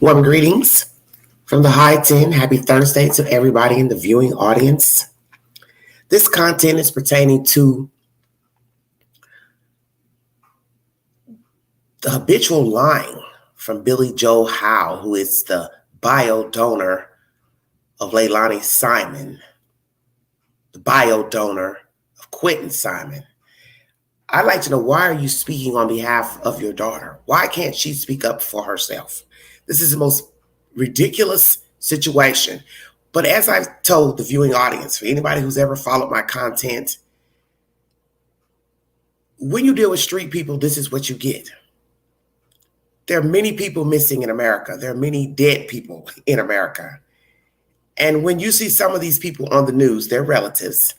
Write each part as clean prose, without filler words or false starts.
Warm greetings from the High 10. Happy Thursday to everybody in the viewing audience. This content is pertaining to the habitual lying from Billy Joe Howe, who is the bio donor of Leilani Simon, the bio donor of Quentin Simon. I'd like to know, why are you speaking on behalf of your daughter? Why can't she speak up for herself? This is the most ridiculous situation. But as I've told the viewing audience, for anybody who's ever followed my content, when you deal with street people, this is what you get. There are many people missing in America. There are many dead people in America. And when you see some of these people on the news, their relatives,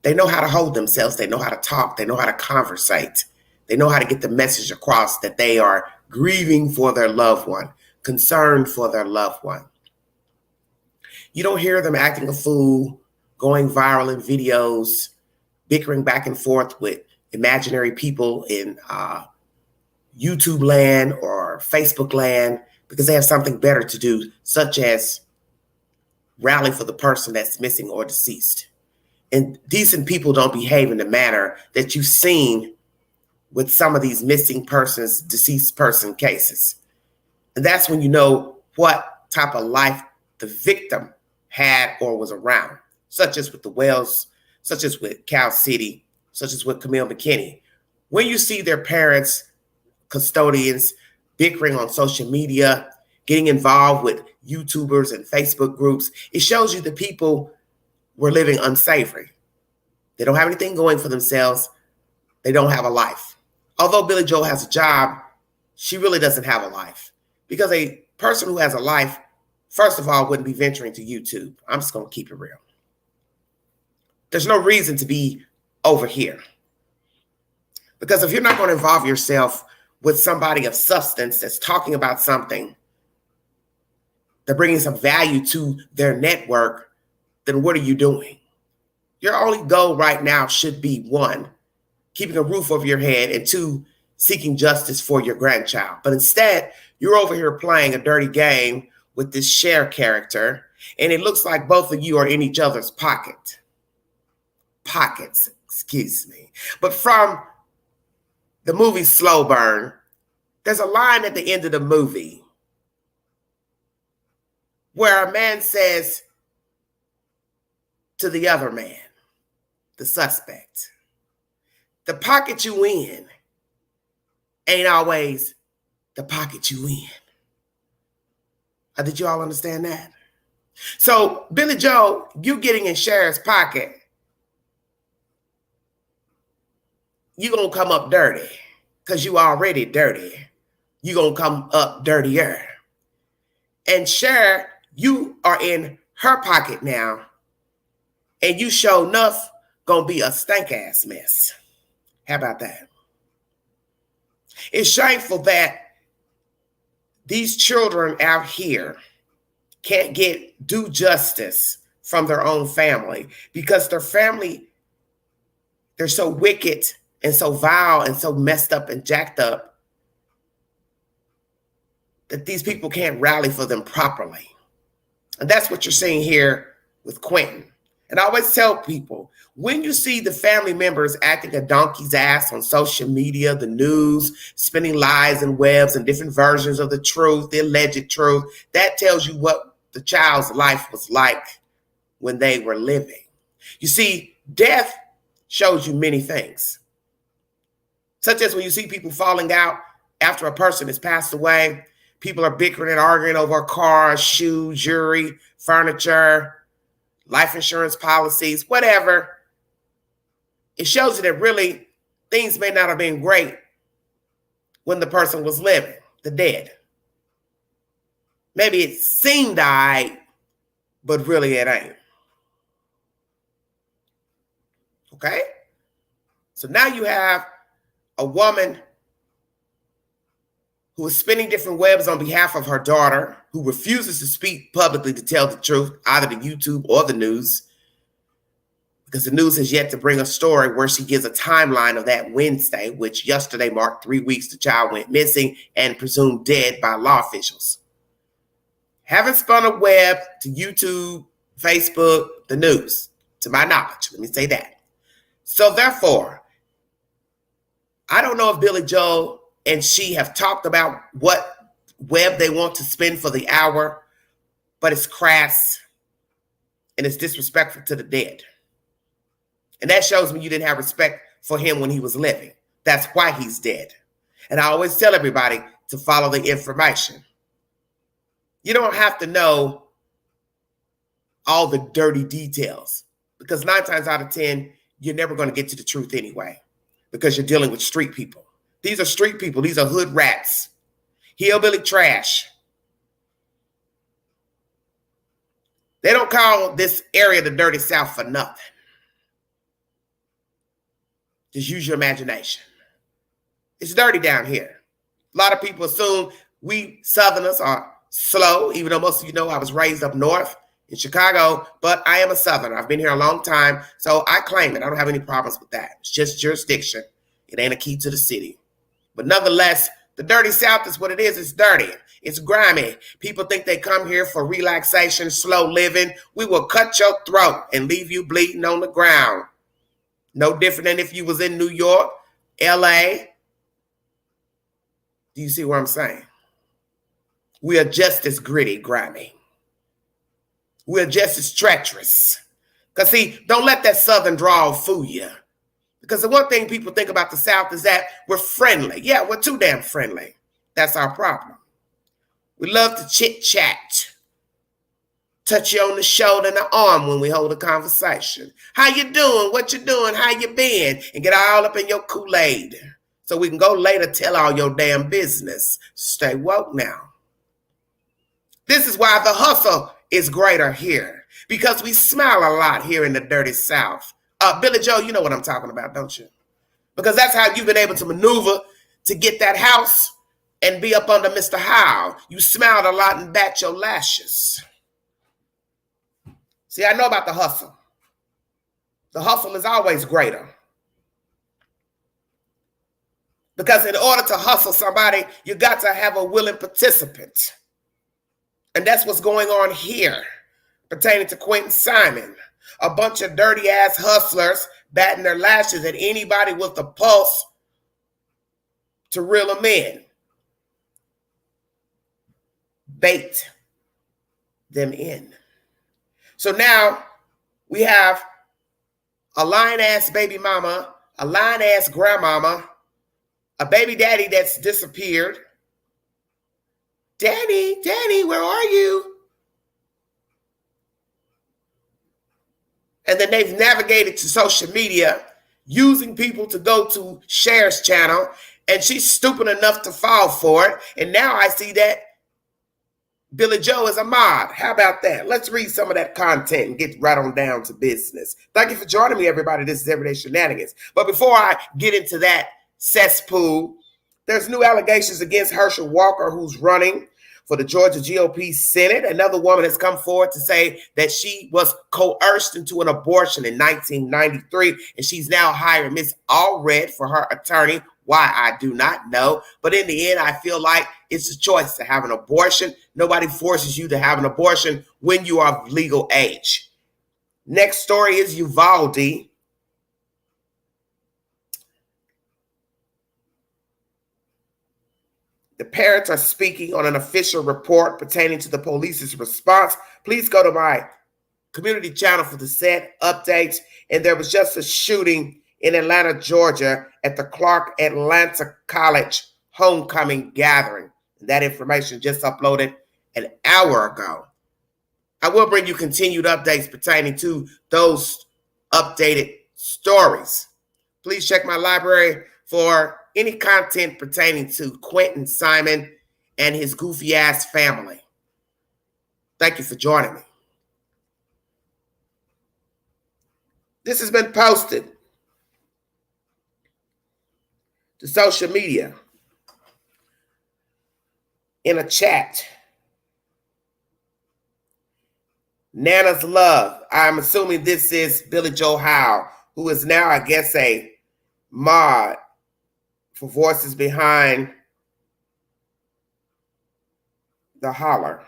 they know how to hold themselves. They know how to talk. They know how to conversate. They know how to get the message across that they are grieving for their loved one, concerned for their loved one. You don't hear them acting a fool, going viral in videos, bickering back and forth with imaginary people in YouTube land or Facebook land, because they have something better to do, such as rally for the person that's missing or deceased. And decent people don't behave in the manner that you've seen with some of these missing persons, deceased person cases. And that's when you know what type of life the victim had or was around, such as with the Wells, such as with Cal City, such as with Camille McKinney. When you see their parents, custodians, bickering on social media, getting involved with YouTubers and Facebook groups, it shows you that people were living unsavory. They don't have anything going for themselves. They don't have a life. Although Billy Joel has a job, she really doesn't have a life, because a person who has a life, first of all, wouldn't be venturing to YouTube. I'm just going to keep it real. There's no reason to be over here, because if you're not going to involve yourself with somebody of substance that's talking about something, they're bringing some value to their network, then what are you doing? Your only goal right now should be, one, keeping a roof over your head, and two, seeking justice for your grandchild. But instead, you're over here playing a dirty game with this Cher character, and it looks like both of you are in each other's pockets, excuse me. But from the movie Slow Burn, there's a line at the end of the movie where a man says to the other man, the suspect, the pocket you in ain't always the pocket you in. Did you all understand that? So, Billy Joe, you getting in Cher's pocket, you gonna come up dirty, because you already dirty. You gonna come up dirtier. And Cher, you are in her pocket now, and you sure enough gonna be a stank ass mess. How about that? It's shameful that these children out here can't get due justice from their own family, because their family, they're so wicked and so vile and so messed up and jacked up that these people can't rally for them properly. And that's what you're seeing here with Quentin. And I always tell people, when you see the family members acting a donkey's ass on social media, the news, spinning lies and webs and different versions of the truth, the alleged truth, that tells you what the child's life was like when they were living. You see, death shows you many things, such as when you see people falling out after a person has passed away. People are bickering and arguing over a car, shoes, jewelry, furniture, life insurance policies, whatever. It shows you that really things may not have been great when the person was living, the dead. Maybe it seemed all right, but really it ain't. Okay? So now you have a woman who is spinning different webs on behalf of her daughter, who refuses to speak publicly to tell the truth, either to YouTube or the news. because the news has yet to bring a story where she gives a timeline of that Wednesday, which yesterday marked 3 weeks the child went missing and presumed dead by law officials. Haven't spun a web to YouTube, Facebook, the news, to my knowledge. Let me say that. So therefore, I don't know if Billy Joel and she have talked about what web they want to spin for the hour, but it's crass and it's disrespectful to the dead. And that shows me you didn't have respect for him when he was living. That's why he's dead. And I always tell everybody to follow the information. You don't have to know all the dirty details, because 9 times out of 10, you're never going to get to the truth anyway, because you're dealing with street people. These are street people. These are hood rats, hillbilly trash. They don't call this area the dirty South for nothing. Just use your imagination. It's dirty down here. A lot of people assume we Southerners are slow, even though most of you know I was raised up north in Chicago, but I am a Southerner. I've been here a long time, so I claim it. I don't have any problems with that. It's just jurisdiction. It ain't a key to the city. But nonetheless, the dirty South is what it is. It's dirty. It's grimy. People think they come here for relaxation, slow living. We will cut your throat and leave you bleeding on the ground. No different than if you was in New York, LA. Do you see what I'm saying? We are just as gritty, grimy. We are just as treacherous. Because see, don't let that Southern drawl fool you. Because the one thing people think about the South is that we're friendly. Yeah, we're too damn friendly. That's our problem. We love to chit-chat. Touch you on the shoulder and the arm when we hold a conversation. How you doing? What you doing? How you been? And get all up in your Kool-Aid. So we can go later tell all your damn business. Stay woke now. This is why the hustle is greater here. Because we smile a lot here in the dirty South. Billy Joe, you know what I'm talking about, don't you? Because that's how you've been able to maneuver to get that house and be up under Mr. Howe. You smiled a lot and bat your lashes. See, I know about the hustle. The hustle is always greater. Because in order to hustle somebody, you got to have a willing participant. And that's what's going on here pertaining to Quentin Simon. A bunch of dirty ass hustlers batting their lashes at anybody with a pulse to reel them in. Bait them in. So now we have a lying ass baby mama, a lying ass grandmama, a baby daddy that's disappeared. Daddy, where are you? And then they've navigated to social media using people to go to Cher's channel, and she's stupid enough to fall for it. And now I see that Billy Joe is a mod. How about that? Let's read some of that content and get right on down to business. Thank you for joining me, everybody. This is Everyday Shenanigans. But before I get into that cesspool, there's new allegations against Herschel Walker, who's running for the Georgia GOP Senate. Another woman has come forward to say that she was coerced into an abortion in 1993, and she's now hired Miss Allred for her attorney. Why, I do not know. But in the end, I feel like it's a choice to have an abortion. Nobody forces you to have an abortion when you are of legal age. Next story is Uvalde. The parents are speaking on an official report pertaining to the police's response. Please go to my community channel for the set updates. And there was just a shooting in Atlanta, Georgia at the Clark Atlanta College homecoming gathering. That information just uploaded an hour ago. I will bring you continued updates pertaining to those updated stories. Please check my library for any content pertaining to Quentin Simon and his goofy ass family. Thank you for joining me. This has been posted to social media in a chat. Nana's Love. I'm assuming this is Billy Joe Howe, who is now, I guess, a mod for Voices Behind the Holler.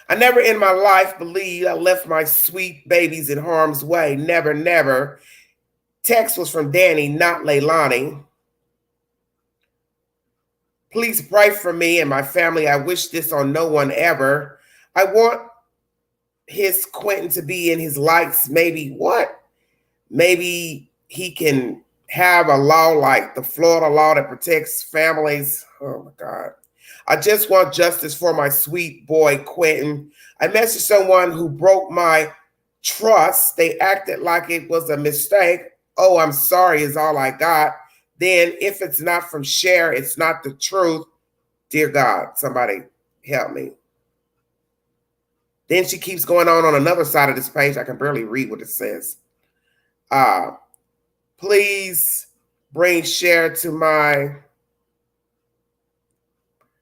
I never in my life believed I left my sweet babies in harm's way. Never, never. Text was from Danny, not Leilani. Please pray for me and my family. I wish this on no one ever. I want his Quentin to be in his lights. Maybe what? Maybe he can have a law like the Florida law that protects families. Oh my God. I just want justice for my sweet boy, Quentin. I messaged someone who broke my trust. They acted like it was a mistake. Oh, I'm sorry is all I got. Then if it's not from Cher, it's not the truth. Dear God, somebody help me. Then she keeps going on another side of this page. I can barely read what it says. Please bring Cher to my...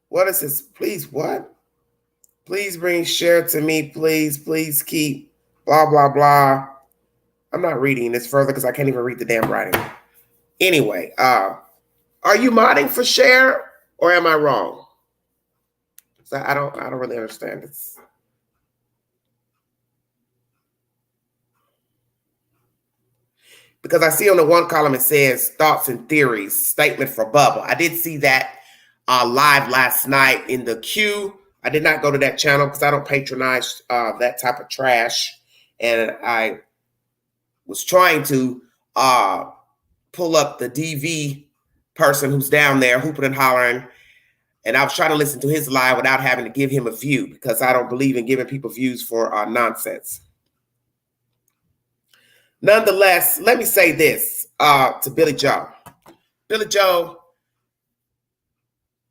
What is this? Please what? Please bring Cher to me, please. Please keep blah, blah, blah. I'm not reading this further because I can't even read the damn writing. Anyway, are you modding for Cher or am I wrong? So I don't really understand this. Because I see on the one column it says thoughts and theories, statement for Bubba. I did see that live last night in the queue. I did not go to that channel because I don't patronize that type of trash. And I was trying to pull up the DV person who's down there hooping and hollering. And I was trying to listen to his live without having to give him a view because I don't believe in giving people views for nonsense. Nonetheless, let me say this to Billy Joe. Billy Joe,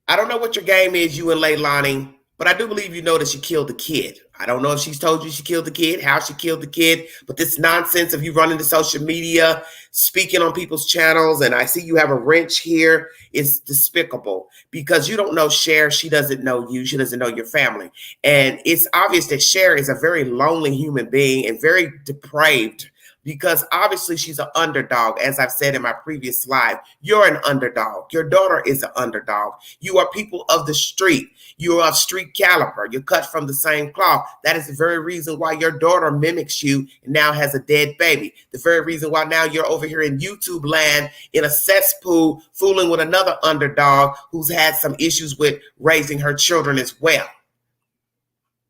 I don't know what your game is, you and Leilani, but I do believe you know that she killed the kid. I don't know if she's told you she killed the kid, how she killed the kid, but this nonsense of you running to social media, speaking on people's channels, and I see you have a wrench here, is despicable because you don't know Cher. She doesn't know you. She doesn't know your family. And it's obvious that Cher is a very lonely human being and very depraved because obviously she's an underdog. As I've said in my previous slide, you're an underdog. Your daughter is an underdog. You are people of the street. You are of street caliber. You're cut from the same cloth. That is the very reason why your daughter mimics you and now has a dead baby. The very reason why now you're over here in YouTube land in a cesspool fooling with another underdog who's had some issues with raising her children as well.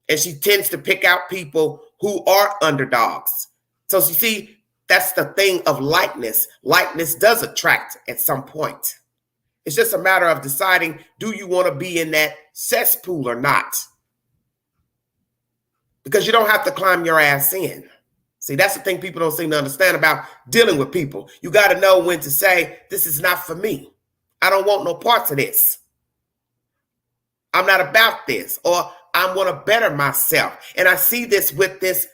And she tends to pick out people who are underdogs. So you see, that's the thing of likeness. Likeness does attract at some point. It's just a matter of deciding, do you want to be in that cesspool or not? Because you don't have to climb your ass in. See, that's the thing people don't seem to understand about dealing with people. You got to know when to say, this is not for me. I don't want no parts of this. I'm not about this. Or I want to better myself. And I see this with this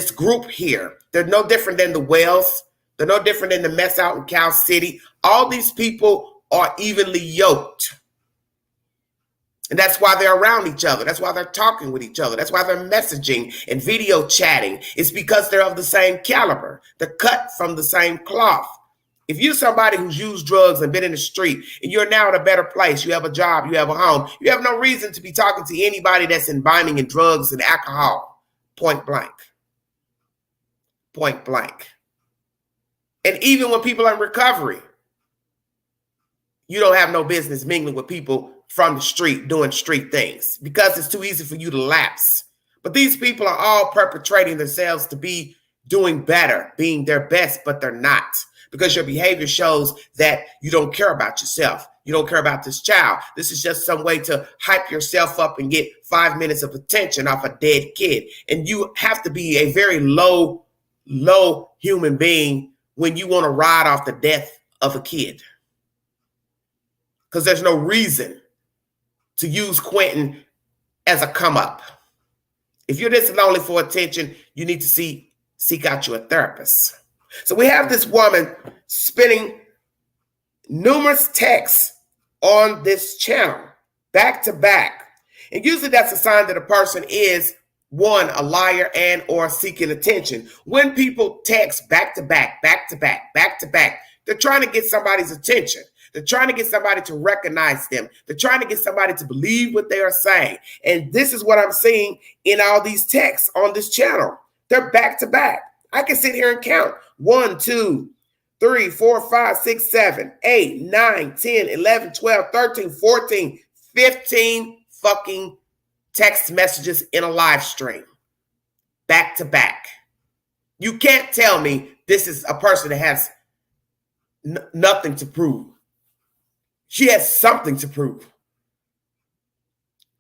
group here. They're no different than the Wells. They're no different than the mess out in Cal City. All these people are evenly yoked. And that's why they're around each other. That's why they're talking with each other. That's why they're messaging and video chatting. It's because they're of the same caliber. They're cut from the same cloth. If you're somebody who's used drugs and been in the street and you're now in a better place, you have a job, you have a home, you have no reason to be talking to anybody that's imbibing in drugs and alcohol. Point blank. Point blank. And even when people are in recovery, you don't have no business mingling with people from the street doing street things because it's too easy for you to lapse. But these people are all perpetrating themselves to be doing better, being their best, but they're not because your behavior shows that you don't care about yourself. You don't care about this child. This is just some way to hype yourself up and get 5 minutes of attention off a dead kid. And you have to be a very low human being when you want to ride off the death of a kid. Because there's no reason to use Quentin as a come up. If you're this lonely for attention, you need to seek out you a therapist. So we have this woman spinning numerous texts on this channel, back to back. And usually that's a sign that a person is one, a liar and or seeking attention. When people text back to back, back to back, back to back, they're trying to get somebody's attention. They're trying to get somebody to recognize them. They're trying to get somebody to believe what they are saying. And this is what I'm seeing in all these texts on this channel. They're back to back. I can sit here and count 1, 2, 3, 4, 5, 6, 7, 8, 9, 10, 11, 12, 13, 14, 15 fucking text messages in a live stream. Back to back. You can't tell me this is a person that has nothing to prove. She has something to prove.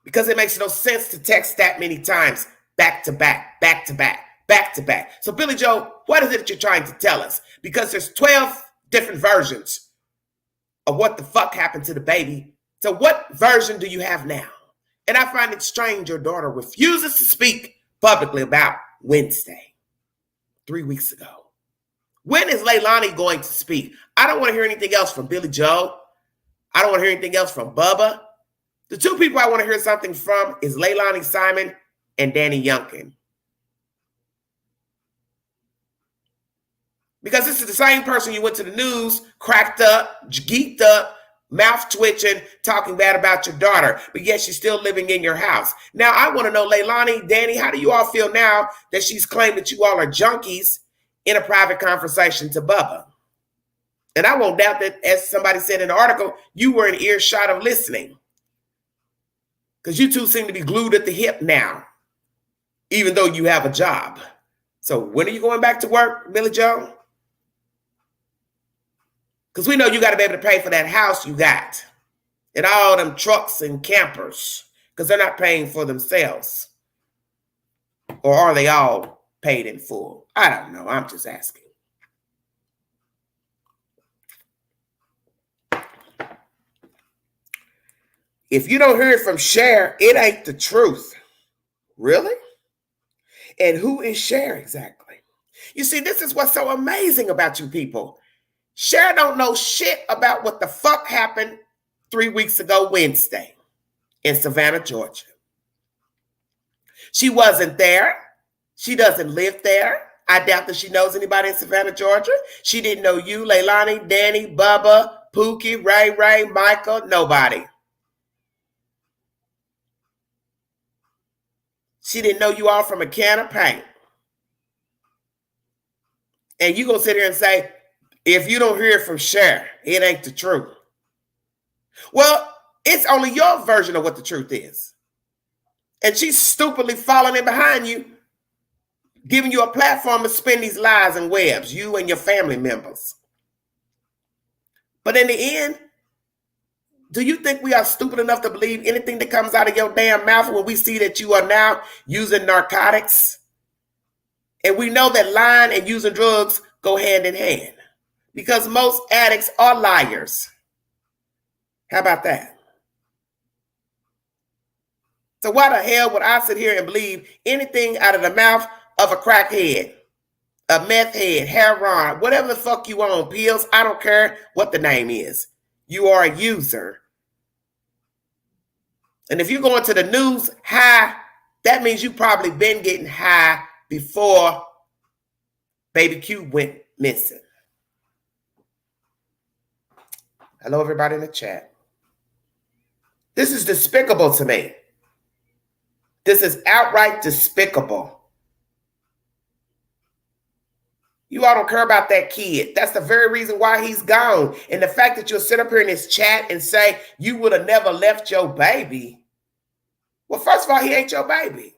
Because it makes no sense to text that many times back to back, back to back, back to back. So Billy Joe, what is it that you're trying to tell us? Because there's 12 different versions of what the fuck happened to the baby. So what version do you have now? And I find it strange your daughter refuses to speak publicly about Wednesday, 3 weeks ago. When is Leilani going to speak? I don't want to hear anything else from Billy Joe. I don't want to hear anything else from Bubba. The two people I want to hear something from is Leilani Simon and Danny Youngkin. Because this is the same person you went to the news, cracked up, geeked up, mouth twitching, talking bad about your daughter, but yet she's still living in your house. Now, I want to know, Leilani, Danny, how do you all feel now that she's claimed that you all are junkies in a private conversation to Bubba? And I won't doubt that, as somebody said in the article, you were in earshot of listening. Because you two seem to be glued at the hip now, even though you have a job. So when are you going back to work, Billy Joe? Because we know you got to be able to pay for that house you got. And all them trucks and campers. Because they're not paying for themselves. Or are they all paid in full? I don't know. I'm just asking. If you don't hear it from Cher, it ain't the truth. Really? And who is Cher exactly? You see, this is what's so amazing about you people. Cher don't know shit about what the fuck happened 3 weeks ago Wednesday in Savannah, Georgia. She wasn't there. She doesn't live there. I doubt that she knows anybody in Savannah, Georgia. She didn't know you, Leilani, Danny, Bubba, Pookie, Ray, Michael, nobody. She didn't know you all from a can of paint. And you gonna sit here and say, if you don't hear it from Cher, it ain't the truth. Well, it's only your version of what the truth is. And she's stupidly following in behind you, giving you a platform to spin these lies and webs, you and your family members. But in the end, do you think we are stupid enough to believe anything that comes out of your damn mouth when we see that you are now using narcotics? And we know that lying and using drugs go hand in hand. Because most addicts are liars. How about that? So why the hell would I sit here and believe anything out of the mouth of a crackhead, a meth head, heroin, whatever the fuck you on, pills? I don't care what the name is. You are a user. And if you're going to the news high, that means you probably been getting high before Baby Q went missing. Hello, everybody in the chat. This is despicable to me. This is outright despicable. You all don't care about that kid. That's the very reason why he's gone. And the fact that you'll sit up here in this chat and say you would have never left your baby. Well, first of all, he ain't your baby.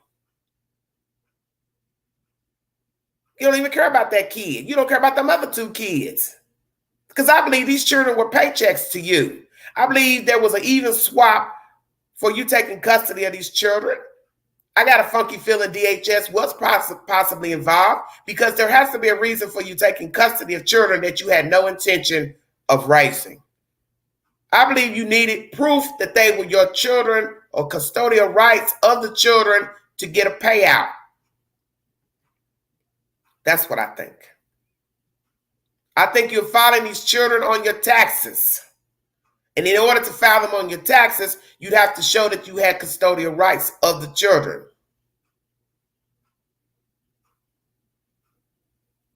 You don't even care about that kid. You don't care about them other two kids. Because I believe these children were paychecks to you. I believe there was an even swap for you taking custody of these children. I got a funky feeling DHS was possibly involved because there has to be a reason for you taking custody of children that you had no intention of raising. I believe you needed proof that they were your children or custodial rights of the children to get a payout. That's what I think. I think you're filing these children on your taxes. And in order to file them on your taxes, you'd have to show that you had custodial rights of the children.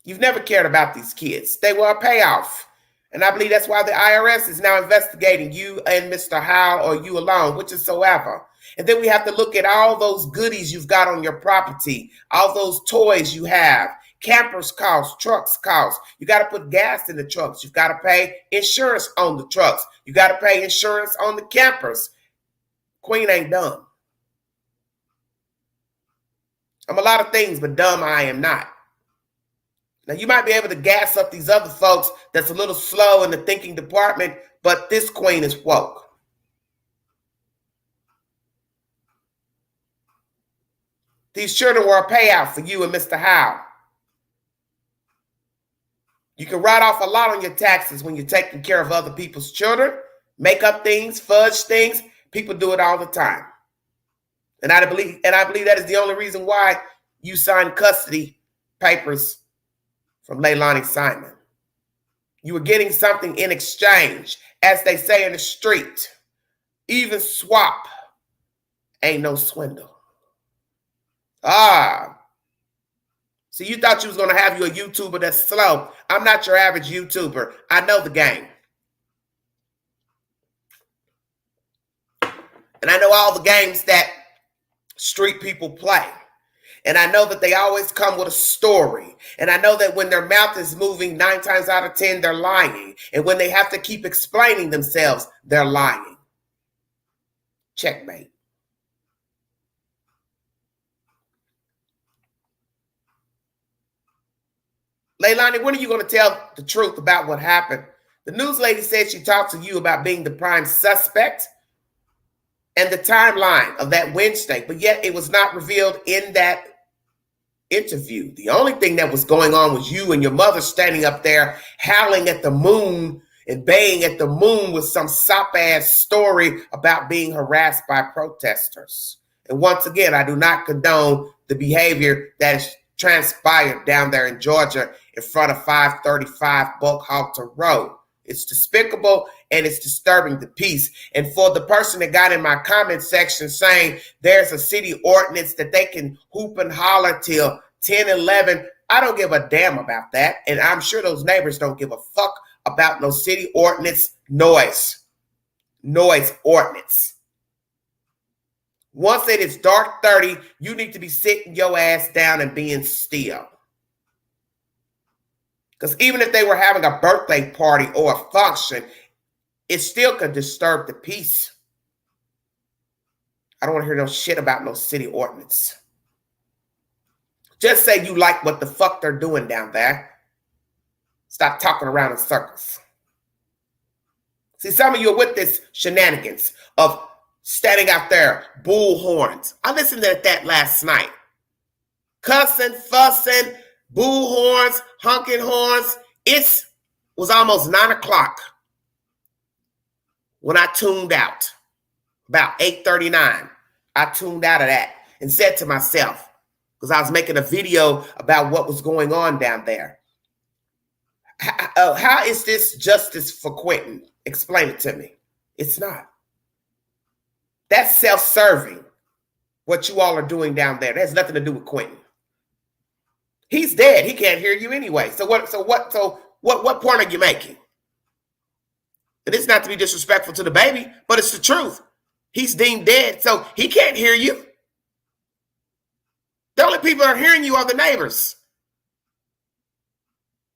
You've never cared about these kids. They were a payoff. And I believe that's why the IRS is now investigating you and Mr. Howe or you alone, whichsoever. And then we have to look at all those goodies you've got on your property, all those toys you have. Campers cost, trucks cost. You got to put gas in the trucks. You've got to pay insurance on the trucks. You got to pay insurance on the campers. Queen ain't dumb. I'm a lot of things, but dumb I am not. Now, you might be able to gas up these other folks that's a little slow in the thinking department, but this queen is woke. These children were a payout for you and Mr. Howe. You can write off a lot on your taxes when you're taking care of other people's children, make up things, fudge things. People do it all the time. And I believe that is the only reason why you signed custody papers from Leilani Simon. You were getting something in exchange, as they say in the street. Even swap ain't no swindle. So you thought you was going to have you a YouTuber that's slow. I'm not your average YouTuber. I know the game. And I know all the games that street people play. And I know that they always come with a story. And I know that when their mouth is moving, 9 times out of 10, they're lying. And when they have to keep explaining themselves, they're lying. Checkmate. Leilani, when are you going to tell the truth about what happened? The news lady said she talked to you about being the prime suspect and the timeline of that Wednesday, but yet it was not revealed in that interview. The only thing that was going on was you and your mother standing up there howling at the moon and baying at the moon with some sop-ass story about being harassed by protesters. And once again, I do not condone the behavior that is transpired down there in Georgia in front of 535 Buckhalter Road. It's despicable and it's disturbing the peace. And for the person that got in my comment section saying there's a city ordinance that they can hoop and holler till 10, 11, I don't give a damn about that. And I'm sure those neighbors don't give a fuck about no city ordinance noise ordinance. Once it is dark 30, you need to be sitting your ass down and being still. Because even if they were having a birthday party or a function, it still could disturb the peace. I don't want to hear no shit about no city ordinance. Just say you like what the fuck they're doing down there. Stop talking around in circles. See, some of you are with this shenanigans of standing out there, bull horns. I listened to that last night. Cussing, fussing, bull horns, honking horns. It was almost 9 o'clock when I tuned out. About 8:39, I tuned out of that and said to myself, because I was making a video about what was going on down there. How is this justice for Quentin? Explain it to me. It's not. That's self-serving, what you all are doing down there. That has nothing to do with Quentin. He's dead. He can't hear you anyway. So what point are you making? And it's not to be disrespectful to the baby, but it's the truth. He's deemed dead, so he can't hear you. The only people that are hearing you are the neighbors.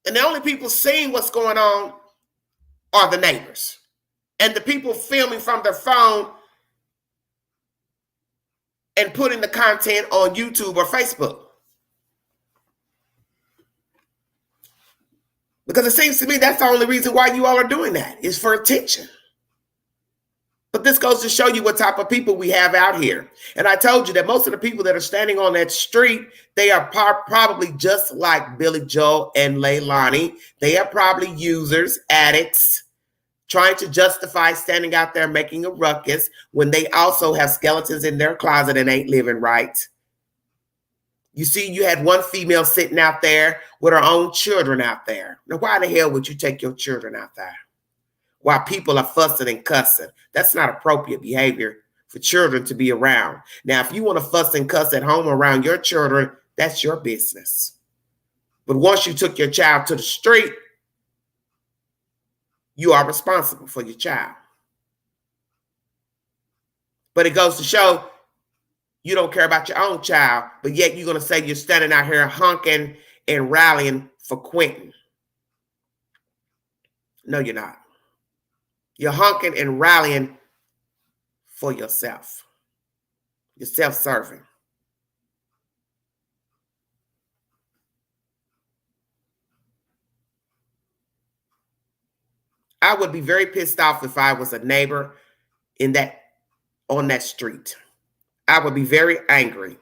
And the only people seeing what's going on are the neighbors. And the people filming from their phone and putting the content on YouTube or Facebook. Because it seems to me that's the only reason why you all are doing that, is for attention. But this goes to show you what type of people we have out here. And I told you that most of the people that are standing on that street, they are probably just like Billy Joel and Leilani. They are probably users, addicts, trying to justify standing out there making a ruckus when they also have skeletons in their closet and ain't living right. You see, you had one female sitting out there with her own children out there. Now, why the hell would you take your children out there? While people are fussing and cussing. That's not appropriate behavior for children to be around. Now, if you want to fuss and cuss at home around your children, that's your business. But once you took your child to the street, you are responsible for your child. But it goes to show you don't care about your own child, but yet you're going to say you're standing out here honking and rallying for Quentin. No, you're not. You're honking and rallying for yourself. You're self-serving. I would be very pissed off if I was a neighbor on that street. I would be very angry.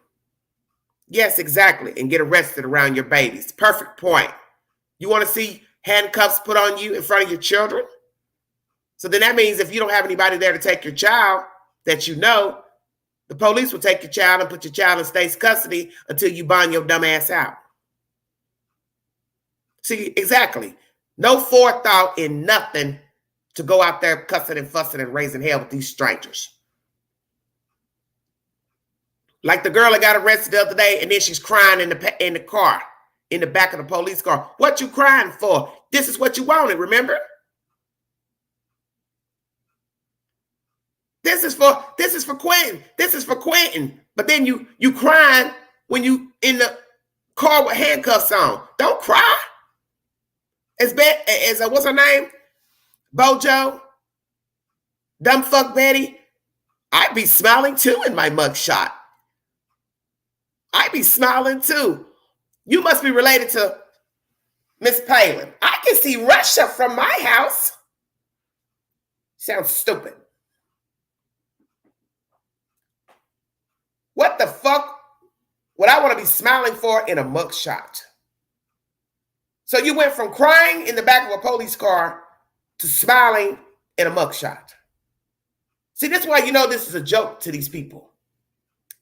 Yes, exactly. And get arrested around your babies. Perfect point. You want to see handcuffs put on you in front of your children? So then that means if you don't have anybody there to take your child that you know, the police will take your child and put your child in state's custody until you bond your dumb ass out. See, exactly. No forethought in nothing to go out there cussing and fussing and raising hell with these strangers. Like the girl that got arrested the other day, and then she's crying in the car, in the back of the police car. What you crying for? This is what you wanted, remember? This is for Quentin. This is for Quentin. But then you crying when you in the car with handcuffs on. Don't cry. As bad as what's her name? Bojo. Dumb fuck Betty. I'd be smiling too in my mugshot. I'd be smiling too. You must be related to Miss Palin. I can see Russia from my house. Sounds stupid. What the fuck would I want to be smiling for in a mugshot? So you went from crying in the back of a police car to smiling in a mugshot. See, that's why you know this is a joke to these people.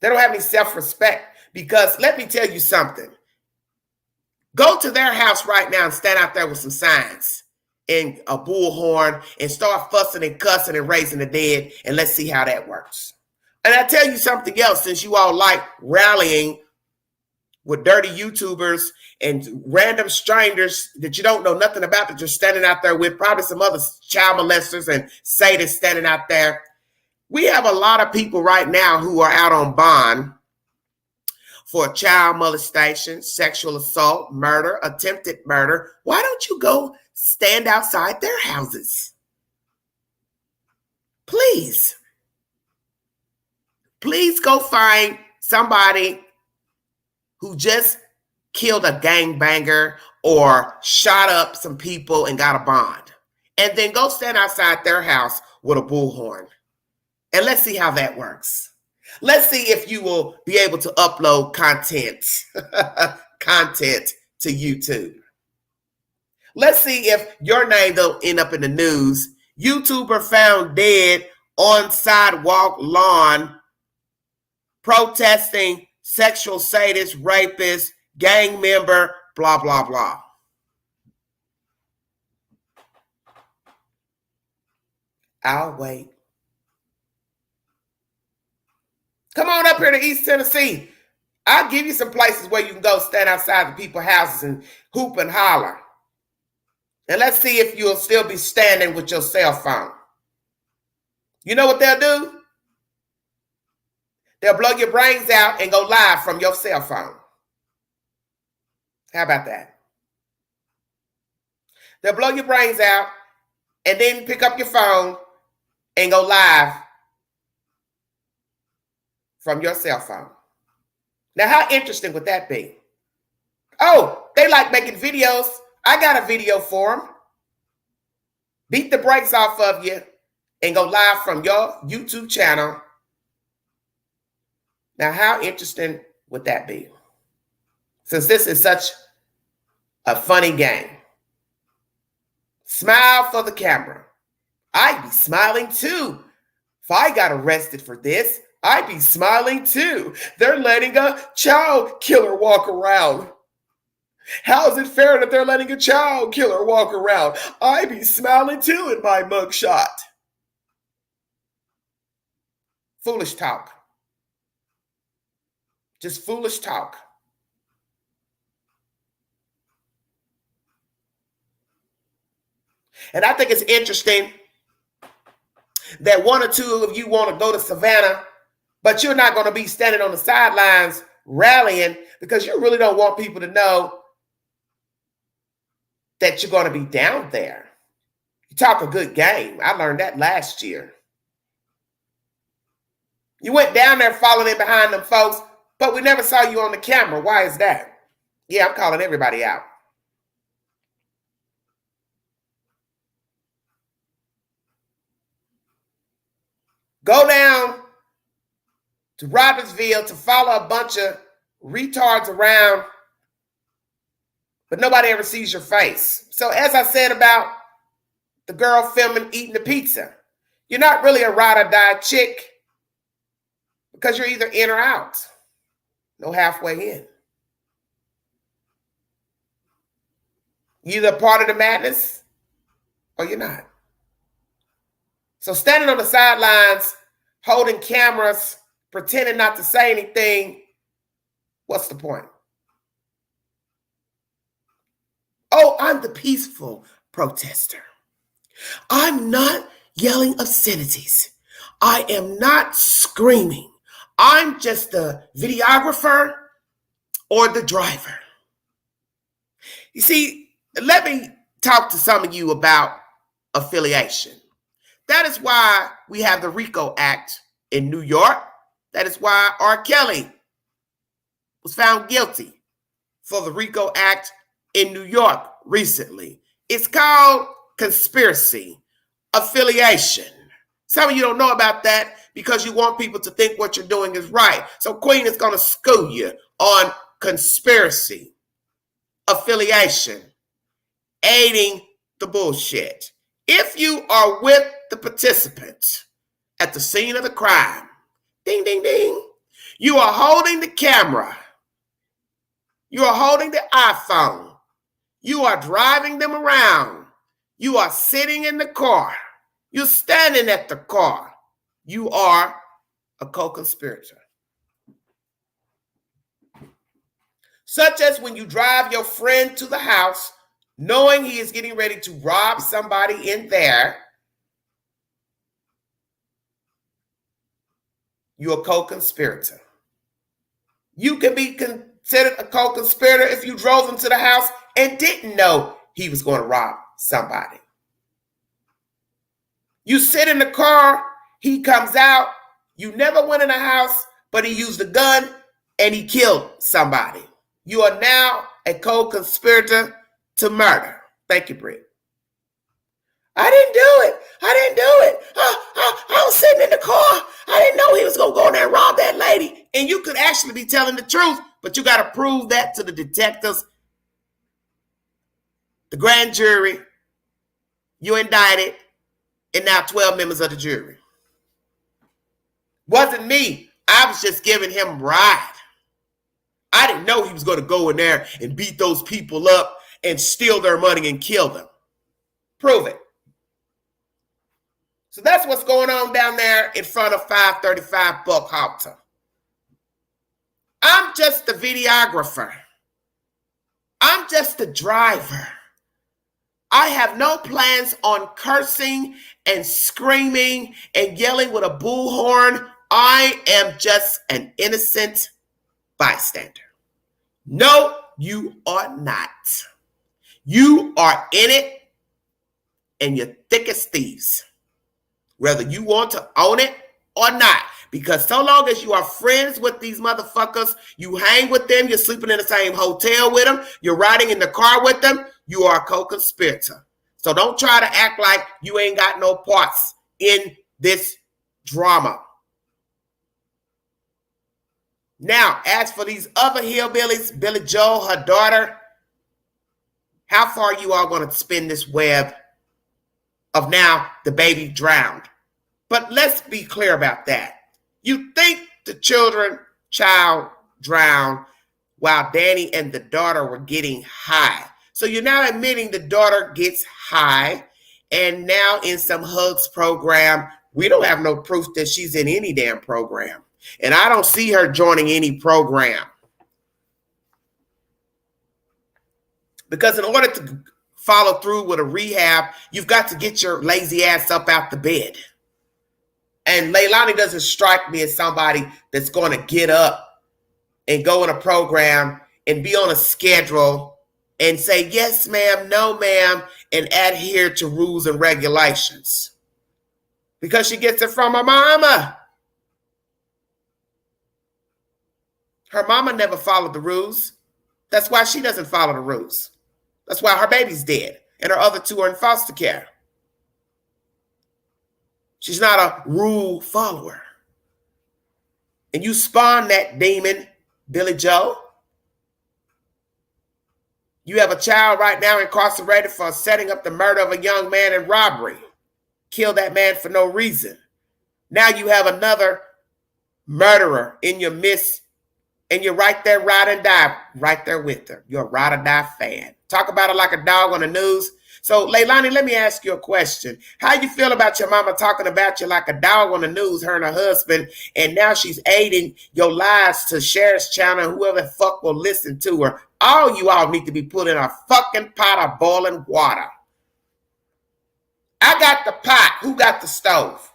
They don't have any self-respect, because let me tell you something. Go to their house right now and stand out there with some signs and a bullhorn and start fussing and cussing and raising the dead, and let's see how that works. And I tell you something else, since you all like rallying with dirty YouTubers and random strangers that you don't know nothing about, that you're standing out there with, probably some other child molesters and sadists standing out there. We have a lot of people right now who are out on bond for child molestation, sexual assault, murder, attempted murder. Why don't you go stand outside their houses? Please. Please go find somebody who just killed a gangbanger or shot up some people and got a bond. And then go stand outside their house with a bullhorn. And let's see how that works. Let's see if you will be able to upload content to YouTube. Let's see if your name don't end up in the news. YouTuber found dead on sidewalk lawn protesting sexual sadist, rapist, gang member, blah, blah, blah. I'll wait. Come on up here to East Tennessee. I'll give you some places where you can go stand outside the people's houses and hoop and holler. And let's see if you'll still be standing with your cell phone. You know what they'll do? They'll blow your brains out and go live from your cell phone. How about that? They'll blow your brains out and then pick up your phone and go live from your cell phone. Now, how interesting would that be? Oh, they like making videos. I got a video for them. Beat the brakes off of you and go live from your YouTube channel. Now, how interesting would that be? Since this is such a funny game. Smile for the camera. I'd be smiling too. If I got arrested for this, I'd be smiling too. They're letting a child killer walk around. How is it fair that they're letting a child killer walk around? I'd be smiling too in my mugshot. Foolish talk. Just foolish talk. And I think it's interesting that one or two of you want to go to Savannah, but you're not going to be standing on the sidelines rallying because you really don't want people to know that you're going to be down there. You talk a good game. I learned that last year. You went down there following in behind them folks, but we never saw you on the camera. Why is that? Yeah, I'm calling everybody out. Go down to Robbinsville to follow a bunch of retards around, but nobody ever sees your face. So as I said about the girl filming eating the pizza, you're not really a ride or die chick because you're either in or out. No halfway in. You're either part of the madness or you're not. So standing on the sidelines, holding cameras, pretending not to say anything, what's the point? Oh, I'm the peaceful protester. I'm not yelling obscenities. I am not screaming. I'm just the videographer or the driver. You see, let me talk to some of you about affiliation. That is why we have the RICO Act in New York. That is why R. Kelly was found guilty for the RICO Act in New York recently. It's called conspiracy, affiliation. Some of you don't know about that because you want people to think what you're doing is right. So Queen is going to school you on conspiracy, affiliation, aiding the bullshit. If you are with the participant at the scene of the crime, ding, ding, ding, you are holding the camera. You are holding the iPhone. You are driving them around. You are sitting in the car. You're standing at the car. You are a co-conspirator. Such as when you drive your friend to the house, knowing he is getting ready to rob somebody in there, you're a co-conspirator. You can be considered a co-conspirator if you drove him to the house and didn't know he was going to rob somebody. You sit in the car, he comes out, you never went in the house, but he used a gun and he killed somebody. You are now a co-conspirator to murder. Thank you, Britt. I didn't do it. I was sitting in the car. I didn't know he was going to go in there and rob that lady. And you could actually be telling the truth, but you got to prove that to the detectives, the grand jury. You indicted, and now 12 members of the jury. Wasn't me. I was just giving him a ride. I didn't know he was going to go in there and beat those people up and steal their money and kill them. Prove it. So that's what's going on down there in front of 535 Buckhalter. I'm just the videographer. I'm just the driver. I have no plans on cursing and screaming and yelling with a bullhorn. I am just an innocent bystander. No, you are not. You are in it and you're thick as thieves, whether you want to own it or not. Because so long as you are friends with these motherfuckers, you hang with them, you're sleeping in the same hotel with them, you're riding in the car with them, you are a co-conspirator. So don't try to act like you ain't got no parts in this drama. Now, as for these other hillbillies, Billy Joel, her daughter, how far are you all going to spin this web of now the baby drowned? But let's be clear about that. You think the child drowned while Danny and the daughter were getting high. So you're now admitting the daughter gets high, and now in some hugs program, we don't have no proof that she's in any damn program. And I don't see her joining any program. Because in order follow through with a rehab, you've got to get your lazy ass up out the bed. And Leilani doesn't strike me as somebody that's going to get up and go in a program and be on a schedule and say, yes, ma'am, no, ma'am, and adhere to rules and regulations. Because she gets it from her mama. Her mama never followed the rules. That's why she doesn't follow the rules. That's why her baby's dead and her other two are in foster care. She's not a rule follower. And you spawn that demon, Billy Joe. You have a child right now incarcerated for setting up the murder of a young man in robbery. Killed that man for no reason. Now you have another murderer in your midst, and you're right there, ride and die, right there with her. You're a ride or die fan. Talk about her like a dog on the news. So, Leilani, let me ask you a question. How you feel about your mama talking about you like a dog on the news, her and her husband, and now she's aiding your lies to Sheriff's Channel and whoever the fuck will listen to her? All you all need to be put in a fucking pot of boiling water. I got the pot. Who got the stove?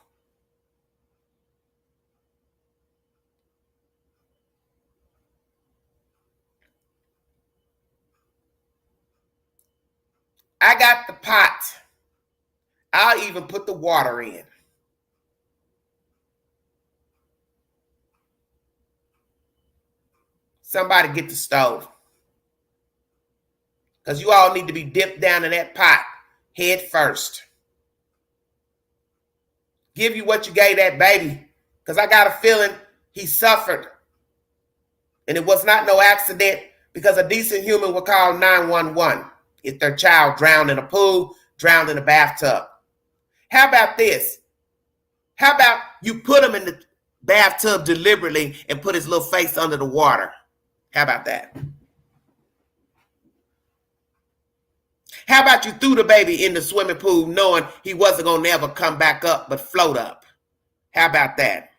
I got the pot. I'll even put the water in. Somebody get the stove. Because you all need to be dipped down in that pot head first. Give you what you gave that baby. Because I got a feeling he suffered. And it was not no accident, because a decent human would call 911 if their child drowned in a pool, drowned in a bathtub. How about this? How about you put him in the bathtub deliberately and put his little face under the water? How about that? How about you threw the baby in the swimming pool knowing he wasn't going to ever come back up but float up? How about that?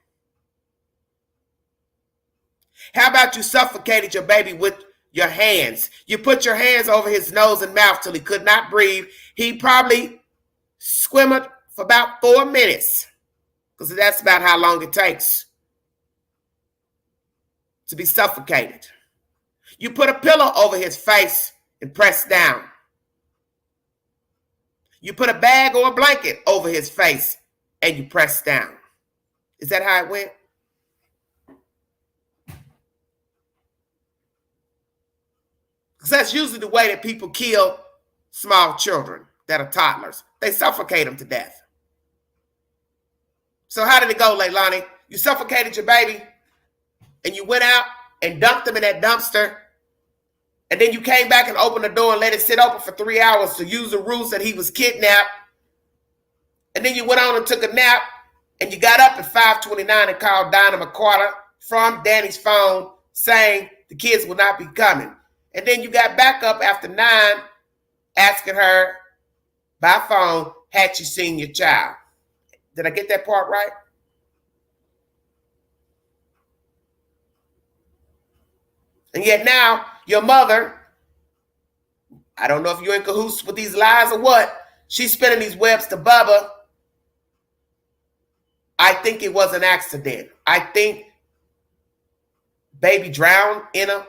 How about you suffocated your baby with your hands? You put your hands over his nose and mouth till he could not breathe. He probably swimmed for about 4 minutes, because that's about how long it takes to be suffocated. You put a pillow over his face and press down. You put a bag or a blanket over his face and you press down. Is that how it went? Because that's usually the way that people kill small children that are toddlers. They suffocate them to death. So how did it go, Leilani? You suffocated your baby and you went out and dumped him in that dumpster, and then you came back and opened the door and let it sit open for 3 hours to use the rules that he was kidnapped. And then you went on and took a nap, and you got up at 5:29 and called Donna McCarter from Danny's phone saying the kids will not be coming. And then you got back up after 9 asking her by phone, had she seen your child? Did I get that part right? And yet now your mother, I don't know if you're in cahoots with these lies or what, she's spinning these webs to Bubba. I think it was an accident. I think baby drowned in a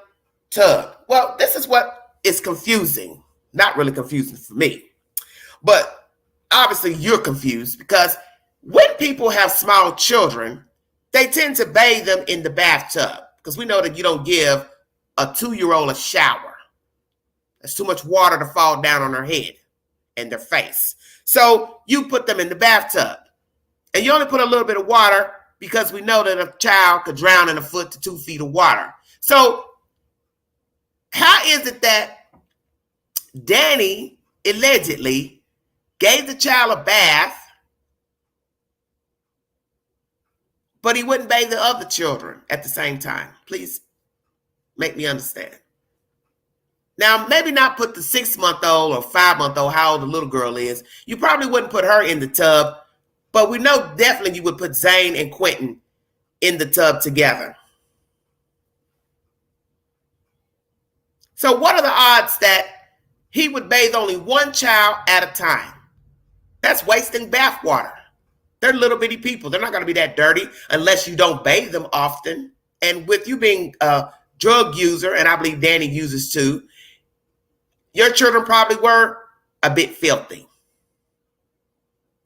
tub. Well, this is what is confusing. Not really confusing for me. But obviously you're confused, because when people have small children, they tend to bathe them in the bathtub, because we know that you don't give a 2-year-old a shower. There's too much water to fall down on their head and their face. So you put them in the bathtub. And you only put a little bit of water because we know that a child could drown in 1 foot to 2 feet of water. So how is it that Danny allegedly gave the child a bath, but he wouldn't bathe the other children at the same time? Please make me understand. Now, maybe not put the 6-month-old or 5-month-old, how old the little girl is. You probably wouldn't put her in the tub, but we know definitely you would put Zane and Quentin in the tub together. So what are the odds that he would bathe only one child at a time. That's wasting bath water. They're little bitty people. They're not going to be that dirty unless you don't bathe them often. And with you being a drug user, and I believe Danny uses too, your children probably were a bit filthy.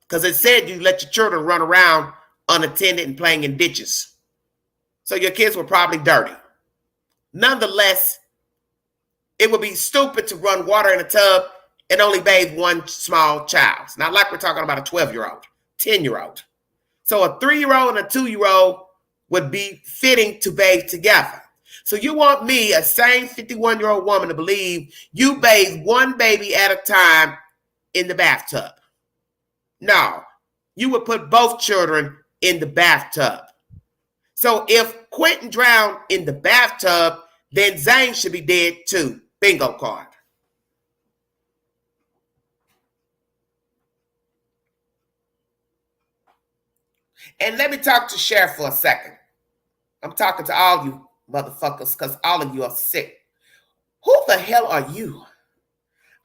Because it said you let your children run around unattended and playing in ditches. So your kids were probably dirty. Nonetheless, it would be stupid to run water in a tub and only bathe one small child. It's not like we're talking about a 12-year-old, 10-year-old. So a 3-year-old and a 2-year-old would be fitting to bathe together. So you want me, a sane 51-year-old woman, to believe you bathe one baby at a time in the bathtub? No, you would put both children in the bathtub. So if Quentin drowned in the bathtub, then Zane should be dead too. Bingo card. And let me talk to Sheriff for a second. I'm talking to all you motherfuckers because all of you are sick. Who the hell are you?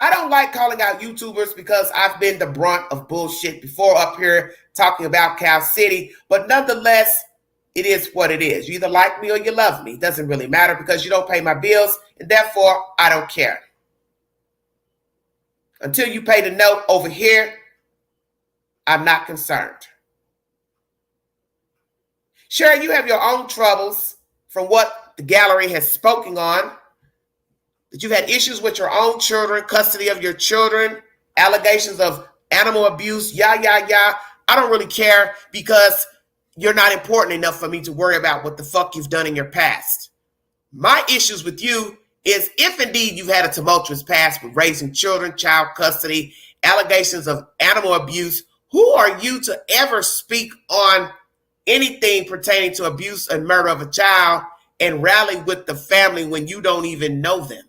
I don't like calling out YouTubers because I've been the brunt of bullshit before up here talking about Cal City. But nonetheless, it is what it is. You either like me or you love me. It doesn't really matter because you don't pay my bills, and therefore I don't care. Until you pay the note over here, I'm not concerned. Sure, you have your own troubles from what the gallery has spoken on, that you've had issues with your own children, custody of your children, allegations of animal abuse, I don't really care because you're not important enough for me to worry about what the fuck you've done in your past. My issues with you is if indeed you've had a tumultuous past with raising children, child custody, allegations of animal abuse, who are you to ever speak on anything pertaining to abuse and murder of a child and rally with the family when you don't even know them?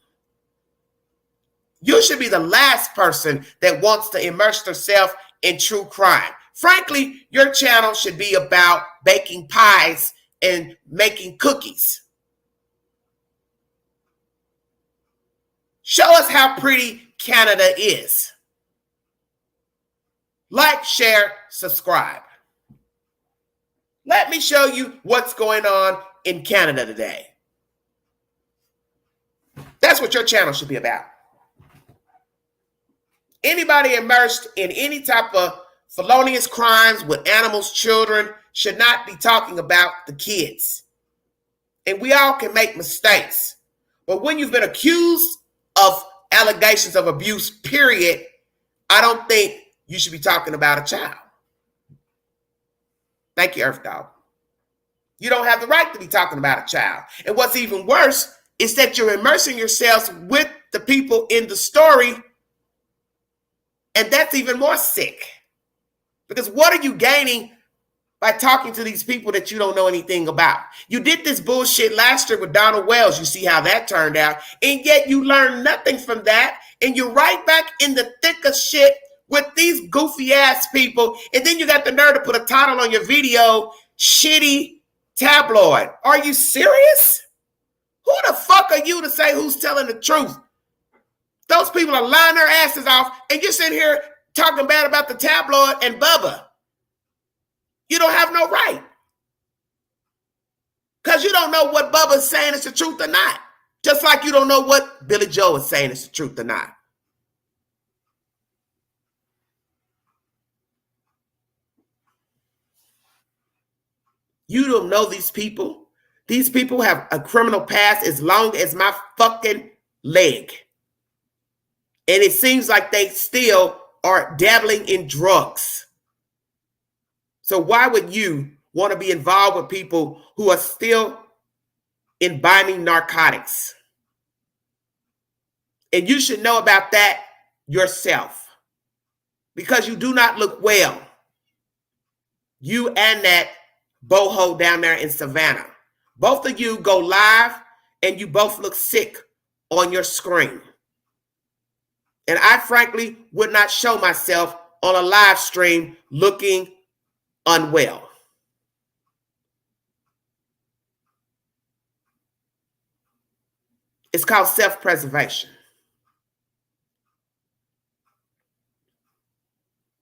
You should be the last person that wants to immerse herself in true crime. Frankly, your channel should be about baking pies and making cookies. Show us how pretty Canada is. Like, share, subscribe. Let me show you what's going on in Canada today. That's what your channel should be about. Anybody immersed in any type of felonious crimes with animals, children, should not be talking about the kids. And we all can make mistakes. But when you've been accused of allegations of abuse, period, I don't think you should be talking about a child. Thank you, Earth Dog. You don't have the right to be talking about a child. And what's even worse is that you're immersing yourselves with the people in the story. And that's even more sick. Because what are you gaining by talking to these people that you don't know anything about? You did this bullshit last year with Donald Wells. You see how that turned out. And yet you learned nothing from that. And you're right back in the thick of shit with these goofy ass people. And then you got the nerve to put a title on your video, Shitty Tabloid. Are you serious? Who the fuck are you to say who's telling the truth? Those people are lying their asses off, and you're sitting here talking bad about the tabloid and Bubba. You don't have no right. Because you don't know what Bubba's saying is the truth or not. Just like you don't know what Billy Joe is saying is the truth or not. You don't know these people. These people have a criminal past as long as my fucking leg. And it seems like they still are dabbling in drugs. So why would you want to be involved with people who are still imbibing narcotics? And you should know about that yourself. Because you do not look well. You and that boho down there in Savannah. Both of you go live and you both look sick on your screen. And I frankly would not show myself on a live stream looking unwell. It's called self-preservation.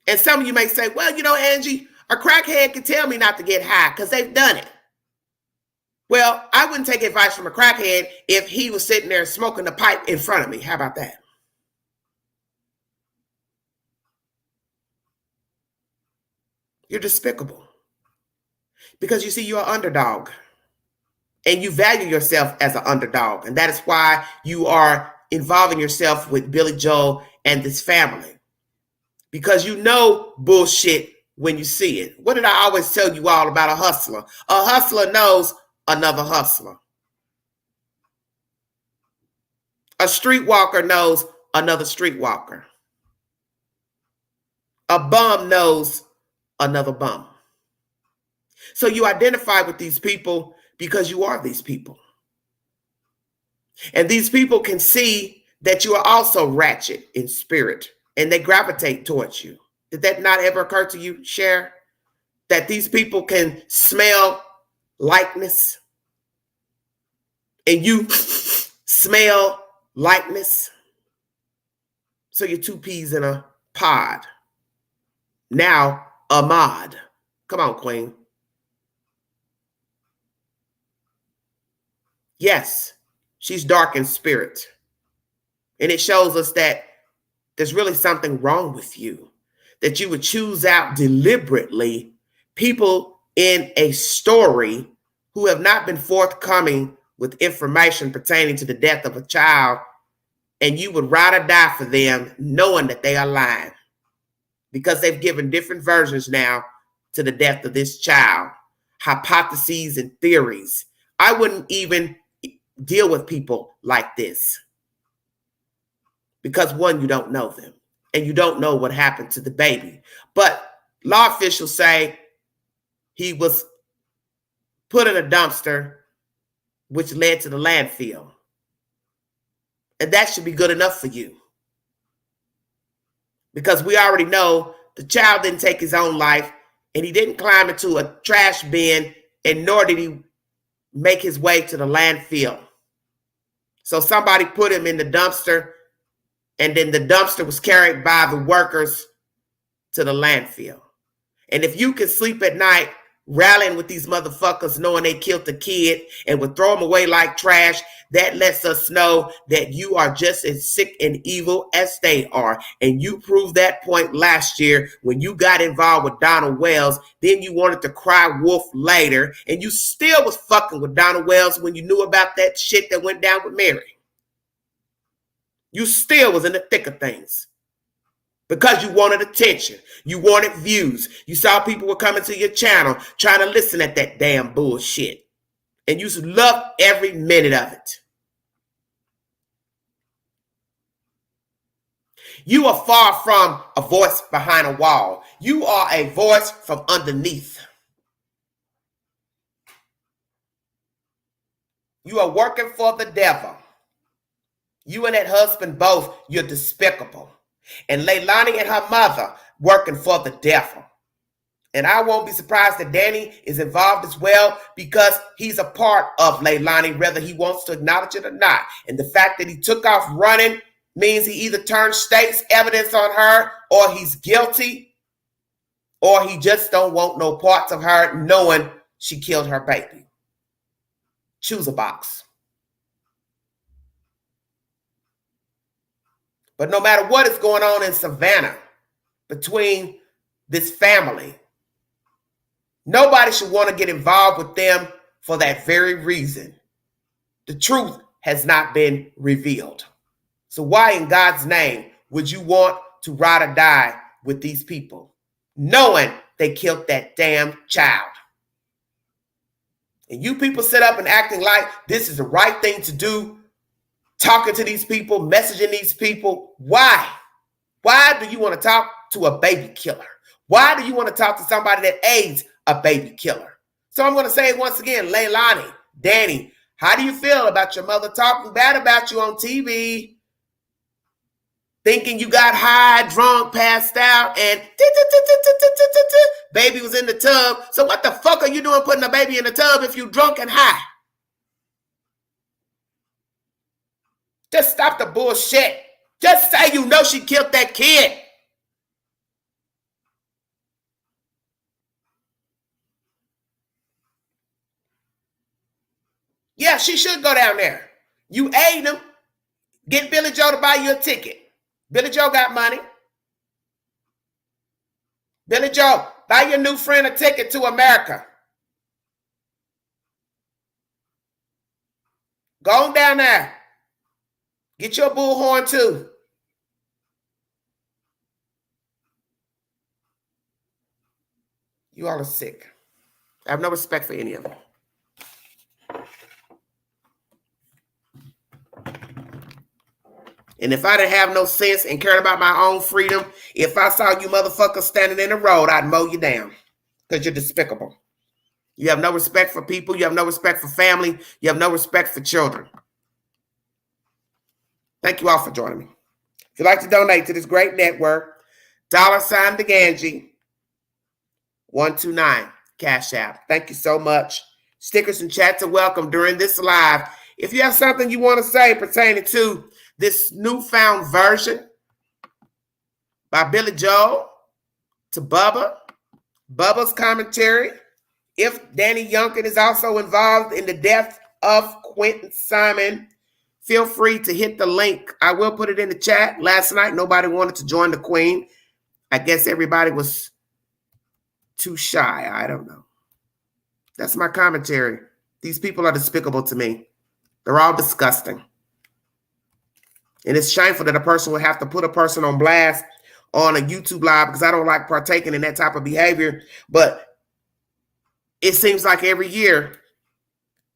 And some of you may say, well, Angie, a crackhead can tell me not to get high because they've done it. Well, I wouldn't take advice from a crackhead if he was sitting there smoking the pipe in front of me. How about that? You're despicable. Because you see, you're an underdog. And you value yourself as an underdog. And that is why you are involving yourself with Billy Joel and this family. Because you know bullshit when you see it. What did I always tell you all about a hustler? A hustler knows another hustler. A streetwalker knows another streetwalker. A bum knows another bum. So you identify with these people because you are these people. And these people can see that you are also ratchet in spirit and they gravitate towards you. Did that not ever occur to you, Cher? That these people can smell likeness and you smell likeness? So you're two peas in a pod. Now, Ahmad. Come on, Queen. Yes, she's dark in spirit. And it shows us that there's really something wrong with you. That you would choose out deliberately people in a story who have not been forthcoming with information pertaining to the death of a child, and you would ride or die for them knowing that they are lying because they've given different versions now to the death of this child, hypotheses and theories. I wouldn't even deal with people like this because, one, you don't know them and you don't know what happened to the baby. But law officials say he was put in a dumpster, which led to the landfill. And that should be good enough for you. Because we already know the child didn't take his own life and he didn't climb into a trash bin, and nor did he make his way to the landfill. So somebody put him in the dumpster, and then the dumpster was carried by the workers to the landfill. And if you can sleep at night rallying with these motherfuckers knowing they killed the kid and would throw them away like trash, that lets us know that you are just as sick and evil as they are. And you proved that point last year when you got involved with Donald Wells. Then you wanted to cry wolf later, and you still was fucking with Donald Wells when you knew about that shit that went down with Mary. You still was in the thick of things. Because you wanted attention. You wanted views. You saw people were coming to your channel trying to listen at that damn bullshit. And you loved every minute of it. You are far from a voice behind a wall. You are a voice from underneath. You are working for the devil. You and that husband both, you're despicable. And Leilani and her mother working for the devil. And I won't be surprised that Danny is involved as well, because he's a part of Leilani, whether he wants to acknowledge it or not. And the fact that he took off running means he either turned state's evidence on her, or he's guilty, or he just don't want no parts of her knowing she killed her baby. Choose a box. But no matter what is going on in Savannah between this family, nobody should want to get involved with them for that very reason. The truth has not been revealed. So why in God's name would you want to ride or die with these people, knowing they killed that damn child? And you people sit up and acting like this is the right thing to do, talking to these people, messaging these people. Why? Why do you want to talk to a baby killer? Why do you want to talk to somebody that aids a baby killer? So I'm going to say it once again, Leilani, Danny, how do you feel about your mother talking bad about you on TV? Thinking you got high, drunk, passed out, and baby was in the tub. So what the fuck are you doing putting a baby in the tub if you drunk and high? Just stop the bullshit. Just say you know she killed that kid. Yeah, she should go down there. You aid them. Get Billy Joe to buy you a ticket. Billy Joe got money. Billy Joe, buy your new friend a ticket to America. Go on down there. Get your bullhorn too. You all are sick. I have no respect for any of them. And if I didn't have no sense and cared about my own freedom, if I saw you motherfuckers standing in the road, I'd mow you down because you're despicable. You have no respect for people. You have no respect for family. You have no respect for children. Thank you all for joining me. If you'd like to donate to this great network, $DeGanji 129 Cash App. Thank you so much. Stickers and chats are welcome during this live. If you have something you want to say pertaining to this newfound version by Billy Joel to Bubba's commentary, if Danny Youngkin is also involved in the death of Quentin Simon, feel free to hit the link. I will put it in the chat. Last night, nobody wanted to join the Queen. I guess everybody was too shy. I don't know. That's my commentary. These people are despicable to me. They're all disgusting. And it's shameful that a person would have to put a person on blast on a YouTube live because I don't like partaking in that type of behavior. But it seems like every year,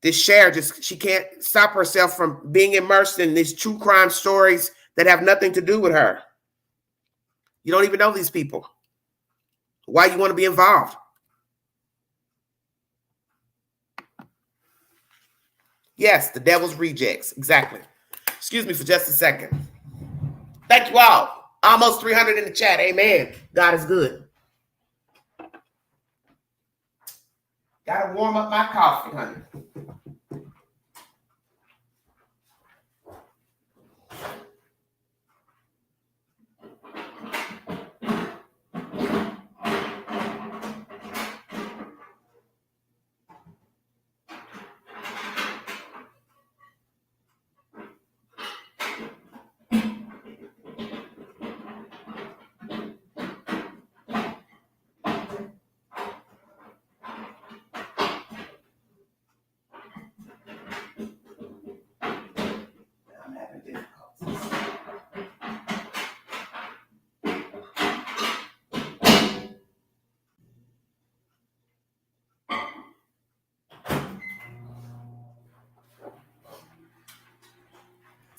this Cher she can't stop herself from being immersed in these true crime stories that have nothing to do with her. You don't even know these people. Why you want to be involved? Yes, the devil's rejects. Exactly. Excuse me for just a second. Thank you all. Almost 300 in the chat. Amen. God is good. Gotta warm up my coffee, honey.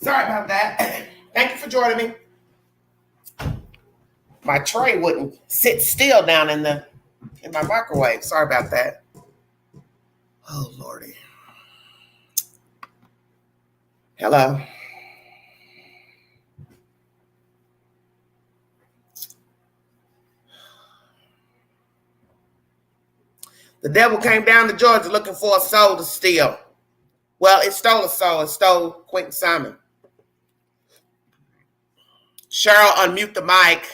Sorry about that. Thank you for joining me. My tray wouldn't sit still down in my microwave. Sorry about that. Oh, Lordy. Hello. The devil came down to Georgia looking for a soul to steal. Well, it stole a soul. It stole Quentin Simon. Cheryl, unmute the mic.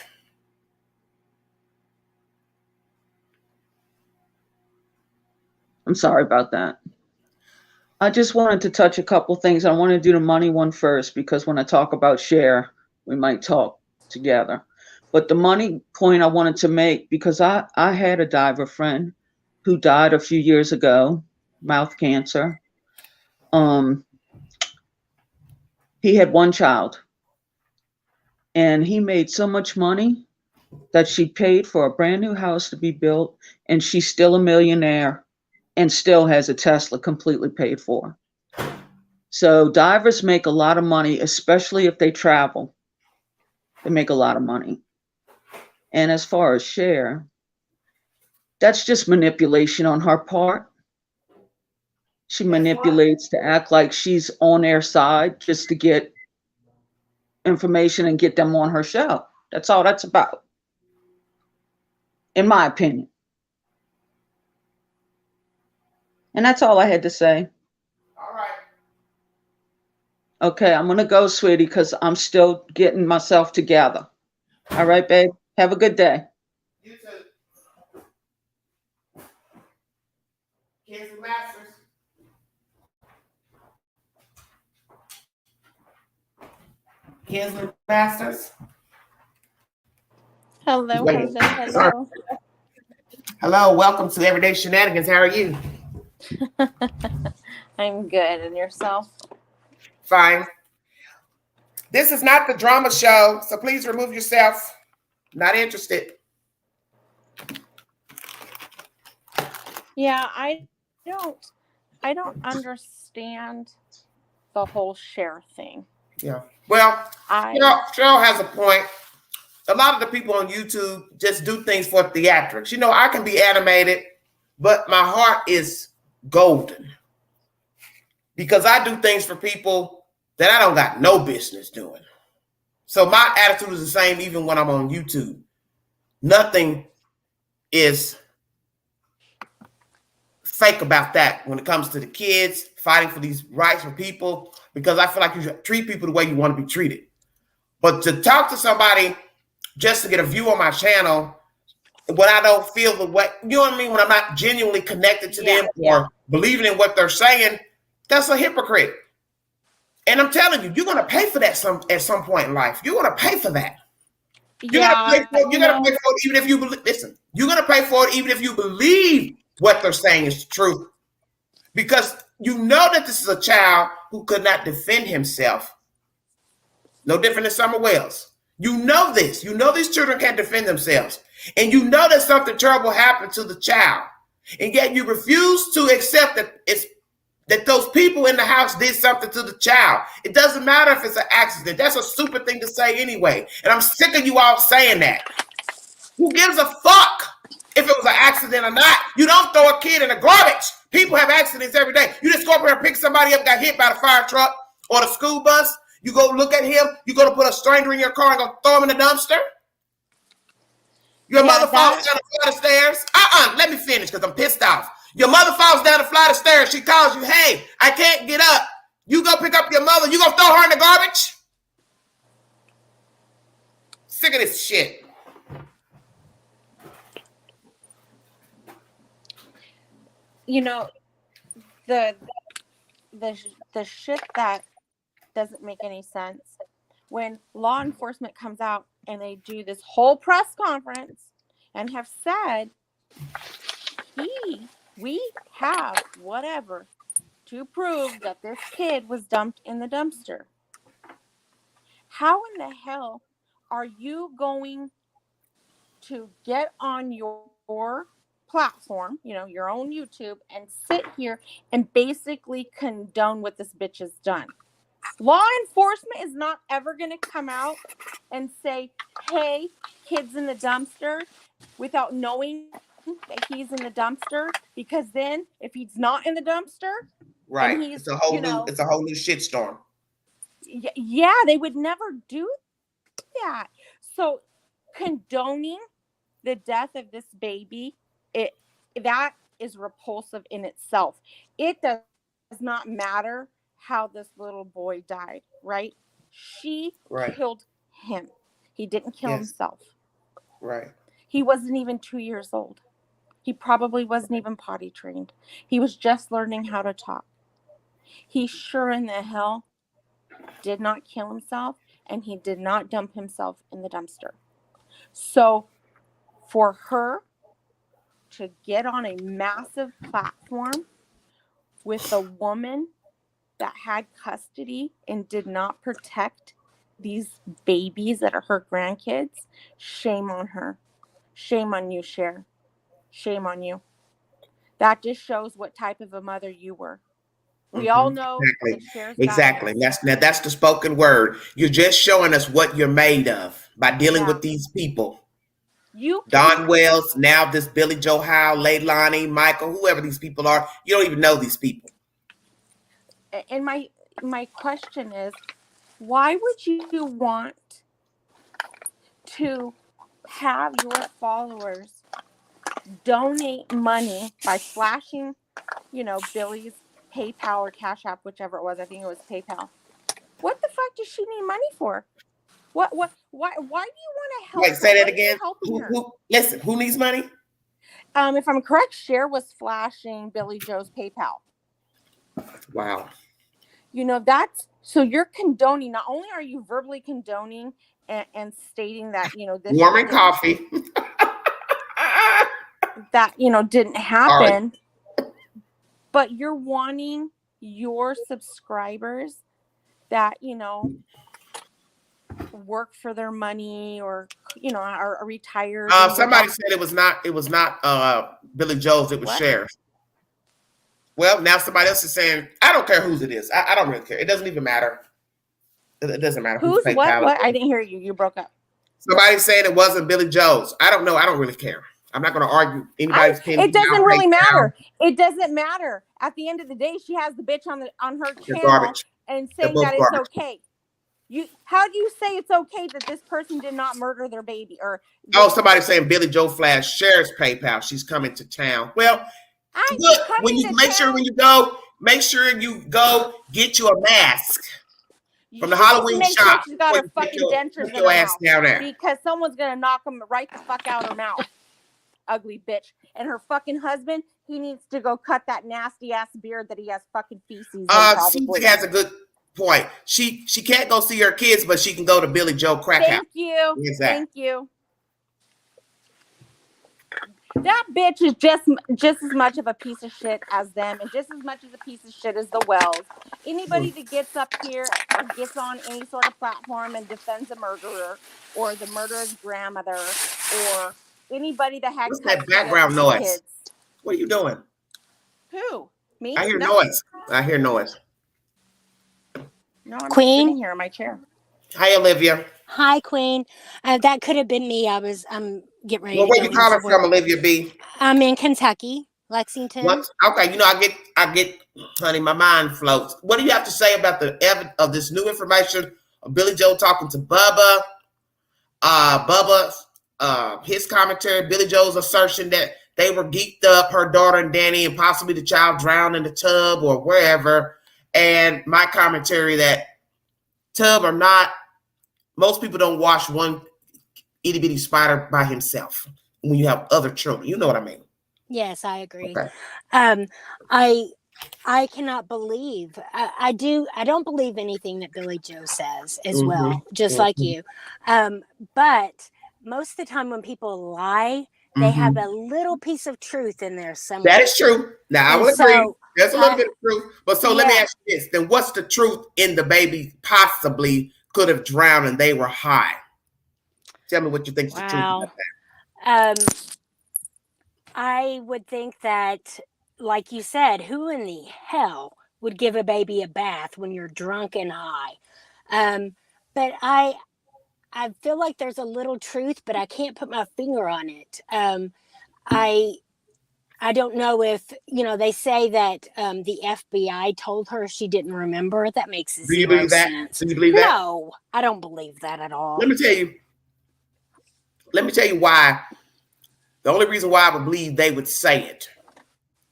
I'm sorry about that. I just wanted to touch a couple things. I want to do the money one first because when I talk about Cher, we might talk together. But the money point I wanted to make, because I had a diver friend who died a few years ago, mouth cancer. He had one child, and he made so much money that she paid for a brand new house to be built, and she's still a millionaire and still has a Tesla completely paid for. So divers make a lot of money, especially if they travel. They make a lot of money. And as far as Cher, that's just manipulation on her part. She manipulates to act like she's on their side just to get information and get them on her show. That's all that's about, in my opinion. And that's all I had to say. All right. Okay, I'm going to go, sweetie, because I'm still getting myself together. All right, babe? Have a good day. You too. Kids and masters. Kinsler Masters. Hello, Wait. hello, Sorry. hello. Hello, welcome to Everyday Shenanigans. How are you? I'm good. And yourself? Fine. This is not the drama show, so please remove yourself. Not interested. Yeah, I don't understand the whole share thing. Yeah. Well, Cheryl has a point. A lot of the people on YouTube just do things for theatrics. I can be animated, but my heart is golden because I do things for people that I don't got no business doing. So my attitude is the same even when I'm on YouTube. Nothing is fake about that when it comes to the kids fighting for these rights for people, because I feel like you should treat people the way you want to be treated. But to talk to somebody just to get a view on my channel when I don't feel the way, you know what I mean? When I'm not genuinely connected to them or believing in what they're saying, that's a hypocrite. And I'm telling you, you're going to pay for that at some point in life. You're going to pay for that. You're going to pay for it. You're going to pay for it even if you believe. Listen, you're going to pay for it even if you believe what they're saying is the truth. Because you know that this is a child who could not defend himself. No different than Summer Wells. You know this. You know these children can't defend themselves. And you know that something terrible happened to the child. And yet you refuse to accept that those people in the house did something to the child. It doesn't matter if it's an accident. That's a stupid thing to say anyway. And I'm sick of you all saying that. Who gives a fuck if it was an accident or not? You don't throw a kid in the garbage. People have accidents every day. You just go up here and pick somebody up, got hit by the fire truck or the school bus. You go look at him. You go to put a stranger in your car and go throw him in the dumpster. Your mother falls down the flight of stairs. Let me finish because I'm pissed off. Your mother falls down the flight of stairs. She calls you, hey, I can't get up. You go pick up your mother. You gonna throw her in the garbage? Sick of this shit. The shit that doesn't make any sense when law enforcement comes out and they do this whole press conference and have said we have whatever to prove that this kid was dumped in the dumpster. How in the hell are you going to get on your platform, your own YouTube, and sit here and basically condone what this bitch has done? Law enforcement is not ever going to come out and say, hey, kid's in the dumpster, without knowing that he's in the dumpster, because then if he's not in the dumpster, right, and he's, it's a whole new shitstorm. Yeah, they would never do that. So condoning the death of this baby, that is repulsive in itself. It does not matter how this little boy died, right? She killed him. He didn't kill himself. Right. He wasn't even 2 years old. He probably wasn't even potty trained. He was just learning how to talk. He sure in the hell did not kill himself, and he did not dump himself in the dumpster. So for her to get on a massive platform with a woman that had custody and did not protect these babies that are her grandkids, shame on her. Shame on you, Cher. Shame on you. That just shows what type of a mother you were. We all know exactly. That's the spoken word. You're just showing us what you're made of by dealing with these people. Don Wells, now this Billy Joe Howe, Leilani, Michael, whoever these people are, you don't even know these people. And my question is, why would you want to have your followers donate money by flashing, Billy's PayPal or Cash App, whichever it was? I think it was PayPal. What the fuck does she need money for? Why do you want to help her? Say that again. Listen, who needs money? If I'm correct, Cher was flashing Billy Joe's PayPal. Wow. So you're condoning, not only are you verbally condoning and stating that, this Warming coffee. that, didn't All right. happen, but you're wanting your subscribers that, work for their money or, are retired. Somebody said it was not Billy Joe's, it was Cher's. Well, now somebody else is saying, I don't care whose it is. I don't really care. It doesn't even matter. It doesn't matter who's what? I didn't hear you. You broke up. Somebody's saying it wasn't Billy Joe's. I don't know. I don't really care. I'm not going to argue anybody's opinion. It doesn't really matter. It doesn't matter. At the end of the day, she has the bitch on her channel and saying that it's okay. How do you say it's okay that this person did not murder their baby? Or somebody's saying Billy Joe flashed Cher's PayPal. She's coming to town. Well, when you make sure you go get you a mask from the Halloween shop. She's got her fucking dentures in her mouth down there because someone's gonna knock them right the fuck out her mouth. Ugly bitch. And her fucking husband, he needs to go cut that nasty ass beard that he has fucking feces. Susie has a good point. She can't go see her kids, but she can go to Billy Joe Crack House. Thank you. Exactly. Thank you. That bitch is just as much of a piece of shit as them, and just as much as a piece of shit as the Wells. Anybody that gets up here or gets on any sort of platform and defends a murderer or the murderer's grandmother or anybody that had that background noise? Kids. What are you doing? Who? Me? I hear noise. I hear noise. No, I'm sitting here in my chair. Hi, Olivia. Hi, Queen. That could have been me. I'm getting ready. Well, where you calling from, Olivia B? I'm in Kentucky, Lexington. What? Okay, I get, honey, my mind floats. What do you have to say about the evidence of this new information of Billy Joe talking to Bubba? His commentary, Billy Joe's assertion that they were geeked up, her daughter and Danny, and possibly the child drowned in the tub or wherever. And my commentary that tub or not, most people don't wash one itty bitty spider by himself when you have other children. You know what I mean? Yes, I agree. Okay. I cannot believe. I don't believe anything that Billy Joe says as well, just like you. But most of the time when people lie, they have a little piece of truth in there somewhere. That is true. Now, I will agree. There's a little bit of truth. But let me ask you this. Then what's the truth in the baby possibly could have drowned and they were high? Tell me what you think is the truth about that. I would think that, like you said, who in the hell would give a baby a bath when you're drunk and high? But I feel like there's a little truth, but I can't put my finger on it. I don't know if, they say that the FBI told her she didn't remember. That makes zero sense. Do you believe that? Do you believe that? No, I don't believe that at all. Let me tell you why. The only reason why I would believe they would say it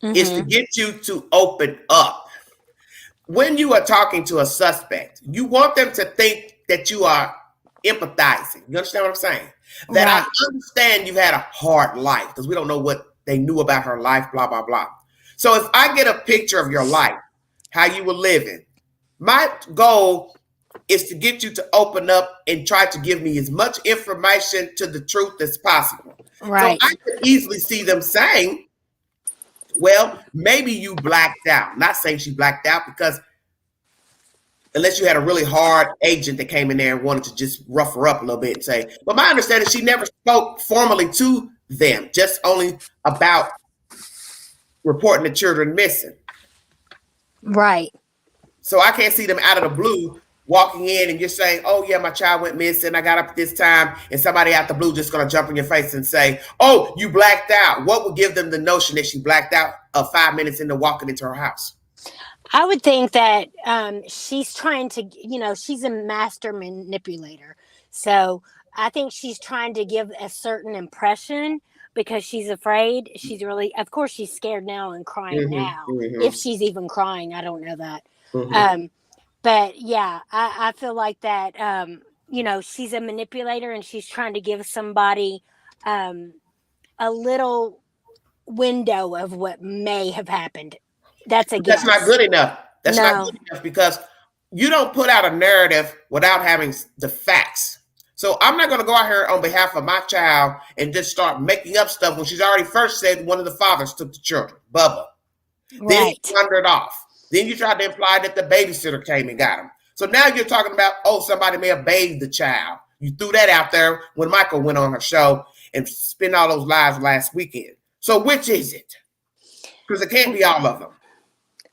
is to get you to open up. When you are talking to a suspect, you want them to think that you are empathizing. You understand what I'm saying? That I understand you've had a hard life, because we don't know what they knew about her life, blah, blah, blah. So if I get a picture of your life, how you were living, my goal is to get you to open up and try to give me as much information to the truth as possible. Right. So I could easily see them saying, well, maybe you blacked out. Not saying she blacked out, because unless you had a really hard agent that came in there and wanted to just rough her up a little bit and say, but my understanding is she never spoke formally to them, just only about reporting the children missing. Right. So I can't see them out of the blue walking in and you're saying, oh yeah, my child went missing, I got up at this time, and somebody out the blue just gonna jump in your face and say, oh, you blacked out. What would give them the notion that she blacked out 5 minutes into walking into her house? I would think that she's trying to, she's a master manipulator. So I think she's trying to give a certain impression because she's afraid. She's really, of course, she's scared now and crying now. If she's even crying, I don't know that. But yeah, I feel like that, she's a manipulator and she's trying to give somebody a little window of what may have happened. That's a guess. That's not good enough. That's not good enough, because you don't put out a narrative without having the facts. So I'm not going to go out here on behalf of my child and just start making up stuff when she's already first said one of the fathers took the children, Bubba. Then Right. you wandered off. Then you tried to imply that the babysitter came and got him. So now you're talking about, oh, somebody may have bathed the child. You threw that out there when Michael went on her show and spent all those lives last weekend. So which is it? Because it can't be all of them.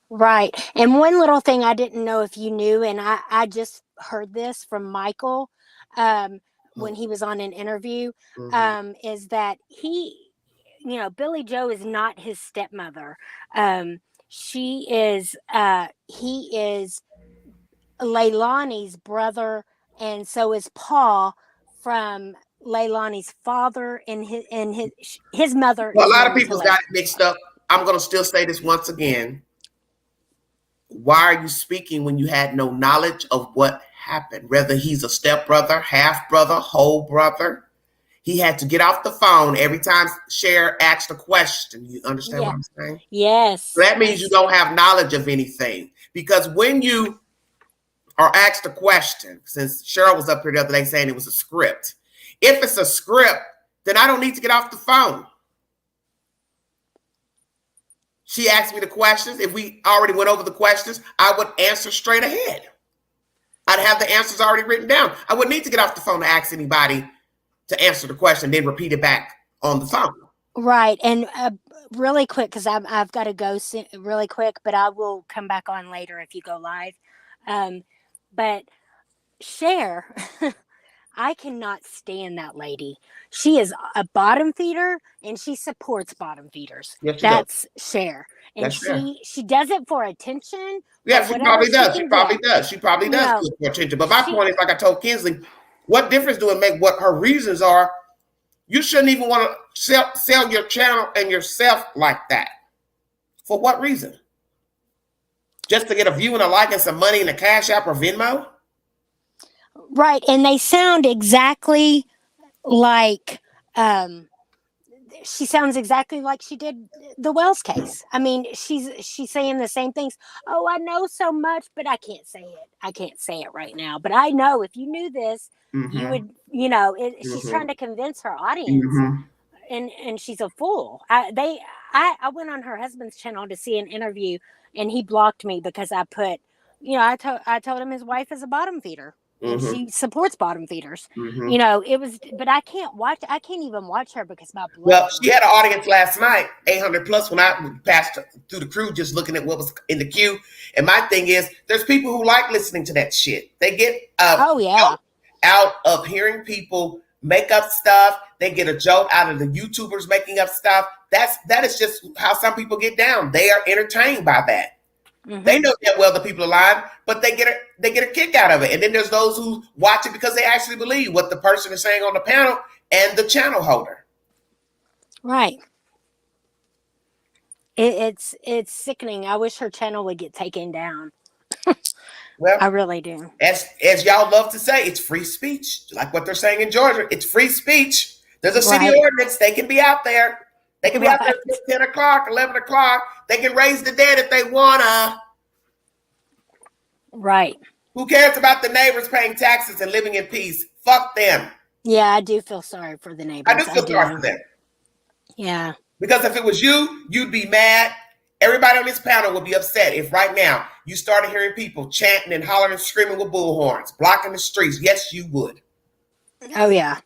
Right. And one little thing I didn't know if you knew, and I just heard this from Michael when he was on an interview, is that he, you know, Billy Joe is not his stepmother. She is, he is Leilani's brother, and so is Paul from Leilani's father, and his mother. Well, a is lot of married people to got it mixed up. I'm going to still say this once again. Why are you speaking when you had no knowledge of what happened? Whether he's a stepbrother, half brother, whole brother. He had to get off the phone every time Cher asked a question. You understand what I'm saying? Yes. So that means you don't have knowledge of anything. Because when you are asked a question, since Cheryl was up here the other day saying it was a script, if it's a script, then I don't need to get off the phone. She asked me the questions. If we already went over the questions, I would answer straight ahead. I'd have the answers already written down. I wouldn't need to get off the phone to ask anybody to answer the question, then repeat it back on the phone. Right. And really quick, because I've got to go really quick, but I will come back on later if you go live. But Cher, I cannot stand that lady. She is a bottom feeder, and she supports bottom feeders. Yes, That's Cher. And That's she does it for attention. Yeah, she probably does. She probably does. She probably does do it for attention. But my point is, like I told Kinsley, what difference do it make what her reasons are? You shouldn't even want to sell your channel and yourself like that. For what reason? Just to get a view and a like and some money in a Cash App or Venmo? Right. And they sound exactly like she sounds exactly like she did the Wells case. I mean, she's saying the same things. Oh, I know so much, but I can't say it. I can't say it right now. But I know if you knew this, you would, you know, she's trying to convince her audience, and she's a fool. I went on her husband's channel to see an interview, and he blocked me because I put, you know, I told him his wife is a bottom feeder. And she supports bottom feeders. You know, it was, but I can't even watch her because my blood. Well, she had an audience last night, 800 plus, when I passed through the crew, just looking at what was in the queue. And my thing is, there's people who like listening to that shit. They get out of hearing people make up stuff. They get a joke out of the YouTubers making up stuff. That is just how some people get down. They are entertained by that. They know that well the people are lying, but they get a kick out of it. And then there's those who watch it because they actually believe what the person is saying on the panel and the channel holder. Right. It's sickening. I wish her channel would get taken down. Well, I really do. As y'all love to say, it's free speech. Like what they're saying in Georgia, it's free speech. There's a city ordinance. They can be out there. They can be out there at 10 o'clock, 11 o'clock. They can raise the dead if they wanna. Right. Who cares about the neighbors paying taxes and living in peace? Fuck them. Yeah, I do feel sorry for the neighbors. I do feel sorry for them. Yeah. Because if it was you, you'd be mad. Everybody on this panel would be upset if right now you started hearing people chanting and hollering and screaming with bullhorns, blocking the streets. Yes, you would. Oh, yeah.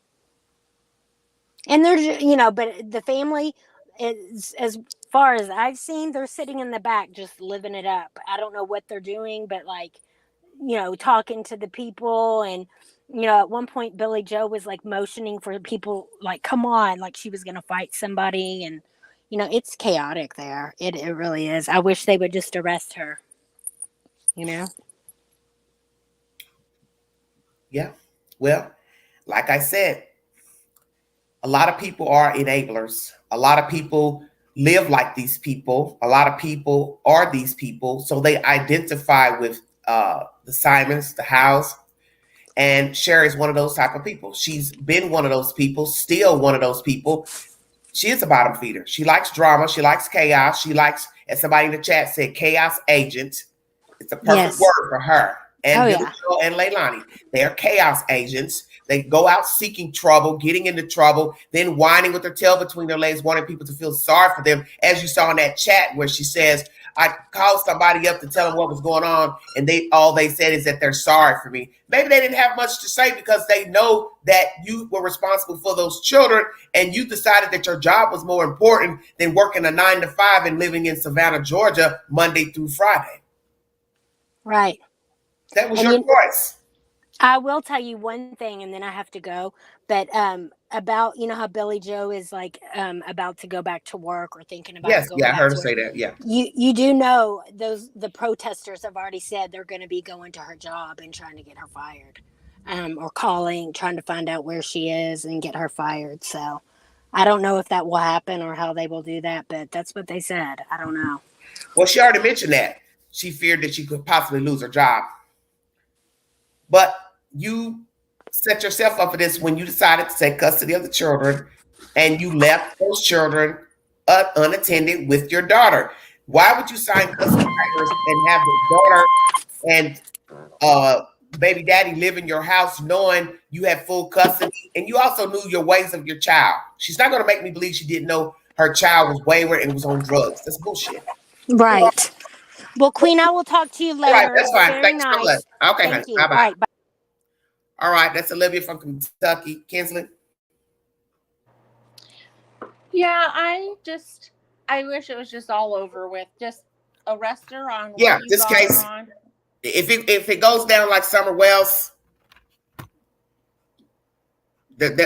And there's, you know, but the family, is, as far as I've seen, they're sitting in the back just living it up. I don't know what they're doing, but like, you know, talking to the people. And, you know, at one point, Billy Joe was like motioning for people, like, come on, like she was going to fight somebody. And, you know, it's chaotic there. It really is. I wish they would just arrest her, you know? Yeah. Well, like I said, a lot of people are enablers. A lot of people live like these people. A lot of people are these people. So they identify with the Simons, the Howes. And Sherry is one of those type of people. She's been one of those people, still one of those people. She is a bottom feeder. She likes drama. She likes chaos. She likes, as somebody in the chat said, chaos agent. It's a perfect word for her. and Oh, Billy yeah. Joel and Leilani. They are chaos agents. They go out seeking trouble, getting into trouble, then whining with their tail between their legs, wanting people to feel sorry for them. As you saw in that chat where she says, I called somebody up to tell them what was going on, and all they said is that they're sorry for me. Maybe they didn't have much to say because they know that you were responsible for those children, and you decided that your job was more important than working a 9 to 5 and living in Savannah, Georgia, Monday through Friday. Right. That was And your choice. I will tell you one thing, and then I have to go. But about how Billy Joe is like about to go back to work or thinking about Yes, going yeah, I back heard to her work. say that. Yeah. You do know the protesters have already said they're going to be going to her job and trying to get her fired, or calling, trying to find out where she is and get her fired. So I don't know if that will happen or how they will do that, but that's what they said. I don't know. Well, she already mentioned that she feared that she could possibly lose her job. But you set yourself up for this when you decided to take custody of the children and you left those children unattended with your daughter. Why would you sign custody papers and have the daughter and baby daddy live in your house knowing you had full custody and you also knew your ways of your child? She's not going to make me believe she didn't know her child was wayward and was on drugs. That's bullshit. Right. Well, Queen, I will talk to you All right, later. that's It was fine. very Thanks so much. nice. Okay, honey. Thank you. Bye All bye. right. Bye. All right, that's Olivia from Kentucky. Kinsley. Yeah, I wish it was just all over with. Just arrest her on Yeah, what you this got her case, on. if it goes down like Summer Wells, there'll be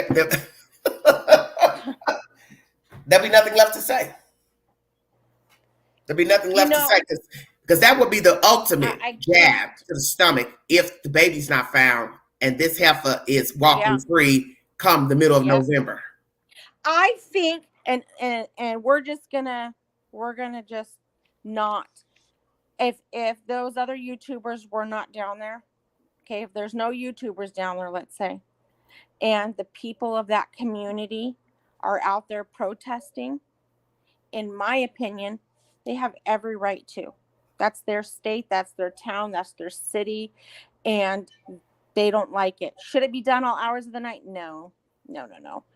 nothing left to say. There'll be nothing left to say because that would be the ultimate jab to the stomach if the baby's not found and this heifer is walking free come the middle of November. I think, and we're gonna just not. If those other YouTubers were not down there, okay, if there's no YouTubers down there, let's say, and the people of that community are out there protesting, in my opinion, they have every right to. That's their state, that's their town, that's their city, and they don't like it. Should it be done all hours of the night? No.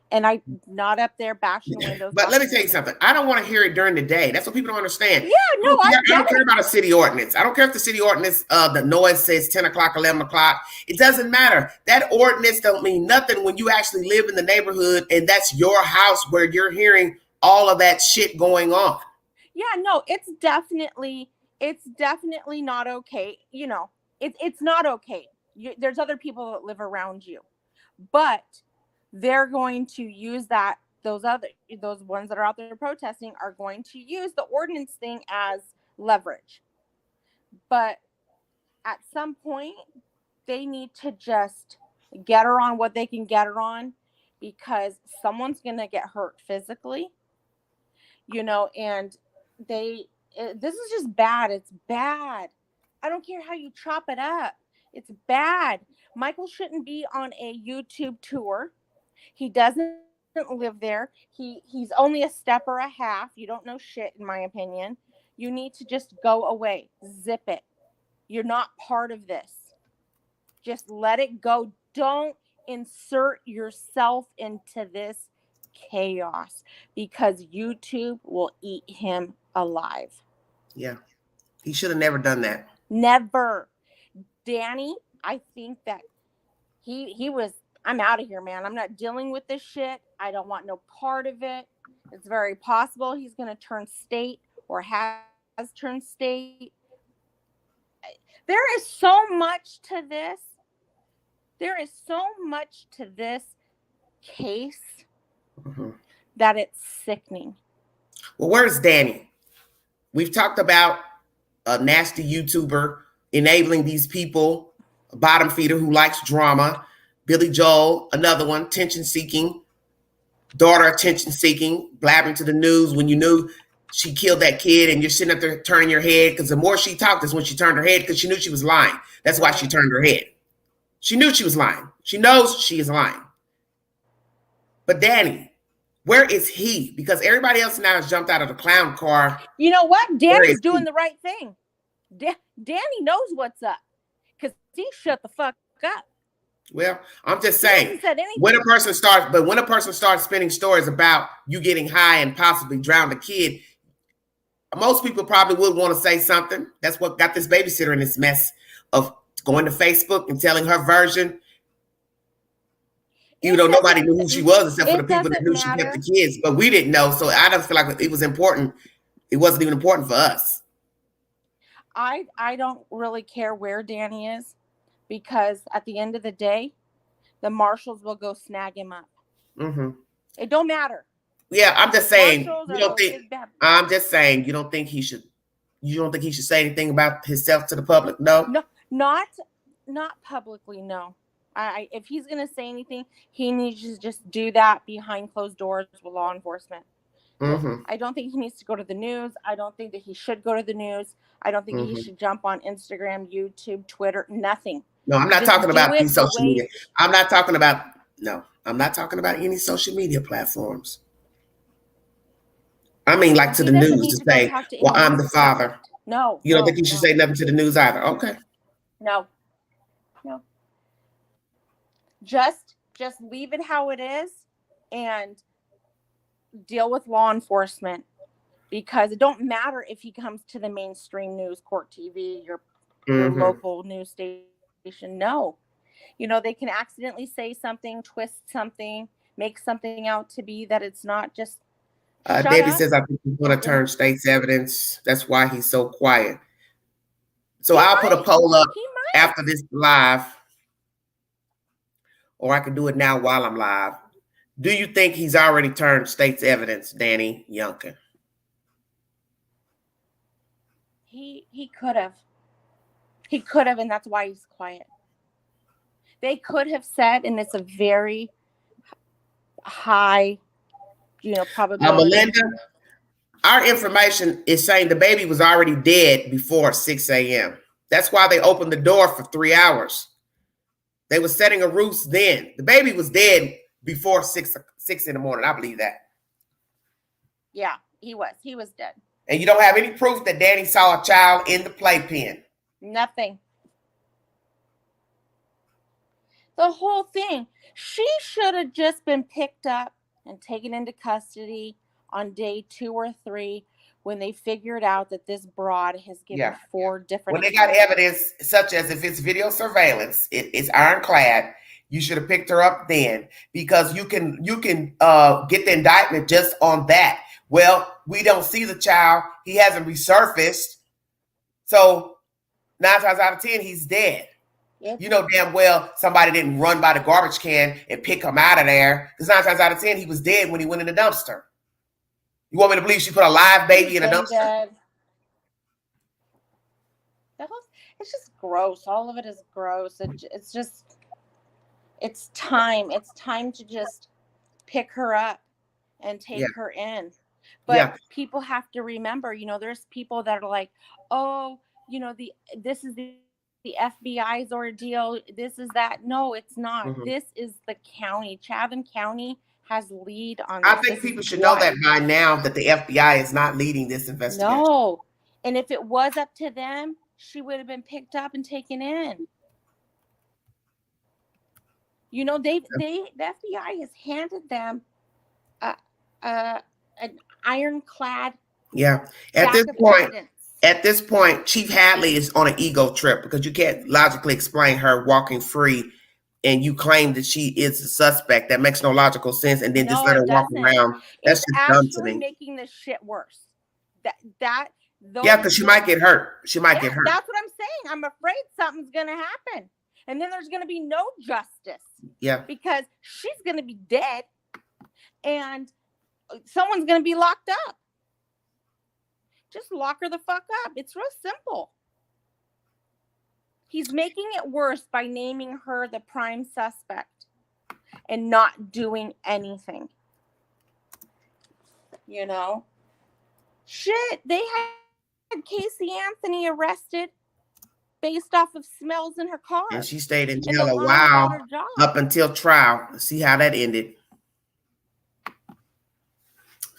And I'm not up there bashing windows. But let me tell you something. I don't want to hear it during the day. That's what people don't understand. Yeah, no, I don't care about a city ordinance. I don't care if the city ordinance, the noise says 10 o'clock, 11 o'clock. It doesn't matter. That ordinance don't mean nothing when you actually live in the neighborhood and that's your house where you're hearing all of that shit going on. Yeah, no, it's definitely not okay. It's not okay. There's other people that live around you, but they're going to use that. Those ones that are out there protesting are going to use the ordinance thing as leverage. But at some point, they need to just get her on what they can get her on, because someone's going to get hurt physically, and this is just bad. It's bad. I don't care how you chop it up. It's bad. Michael shouldn't be on a YouTube tour. He doesn't live there. He's only a step or a half. You don't know shit, in my opinion. You need to just go away. Zip it. You're not part of this. Just let it go. Don't insert yourself into this chaos, because YouTube will eat him alive. Yeah. He should have never done that. Never. Danny, I think that he was, I'm out of here, man. I'm not dealing with this shit. I don't want no part of it. It's very possible he's going to turn state or has turned state. There is so much to this. There is so much to this case that it's sickening. Well, where's Danny? We've talked about a nasty YouTuber enabling these people, a bottom feeder who likes drama. Billy Joel, another one, attention-seeking, daughter attention-seeking, blabbering to the news when you knew she killed that kid and you're sitting up there turning your head, because the more she talked is when she turned her head, because she knew she was lying. That's why she turned her head. She knew she was lying. She knows she is lying. But Danny, where is he? Because everybody else now has jumped out of the clown car. You know what? Danny's doing the right thing. Danny knows what's up, because shut the fuck up. Well, I'm just He saying, hasn't said anything. when a person starts spinning stories about you getting high and possibly drown a kid, most people probably would want to say something. That's what got this babysitter in this mess of going to Facebook and telling her version. Even though nobody knew who she was except for the people that knew she kept the kids, but we didn't know. So I don't feel like it was important. It wasn't even important for us. I don't really care where Danny is, because at the end of the day, the marshals will go snag him up. Mm-hmm. It don't matter. Yeah, I'm just saying. Marshals You don't think? I'm just saying. You don't think he should? You don't think he should say anything about himself to the public? No. No, not publicly. No. If he's gonna say anything, he needs to just do that behind closed doors with law enforcement. Mm-hmm. I don't think he needs to go to the news. I don't think that he should go to the news. I don't think he should jump on Instagram, YouTube, Twitter, nothing. No, I'm not talking about these social media. I'm not talking about any social media platforms. I mean, like to the news to say, well, I'm the father. No. You don't think he should say nothing to the news either? Okay. No. Just leave it how it is and deal with law enforcement, because it don't matter if he comes to the mainstream news, Court TV, your local news station. No, they can accidentally say something, twist something, make something out to be that it's not. Just Debbie says, I think he's going to turn state's evidence. That's why he's so quiet. So I'll put a poll up after this live, or I can do it now while I'm live. Do you think he's already turned state's evidence, Danny Youngkin? He could have. He could have, and that's why he's quiet. They could have said, and it's a very high, probability. Melinda, our information is saying the baby was already dead before 6 a.m. That's why they opened the door for 3 hours. They were setting a roost then. The baby was dead before 6 in the morning. I believe that. Yeah, he was. He was dead. And you don't have any proof that Danny saw a child in the playpen. Nothing. The whole thing. She should have just been picked up and taken into custody on day 2 or 3 when they figured out that this broad has given 4 different. When they got evidence, such as if it's video surveillance, it's ironclad. You should have picked her up then, because you can get the indictment just on that. Well, we don't see the child. He hasn't resurfaced. So 9 times out of 10, he's dead. Yep. You know damn well somebody didn't run by the garbage can and pick him out of there, because 9 times out of 10, he was dead when he went in the dumpster. You want me to believe she put a live baby in a dumpster? Dead. It's just gross. All of it is gross. It's time. It's time to just pick her up and take her in. But people have to remember, there's people that are like, oh, this is the FBI's ordeal. This is that. No, it's not. This is the county. Chatham County has lead on this. I think people should know that by now, that the FBI is not leading this investigation. No. And if it was up to them, she would have been picked up and taken in. The FBI has handed them an ironclad. Yeah. At this point, Chief Hadley is on an ego trip, because you can't logically explain her walking free, and you claim that she is the suspect. That makes no logical sense. And then just let her walk around. That's just dumb to me. It's making this shit worse. Because she might get hurt. She might get hurt. That's what I'm saying. I'm afraid something's going to happen. And then there's going to be no justice. Yeah. Because she's going to be dead. And someone's going to be locked up. Just lock her the fuck up. It's real simple. He's making it worse by naming her the prime suspect and not doing anything. Shit, they had Casey Anthony arrested based off of smells in her car. And she stayed in jail a while up until trial. Let's see how that ended.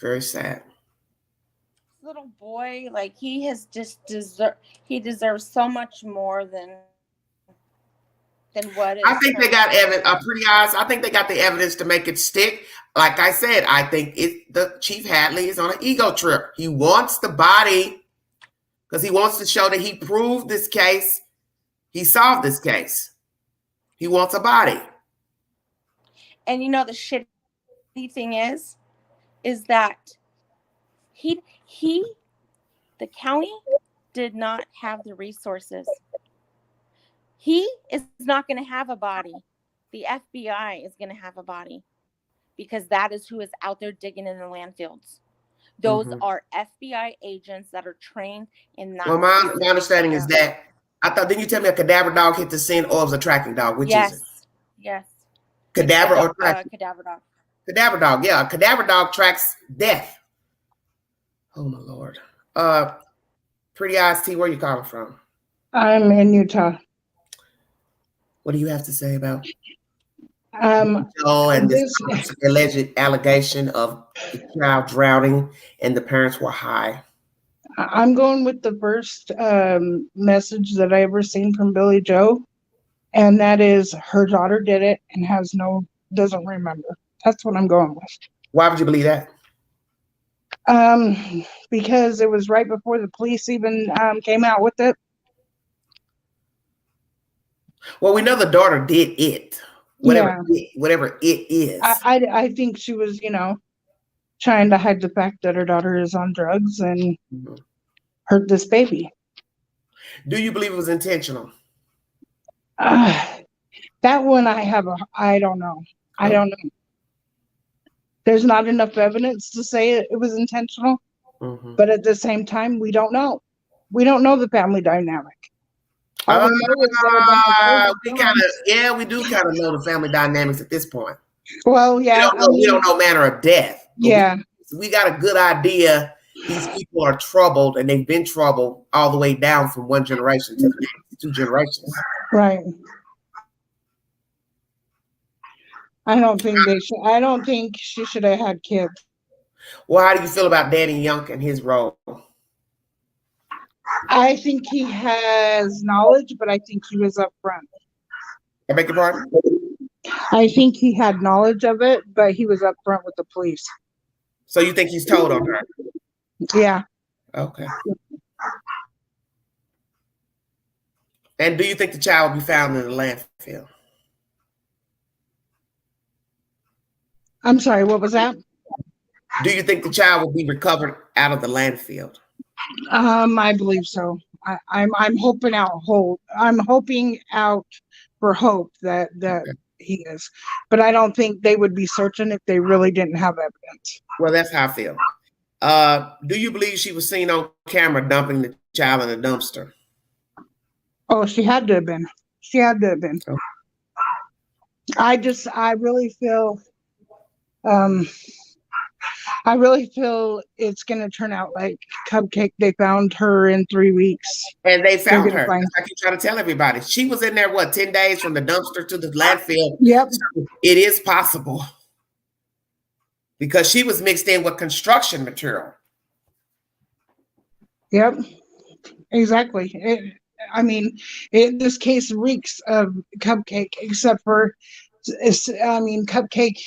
Very sad. Little boy, he has just deserves so much more than then what is I think they her got evidence. responsibility? Pretty eyes. I think they got the evidence to make it stick. Like I said, I think the Chief Hadley is on an ego trip. He wants the body because he wants to show that he proved this case. He solved this case. He wants a body. And you know the shitty thing is that he the county did not have the resources. He is not going to have a body. The FBI is going to have a body because that is who is out there digging in the landfills. Those are FBI agents that are trained in that. Well, my understanding is that didn't you tell me a cadaver dog hit the scene or it was a tracking dog? Which is it? Yes. Cadaver or tracking? Cadaver dog. Cadaver dog, yeah. A cadaver dog tracks death. Oh my Lord. Pretty eyes T, where you calling from? I'm in Utah. What do you have to say about This, this alleged allegation of the child drowning and the parents were high? I'm going with the first message that I ever seen from Billy Joe, and that is her daughter did it and doesn't remember. That's what I'm going with. Why would you believe that? Because it was right before the police even came out with it. Well, we know the daughter did it. Whatever it is. I think she was, trying to hide the fact that her daughter is on drugs and hurt this baby. Do you believe it was intentional? That one I don't know. I don't know. There's not enough evidence to say it was intentional, but at the same time, we don't know. We don't know the family dynamic. We do kind of know the family dynamics at this point. Well, yeah. We don't know manner of death. Yeah. We got a good idea these people are troubled and they've been troubled all the way down from one generation to the next, 2 generations. Right. I don't think she should have had kids. Well, how do you feel about Danny Young and his role? I think he has knowledge, but I think he was upfront. I beg your pardon? I think he had knowledge of it, but he was upfront with the police. So you think he's told on her? Yeah. Okay. And do you think the child will be found in the landfill? I'm sorry, what was that? Do you think the child will be recovered out of the landfill? I believe so. I'm hoping out for hope that Okay. he is, but I don't think they would be searching if they really didn't have evidence. Well, that's how I feel. Do you believe she was seen on camera dumping the child in a dumpster? Oh, she had to have been. Oh. I really feel it's going to turn out like Cupcake. They found her in 3 weeks. And they found her. Find- I keep trying to tell everybody. She was in there, 10 days from the dumpster to the landfill? Yep. So it is possible. Because she was mixed in with construction material. Yep. Exactly. This case reeks of Cupcake, except for, Cupcake,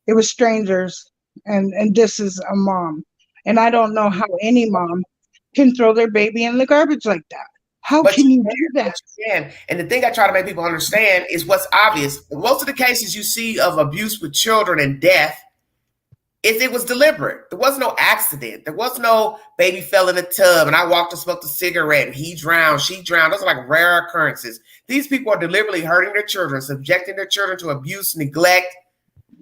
it was strangers. And this is a mom. And I don't know how any mom can throw their baby in the garbage like that. How can you do that? And the thing I try to make people understand is what's obvious. Most of the cases you see of abuse with children and death, it was deliberate. There was no accident. There was no baby fell in a tub and I walked and smoked a cigarette and he drowned, she drowned. Those are like rare occurrences. These people are deliberately hurting their children, subjecting their children to abuse, neglect.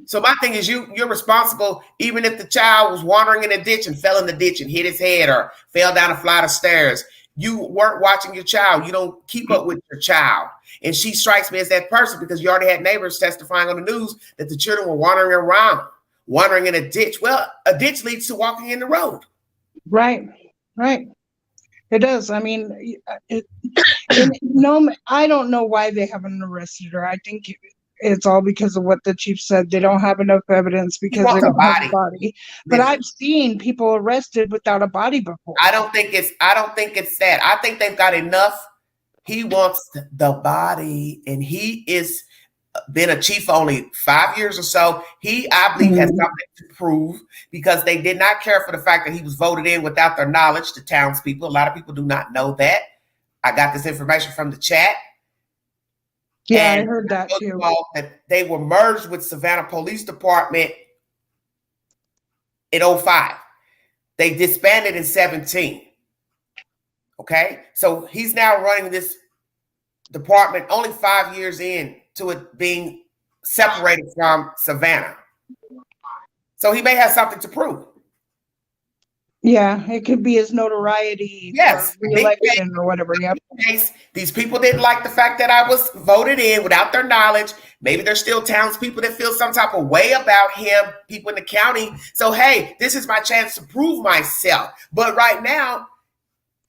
So my thing is you're responsible even if the child was wandering in a ditch and fell in the ditch and hit his head or fell down a flight of stairs. You weren't watching your child. You don't keep up with your child. And she strikes me as that person because you already had neighbors testifying on the news that the children were wandering around, wandering in a ditch. Well, a ditch leads to walking in the road. Right. It does. I don't know why they haven't arrested her. I think it's all because of what the chief said. They don't have enough evidence because they don't have a body. But I've seen people arrested without a body before. I don't think it's that. I think they've got enough He wants the body, and he is been a chief for only 5 years or so. He, I believe, has something to prove because they did not care for the fact that he was voted in without their knowledge, the townspeople. A lot of people do not know that. I got this information from the chat. Yeah, And I heard that too. That they were merged with Savannah Police Department in 05. They disbanded in 17. Okay, so he's now running this department only 5 years in to it being separated from Savannah. So he may have something to prove. Yeah, it could be his notoriety Yes, for re-election or whatever. Yep. These people didn't like the fact that I was voted in without their knowledge. Maybe there's still townspeople that feel some type of way about him, people in the county. So, hey, this is my chance to prove myself. But right now,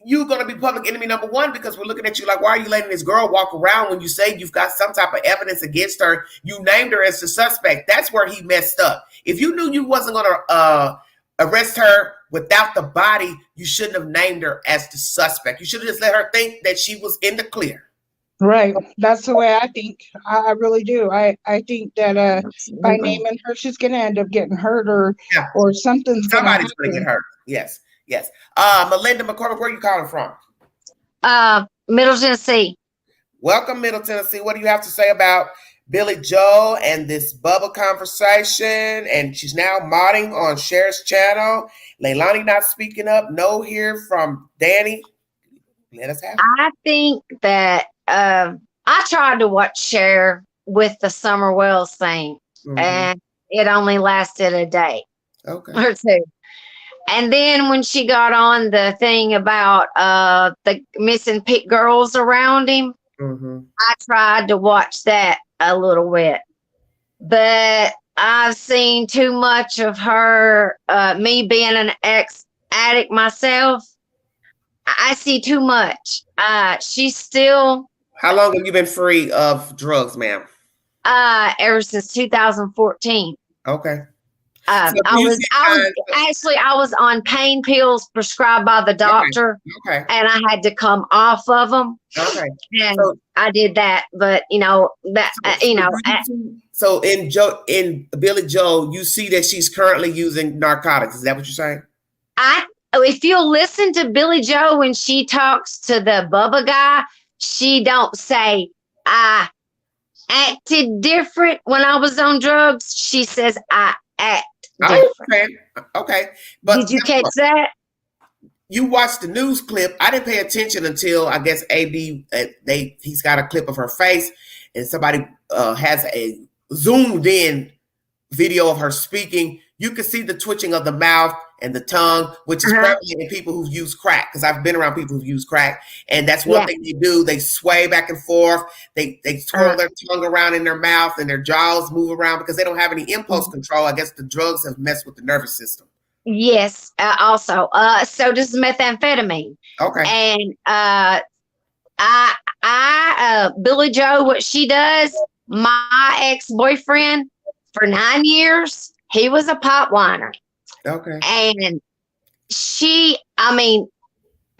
you're going to be public enemy number one because we're looking at you like, why are you letting this girl walk around when you say you've got some type of evidence against her? You named her as the suspect. That's where he messed up. If you knew you wasn't going to arrest her without the body, you shouldn't have named her as the suspect. You should have just let her think that she was in the clear. Right. That's the way I think. I really do. I think that by naming her, she's going to end up getting hurt or something's going to happen. Somebody's going to get hurt. Yes. Yes. Melinda McCormick, where are you calling from? Middle Tennessee. Welcome, Middle Tennessee. What do you have to say about Billy Joel and this Bubba conversation? And she's now modding on Cher's channel. Leilani not speaking up. No here from Danny. Let us have it. I think that I tried to watch Cher with the Summer Wells thing, and it only lasted a day or two. And then when she got on the thing about the missing pit girls around him, I tried to watch that a little bit. But I've seen too much of her, me being an ex-addict myself. I see too much. She's still... How long have you been free of drugs, ma'am? Ever since 2014. Okay. I was on pain pills prescribed by the doctor, and I had to come off of them. Okay, and I did that, but So in Billy Joel, you see that she's currently using narcotics. Is that what you're saying? If you'll listen to Billy Joe when she talks to the Bubba guy, she don't say I acted different when I was on drugs. She says I act different. Okay. But did you catch that? You watched the news clip. I didn't pay attention until I guess AB he's got a clip of her face, and somebody has a zoomed in video of her speaking. You can see the twitching of the mouth and the tongue, which is prevalent in people who've used crack, because I've been around people who've used crack, and that's one thing they do. They sway back and forth. They twirl their tongue around in their mouth, and their jaws move around because they don't have any impulse control. I guess the drugs have messed with the nervous system. Yes, also. So does methamphetamine. Okay. And Billy Joe, what she does, my ex-boyfriend for 9 years, he was a pot whiner. Okay. And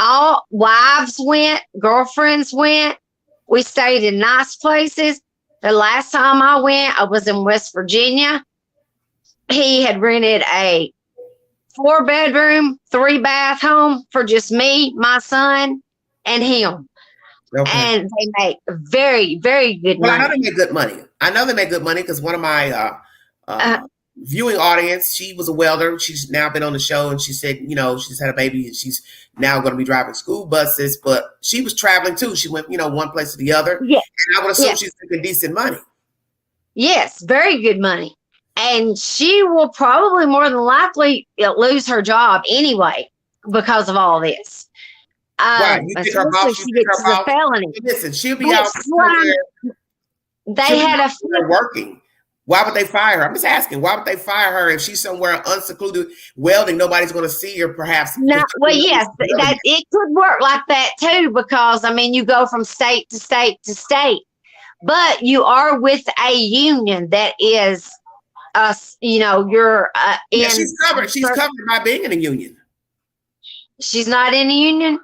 all wives went, girlfriends went. We stayed in nice places. The last time I went, I was in West Virginia. He had rented a 4-bedroom, 3-bath home for just me, my son, and him. Okay. And they make very, very good money. I know they make good money. I know they make good money because one of my viewing audience, she was a welder. She's now been on the show, and she said, she's had a baby, and she's now going to be driving school buses. But she was traveling too. She went, one place to the other. Yeah. And I would assume she's making decent money. Yes, very good money. And she will probably more than likely lose her job anyway because of all this. Right. You get her boss, she gets a felony. Listen, she'll be out somewhere. They had a working. Why would they fire her? I'm just asking. Why would they fire her if she's somewhere unsecluded welding? Nobody's going to see her, perhaps. No, well, yes, it could work like that too, because you go from state to state to state, but you are with a union that is, you're in. Yeah, she's covered. She's covered by being in a union. She's not in a union.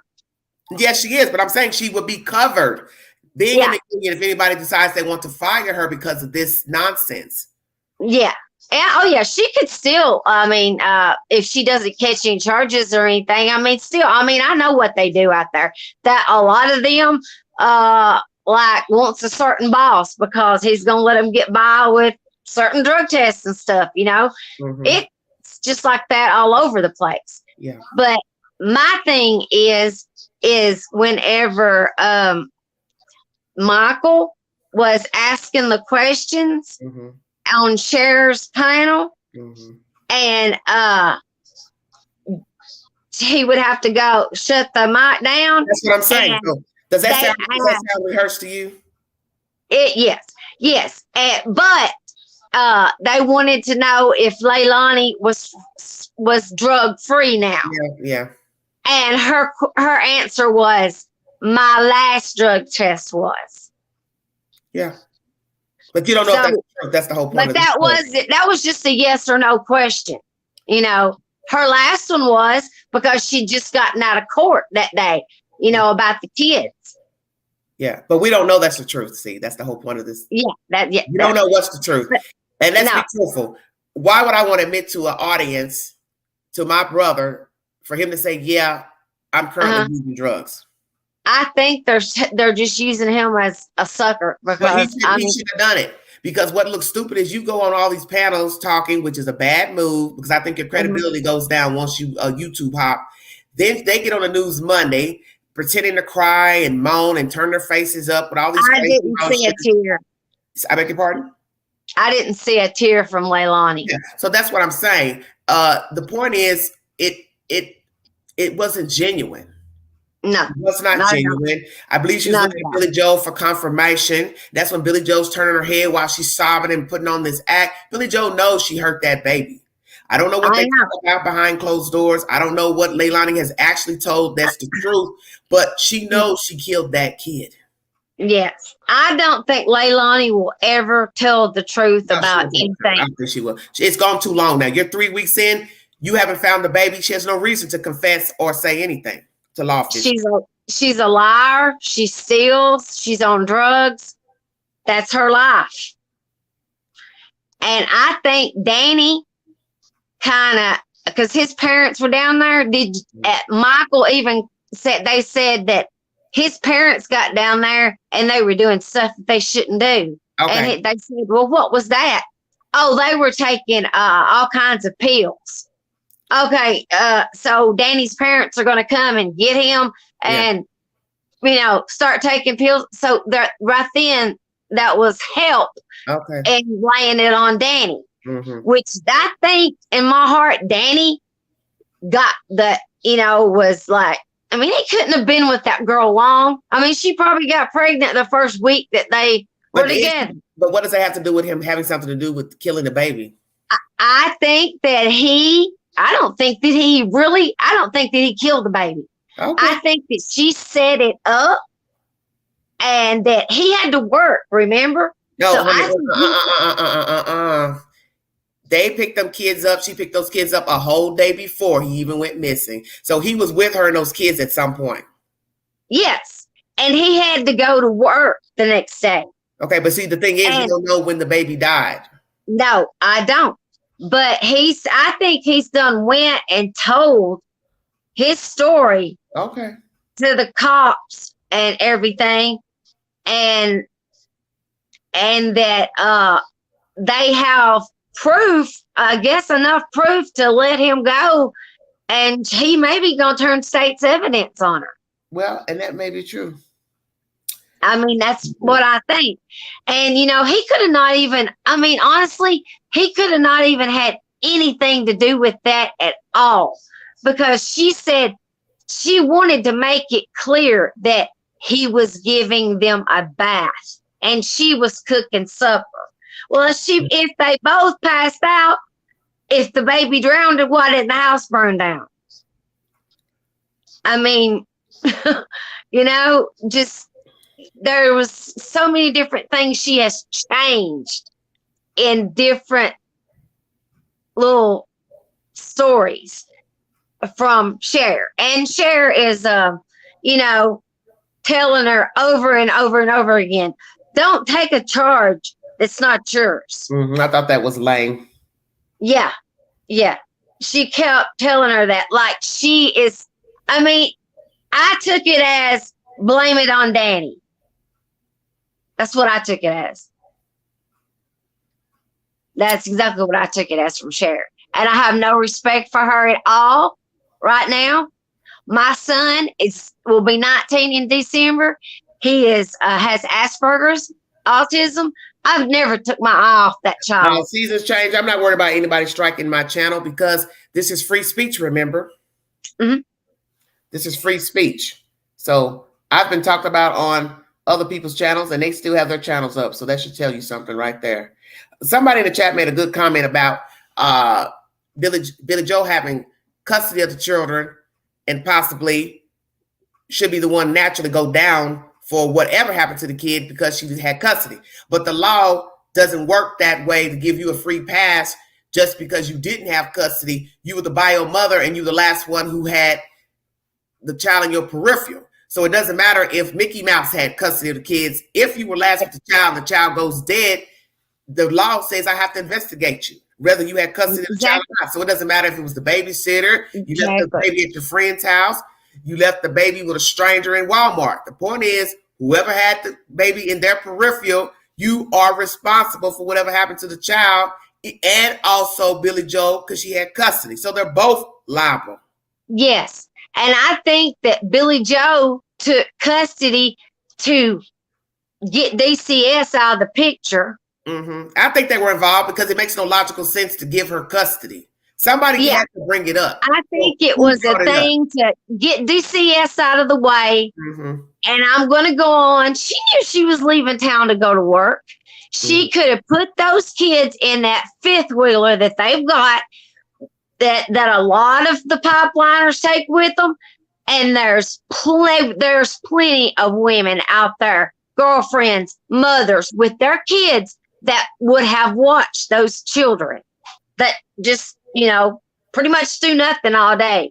Yes, she is, but I'm saying she would be covered being in the union if anybody decides they want to fire her because of this nonsense. Yeah. Oh yeah, she could still, I mean, if she doesn't catch any charges or anything, I mean, still, I mean, I know what they do out there. That a lot of them, like wants a certain boss because he's gonna let them get by with certain drug tests and stuff. You know, it's just like that all over the place. Yeah. But my thing is whenever Michael was asking the questions on Cher's panel, and he would have to go shut the mic down. That's what I'm saying. So, does that sound rehearsed to you? Yes. But they wanted to know if Leilani was drug free now. Yeah. And her answer was, my last drug test was. Yeah. But you don't know if that's true. That's the whole point. But that was just a yes or no question. You know, her last one was because she'd just gotten out of court that day, you know, about the kids. Yeah, but we don't know that's the truth. See, that's the whole point of this. Yeah, you don't know what's the truth. And let's be truthful. Why would I want to admit to an audience, to my brother, for him to say, yeah, I'm currently using drugs? I think they're just using him as a sucker because he should have done it. Because what looks stupid is you go on all these panels talking, which is a bad move because I think your credibility goes down once you YouTube hop. Then they get on the news Monday pretending to cry and moan and turn their faces up with all these. I didn't see a tear. I beg your pardon? I didn't see a tear from Leilani. Yeah. So that's what I'm saying. The point is, it wasn't genuine. No, it was not genuine. I believe she was looking at Billy Joe for confirmation. That's when Billy Joe's turning her head while she's sobbing and putting on this act. Billy Joe knows she hurt that baby. I don't know what they talk about behind closed doors. I don't know what Leilani has actually told. That's the truth. But she knows she killed that kid. Yes. I don't think Leilani will ever tell the truth about anything. I don't think she will. It's gone too long now. You're 3 weeks in. You haven't found the baby. She has no reason to confess or say anything to law officials. She's a liar. She steals. She's on drugs. That's her life. And I think Danny kind of, because his parents were down there, Michael even said, they said that his parents got down there and they were doing stuff that they shouldn't do. Okay. And they said, well, what was that? Oh, they were taking all kinds of pills. Okay, so Danny's parents are going to come and get him and, you know, start taking pills. So right then, that was help and laying it on Danny, which I think in my heart, Danny got was like, I mean, he couldn't have been with that girl long. I mean, she probably got pregnant the first week that they were together. But what does that have to do with him having something to do with killing the baby? I think that I don't think that he killed the baby. Okay. I think that she set it up and that he had to work, remember? No, They picked them kids up. She picked those kids up a whole day before he even went missing. So he was with her and those kids at some point. Yes. And he had to go to work the next day. Okay, but see, the thing is, you don't know when the baby died. No, I don't. But I think he's went and told his story to the cops and everything. And that they have proof, I guess enough proof to let him go. And he may be going to turn state's evidence on her. Well, and that may be true. I mean, that's what I think. And, you know, he could have not even, I mean, honestly, he could have not even had anything to do with that at all. Because she said she wanted to make it clear that he was giving them a bath and she was cooking supper. Well, if they both passed out, if the baby drowned, why didn't the house burn down? I mean, you know, just there was so many different things she has changed in different little stories from Cher. And Cher is, you know, telling her over and over and over again, don't take a charge that's not yours. I thought that was lame. Yeah. Yeah. She kept telling her that, like she is, I mean, I took it as blame it on Danny. That's what I took it as. That's exactly what I took it as from Sharon. And I have no respect for her at all right now. My son will be 19 in December. He has Asperger's, autism. I've never took my eye off that child. Seasons change. I'm not worried about anybody striking my channel because this is free speech, remember? This is free speech. So I've been talked about on other people's channels and they still have their channels up. So that should tell you something right there. Somebody in the chat made a good comment about Billy Joe having custody of the children and possibly should be the one naturally go down for whatever happened to the kid because she had custody. But the law doesn't work that way to give you a free pass just because you didn't have custody. You were the bio mother and you're the last one who had the child in your peripheral. So it doesn't matter if Mickey Mouse had custody of the kids. If you were last with the child goes dead, the law says I have to investigate you, whether you had custody of the child or not. So it doesn't matter if it was the babysitter, you left the baby at your friend's house, you left the baby with a stranger in Walmart. The point is, whoever had the baby in their peripheral, you are responsible for whatever happened to the child, and also Billy Joe because she had custody. So they're both liable. Yes. And I think that Billy Joe took custody to get DCS out of the picture. I think they were involved because it makes no logical sense to give her custody. Somebody had to bring it up. I think it was a thing to get DCS out of the way. And I'm going to go on. She knew she was leaving town to go to work. She could have put those kids in that fifth wheeler that they've got that a lot of the pipeliners take with them. And there's plenty of women out there, girlfriends, mothers with their kids that would have watched those children that just, pretty much do nothing all day,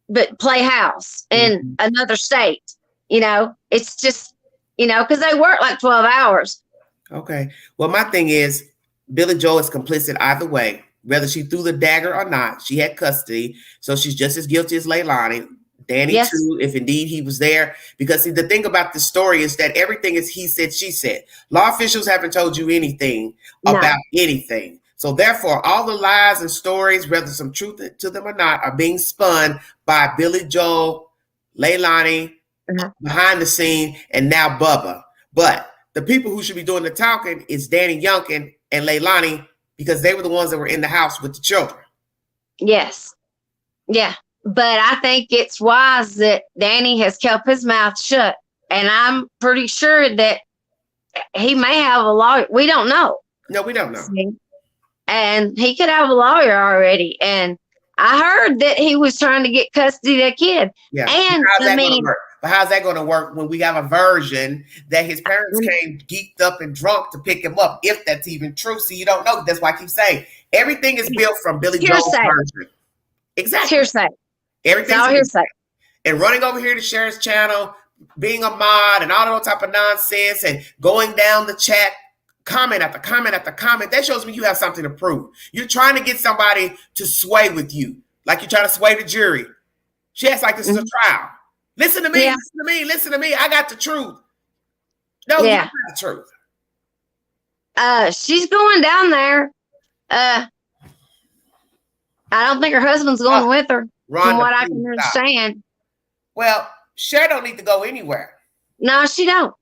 but play house in another state. It's just, because they work like 12 hours. Okay. Well, my thing is Billy Joe is complicit either way, whether she threw the dagger or not. She had custody. So she's just as guilty as Leilani. Danny too, if indeed he was there. Because see, the thing about the story is that everything is he said, she said. Law officials haven't told you anything about anything. So therefore, all the lies and stories, whether some truth to them or not, are being spun by Billy Joel, Leilani, behind the scene, and now Bubba. But the people who should be doing the talking is Danny Youngkin and Leilani because they were the ones that were in the house with the children. Yes. Yeah. But I think it's wise that Danny has kept his mouth shut. And I'm pretty sure that he may have a lawyer. We don't know. No, we don't know. And he could have a lawyer already. And I heard that he was trying to get custody of that kid. Yeah. And but how's that going to work when we have a version that his parents came geeked up and drunk to pick him up, if that's even true? So you don't know. That's why I keep saying everything is built from Billy Joel's version. Exactly. Hearsay. Everything's all hearsay. And running over here to Sharon's channel, being a mod and all that type of nonsense and going down the chat, comment after comment after comment, that shows me you have something to prove. You're trying to get somebody to sway with you, like you're trying to sway the jury. She acts like this is a trial. Listen to me, listen to me, listen to me. I got the truth. No, you got the truth. She's going down there. I don't think her husband's going with her. From what I can understand. Well, Cher don't need to go anywhere. No, she don't.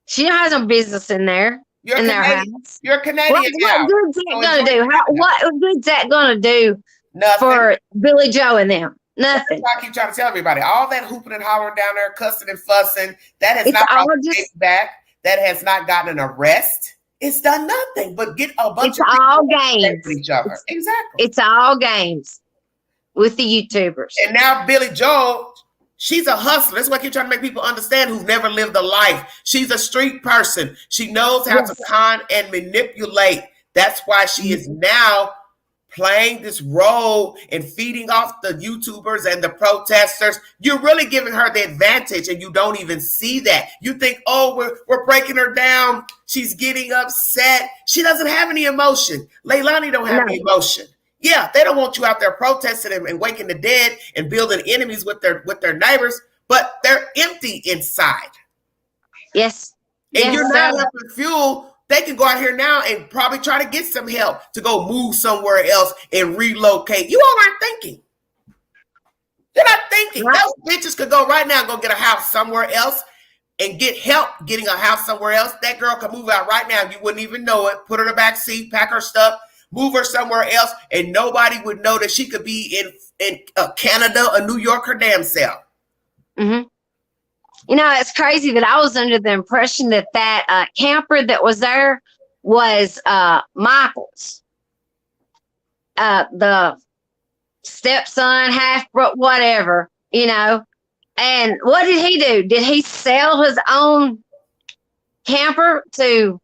She has no business in there. In their house. You're a Canadian. What good's that gonna do? What good's that gonna do for Billy Joe and them? Nothing. That's why I keep trying to tell everybody. All that hooping and hollering down there, cussing and fussing, that has not brought the case back. That has not gotten an arrest. It's done nothing but get a bunch of all games with each other. Exactly. It's all games with the YouTubers. And now Billy Joel, she's a hustler. That's why I keep trying to make people understand who've never lived a life. She's a street person. She knows how to con and manipulate. That's why she is now playing this role and feeding off the YouTubers and the protesters, you're really giving her the advantage, and you don't even see that. You think, oh, we're breaking her down. She's getting upset. She doesn't have any emotion. Leilani don't have any emotion. Yeah, they don't want you out there protesting and waking the dead and building enemies with their neighbors, but they're empty inside. Yes. And you're not helping fuel. They can go out here now and probably try to get some help to go move somewhere else and relocate. You all aren't thinking. You're not thinking. Right. Those bitches could go right now and go get a house somewhere else and get help getting a house somewhere else. That girl could move out right now. You wouldn't even know it. Put her in the back seat, pack her stuff, move her somewhere else, and nobody would know that she could be in Canada or New York her damn self. Mm-hmm. You know, it's crazy that I was under the impression that camper that was there was Michael's, the stepson, half whatever, you know. And what did he do? Did he sell his own camper to,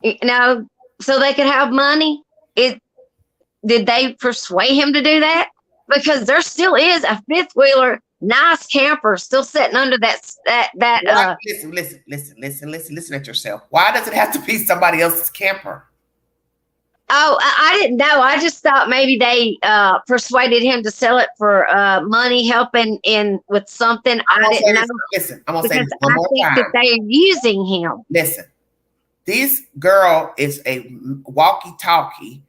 you know, so they could have money? Did they persuade him to do that? Because there still is a fifth wheeler, nice camper still sitting under that. Listen at yourself. Why does it have to be somebody else's camper? Oh, I didn't know. I just thought maybe they persuaded him to sell it for money, helping in with something. I didn't know. Listen, I'm gonna say this one more time. That they're using him. Listen, this girl is a walkie-talkie.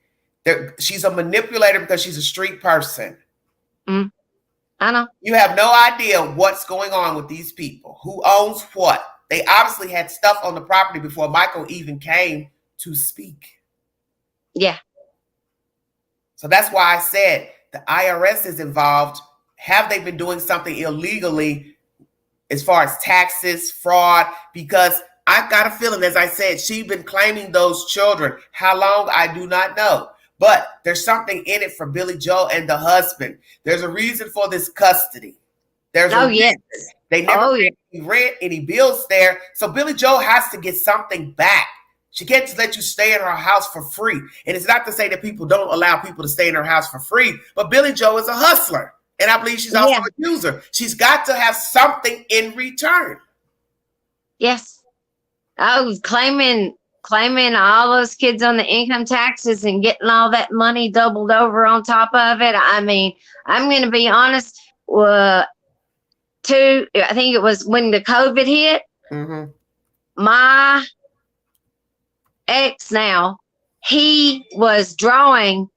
She's a manipulator because she's a street person. Mm, I know. You have no idea what's going on with these people. Who owns what? They obviously had stuff on the property before Michael even came to speak. Yeah. So that's why I said the IRS is involved. Have they been doing something illegally as far as taxes, fraud? Because I've got a feeling, as I said, she's been claiming those children. How long, I do not know. But there's something in it for Billy Joe and the husband. There's a reason for this custody. There's a reason. They never paid any rent, any bills there. So Billy Joe has to get something back. She can't just let you stay in her house for free. And it's not to say that people don't allow people to stay in her house for free, but Billy Joe is a hustler. And I believe she's also a user. She's got to have something in return. Yes. I was claiming all those kids on the income taxes and getting all that money doubled over on top of it. I mean, I'm going to be honest. I think it was when the COVID hit, my ex now, he was drawing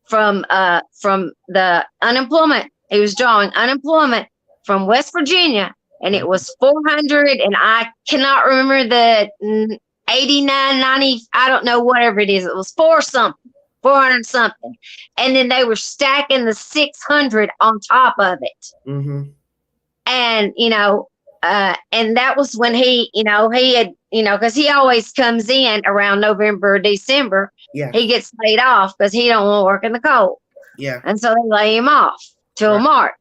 from the unemployment. He was drawing unemployment from West Virginia. And it was 400, and I cannot remember the 89, 90, I don't know, whatever it is. It was 400 something. And then they were stacking the 600 on top of it. Mm-hmm. And, you know, and that was when he had, because he always comes in around November or December. Yeah. He gets laid off because he don't want to work in the cold. Yeah. And so they lay him off till March.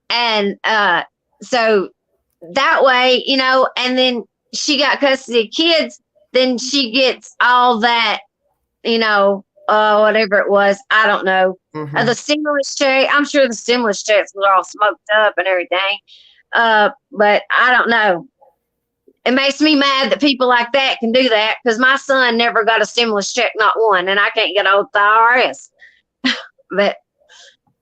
And so that way, and then she got custody of kids, then she gets all that, whatever it was, I don't know. Mm-hmm. The stimulus check, I'm sure the stimulus checks were all smoked up and everything. But I don't know. It makes me mad that people like that can do that, because my son never got a stimulus check, not one, and I can't get hold of the IRS. But,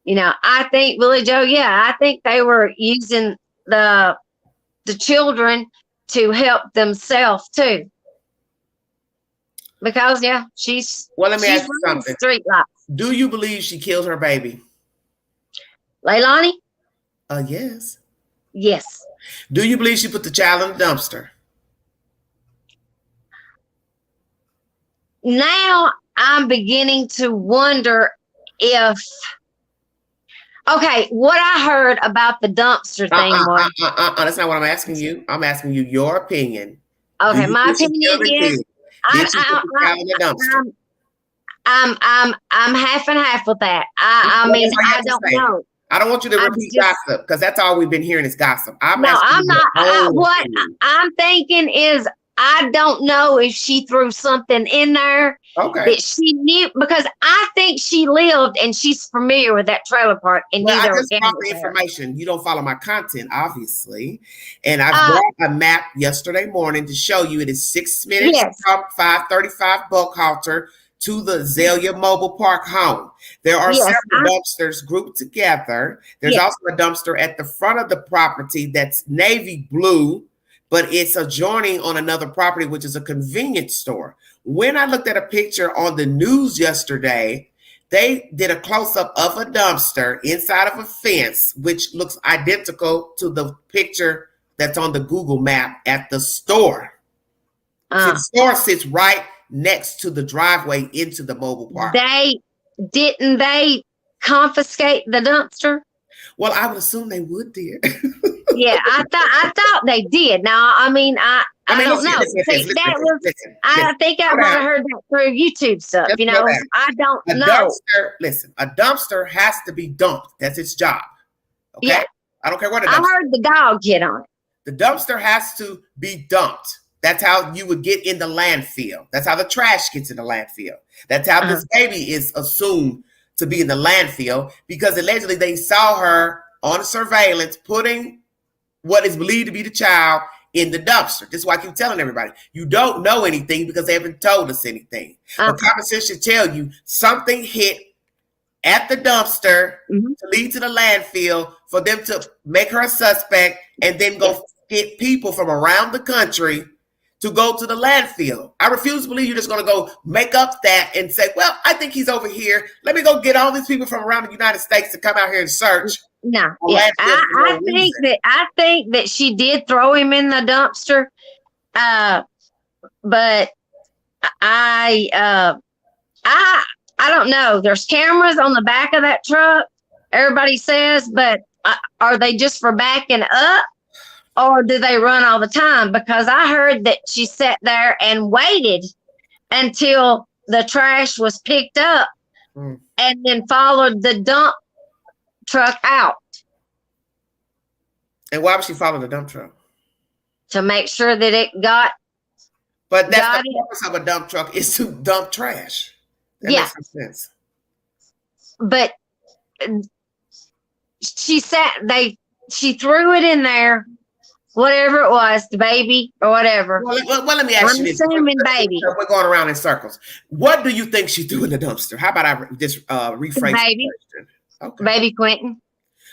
I think Billy Joe, I think they were using the children to help themselves too. Because she's let me ask you something. Street life. Do you believe she killed her baby? Leilani? Yes. Yes. Do you believe she put the child in the dumpster? Now I'm beginning to wonder if. Okay, what I heard about the dumpster thing was. That's not what I'm asking you. I'm asking you your opinion. Okay, my opinion is. I'm half and half with that. I mean, I don't know. I don't want you to repeat gossip, because that's all we've been hearing is gossip. I'm not. What I'm thinking is, I don't know if she threw something in there that she knew, because I think she lived and she's familiar with that trailer park and knew there were I just brought the information. You don't follow my content, obviously. And I brought a map yesterday morning to show you it is 6 minutes from 535 Buckhalter to the Azalea Mobile Park home. There are several dumpsters grouped together. There's also a dumpster at the front of the property that's navy blue, but it's adjoining on another property, which is a convenience store. When I looked at a picture on the news yesterday, they did a close-up of a dumpster inside of a fence, which looks identical to the picture that's on the Google map at the store. The store sits right next to the driveway into the mobile park. Didn't they confiscate the dumpster? Well, I would assume they would, dear. Yeah, I thought they did. Now, I mean, I don't know. I think I might have heard that through YouTube stuff. You know, I don't know. A dumpster has to be dumped. That's its job. Okay, yeah. I don't care what it is. I heard the dog get on it. The dumpster has to be dumped. That's how you would get in the landfill. That's how the trash gets in the landfill. That's how this baby is assumed to be in the landfill, because allegedly they saw her on surveillance putting what is believed to be the child in the dumpster. This is why I keep telling everybody, you don't know anything because they haven't told us anything. But common sense should tell you something hit at the dumpster to lead to the landfill for them to make her a suspect and then go get people from around the country to go to the landfill. I refuse to believe you're just going to go make up that and say, well, I think he's over here. Let me go get all these people from around the United States to come out here and search. No, yeah. I think that she did throw him in the dumpster. But I don't know. There's cameras on the back of that truck, everybody says, but are they just for backing up? Or do they run all the time? Because I heard that she sat there and waited until the trash was picked up and then followed the dump truck out. And why would she follow the dump truck? To make sure that it got. But that's the purpose of a dump truck, is to dump trash. That makes some sense. But she threw it in there. Whatever it was, the baby or whatever. Well, let me ask you this. Assuming baby. We're going around in circles. What do you think she threw in the dumpster? How about I just rephrase baby. The question? Okay. Baby Quentin.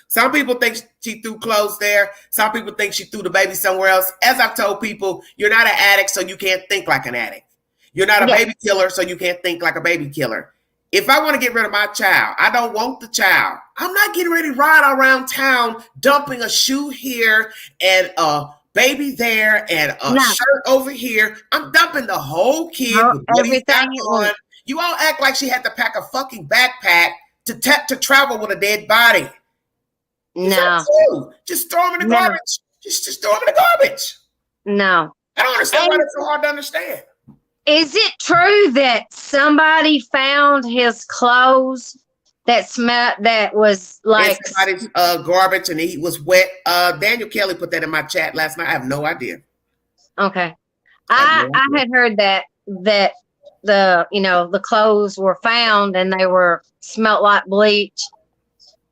Some people think she threw clothes there. Some people think she threw the baby somewhere else. As I've told people, you're not an addict, so you can't think like an addict. You're not a baby killer, so you can't think like a baby killer. If I want to get rid of my child, I don't want the child. I'm not getting ready to ride around town dumping a shoe here and a baby there and a shirt over here. I'm dumping the whole kid with what he's got on. You all act like she had to pack a fucking backpack to travel with a dead body. No. Just throw him in the garbage. Just throw him in the garbage. No. I don't understand why that's so hard to understand. Is it true that somebody found his clothes that smelled, that was like somebody's garbage and he was wet? Daniel Kelly put that in my chat last night. I have no idea. Okay. I had heard that the clothes were found and they smelled like bleach,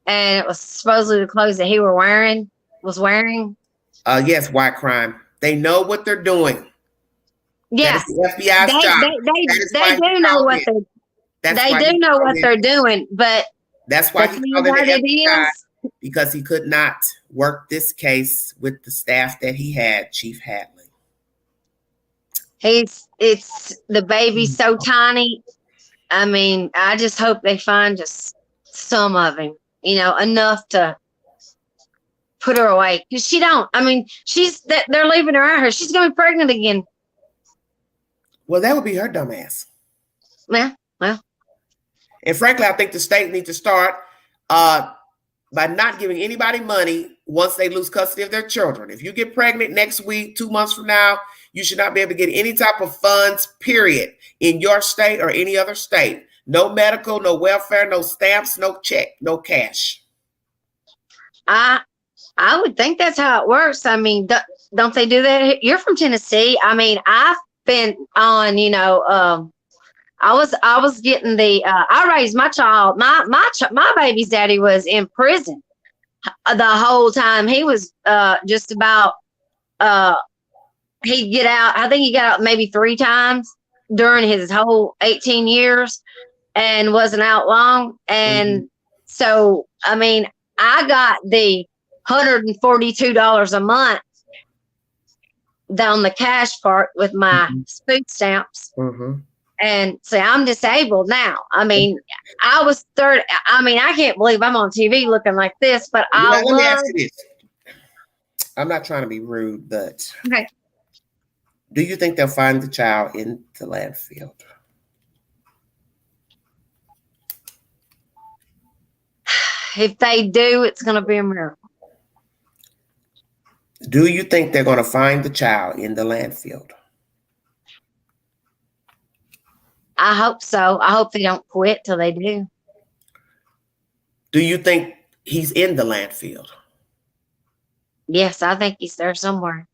and it was supposedly the clothes that he was wearing. Yes, white crime. They know what they're doing. Yes, the FBI's job. They do know what they're doing, but that's why he called it FBI, because he could not work this case with the staff that he had, Chief Hadley. It's the baby's so tiny. I mean, I just hope they find just some of him, enough to put her away, because they're leaving her out here. She's gonna be pregnant again. Well, that would be her dumb ass. Yeah, well. And frankly, I think the state needs to start by not giving anybody money once they lose custody of their children. If you get pregnant next week, 2 months from now, you should not be able to get any type of funds, period, in your state or any other state. No medical, no welfare, no stamps, no check, no cash. I would think that's how it works. I mean, Don't they do that? You're from Tennessee. I mean, I've been on, I was getting I raised my child. My baby's daddy was in prison the whole time. He was just about he'd get out. I think he got out maybe 3 times during his whole 18 years and wasn't out long. And so, I mean, I got the $142 a month down the cash part with my food stamps. And say, I'm disabled now. I mean, I was 30. I mean, I can't believe I'm on TV looking like this, but let me ask you this. I'm not trying to be rude, but okay. Do you think they'll find the child in the landfill? If they do, it's going to be a miracle. Do you think they're going to find the child in the landfill? I hope so. I hope they don't quit till they do. Do you think he's in the landfill? Yes, I think he's there somewhere.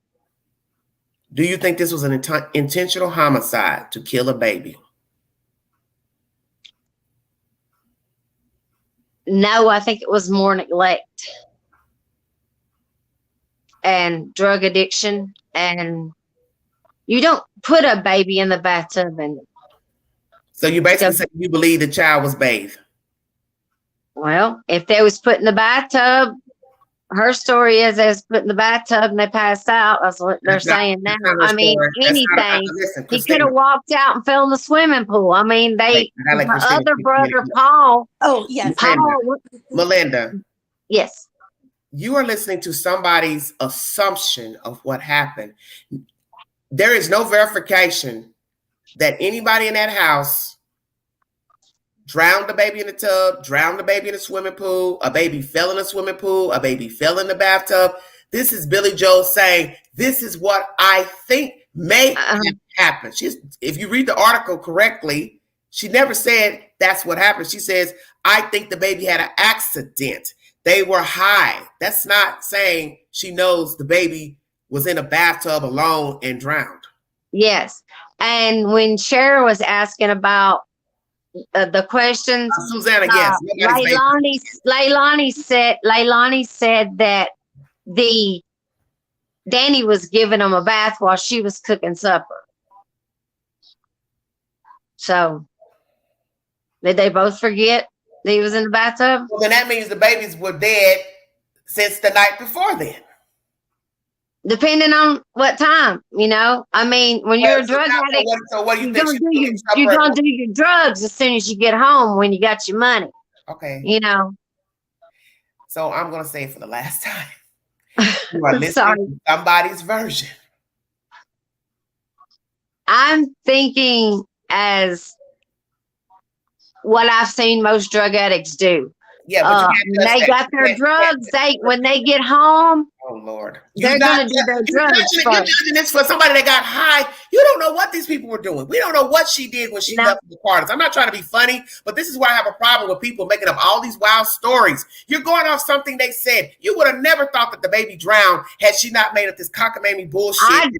Do you think this was an intentional homicide to kill a baby? No, I think it was more neglect and drug addiction. And you don't put a baby in the bathtub. And so you basically say you believe the child was bathed? Well, if they was put in the bathtub, her story is they was put in the bathtub and they passed out. That's what they're saying now. I mean, anything. He could have walked out and fell in the swimming pool. I mean, her other brother, Paul. Oh, yes. Melinda. Yes. You are listening to somebody's assumption of what happened. There is no verification that anybody in that house drowned the baby in the tub, drowned the baby in the swimming pool, a baby fell in the swimming pool, a baby fell in the bathtub. This is Billy Joel saying, this is what I think may have happened. If you read the article correctly, she never said that's what happened. She says, I think the baby had an accident. They were high. That's not saying she knows the baby was in a bathtub alone and drowned. Yes. And when Cher was asking about the questions, Susanna, yes. Leilani said that Danny was giving him a bath while she was cooking supper. So did they both forget that he was in the bathtub? Well, then that means the babies were dead since the night before then. Depending on what time, I mean, when you're a drug addict, so what do you think? You're going to do your drugs as soon as you get home when you got your money. Okay. So I'm going to say it for the last time. You are listening to somebody's version. I'm thinking as what I've seen most drug addicts do. Yeah, but they got their drugs. When they get home, oh Lord, they're going to do their drugs. You're judging this for somebody that got high. You don't know what these people were doing. We don't know what she did when she left the parties. I'm not trying to be funny, but this is why I have a problem with people making up all these wild stories. You're going off something they said. You would have never thought that the baby drowned had she not made up this cockamamie bullshit. I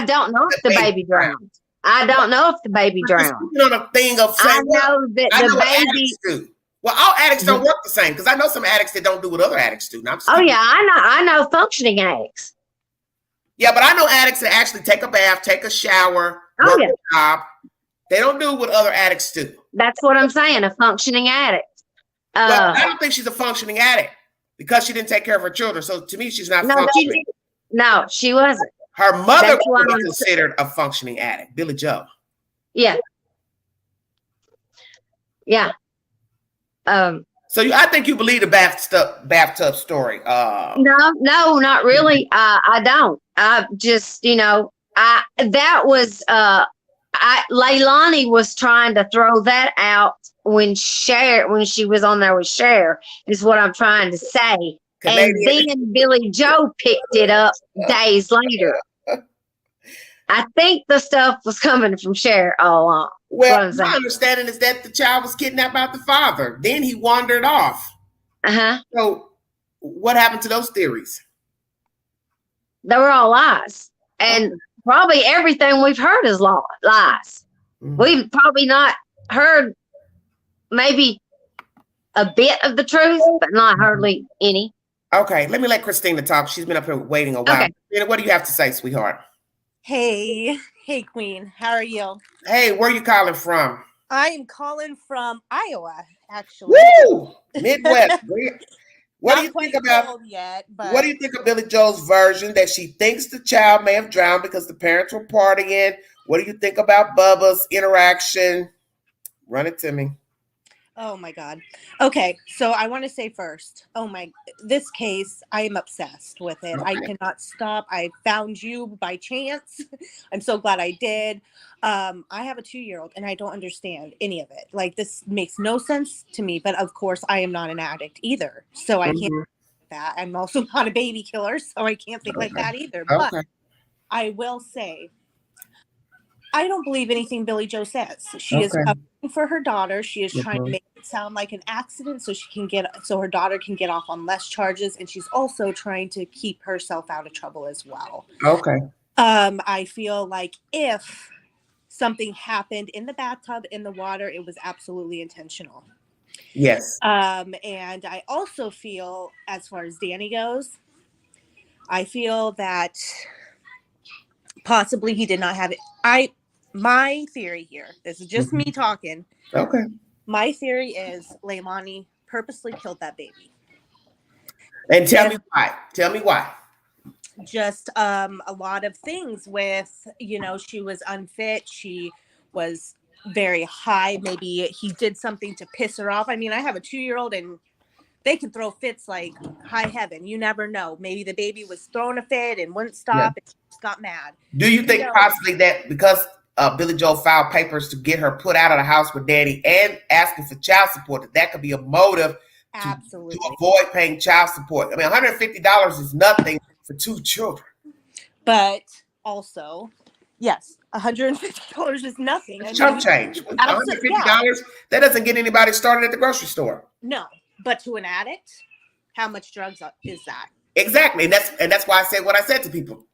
don't know if the baby drowned. I don't know if the baby drowned. On a thing of saying, I know that the baby. Well, all addicts don't work the same because I know some addicts that don't do what other addicts do. I know functioning addicts. Yeah, but I know addicts that actually take a bath, take a shower, work a job. They don't do what other addicts do. That's what I'm saying, a functioning addict. Well, I don't think she's a functioning addict because she didn't take care of her children. So to me, she's not functioning. No, she wasn't. Her mother was considered a functioning addict, Billy Joe. Yeah. Yeah. So I think you believe the bathtub story. No, not really. I don't. I just, Leilani was trying to throw that out when she was on there with Cher, is what I'm trying to say. And then Billy Joe picked it up days later. I think the stuff was coming from Cher all along. Well, my understanding is that the child was kidnapped by the father. Then he wandered off. Uh-huh. So what happened to those theories? They were all lies. And probably everything we've heard is lies. We've probably not heard maybe a bit of the truth, but not hardly any. Okay, let me let Christina talk. She's been up here waiting a while. Okay. Christina, what do you have to say, sweetheart? Hey Queen, how are you? Hey, where are you calling from? I am calling from Iowa, actually. Woo! Midwest. What do you think about yet, but what do you think of Billy Joel's version that she thinks the child may have drowned because the parents were partying? What do you think about Bubba's interaction? Run it to me. oh my God. Okay, so I want to say first, this case, I am obsessed with it. I cannot stop. I found you by chance. I'm so glad I did. I have a 2-year-old and I don't understand any of it. Like, this makes no sense to me, but of course I am not an addict either. So I can't think that. I'm also not a baby killer, so I can't think like that either. But I will say, I don't believe anything Billy Joe says. She is covering for her daughter. She is trying to make it sound like an accident so her daughter can get off on less charges, and she's also trying to keep herself out of trouble as well. I feel like if something happened in the bathtub, in the water, it was absolutely intentional. Yes. And I also feel, as far as Danny goes, I feel that possibly he did not have it. My theory here, this is just me talking. Okay. My theory is Leilani purposely killed that baby. And tell me why. Tell me why. Just a lot of things with, she was unfit. She was very high. Maybe he did something to piss her off. I mean, I have a 2-year-old and they can throw fits like high heaven. You never know. Maybe the baby was throwing a fit and wouldn't stop and she just got mad. Do you think possibly that because Billy Joel filed papers to get her put out of the house with daddy and asking for child support, that could be a motive to avoid paying child support? I mean, $150 is nothing for 2 children. But also, yes, $150 is nothing. It's chump change. $150, that doesn't get anybody started at the grocery store. No, but to an addict, how much drugs is that? Exactly, and that's why I said what I said to people.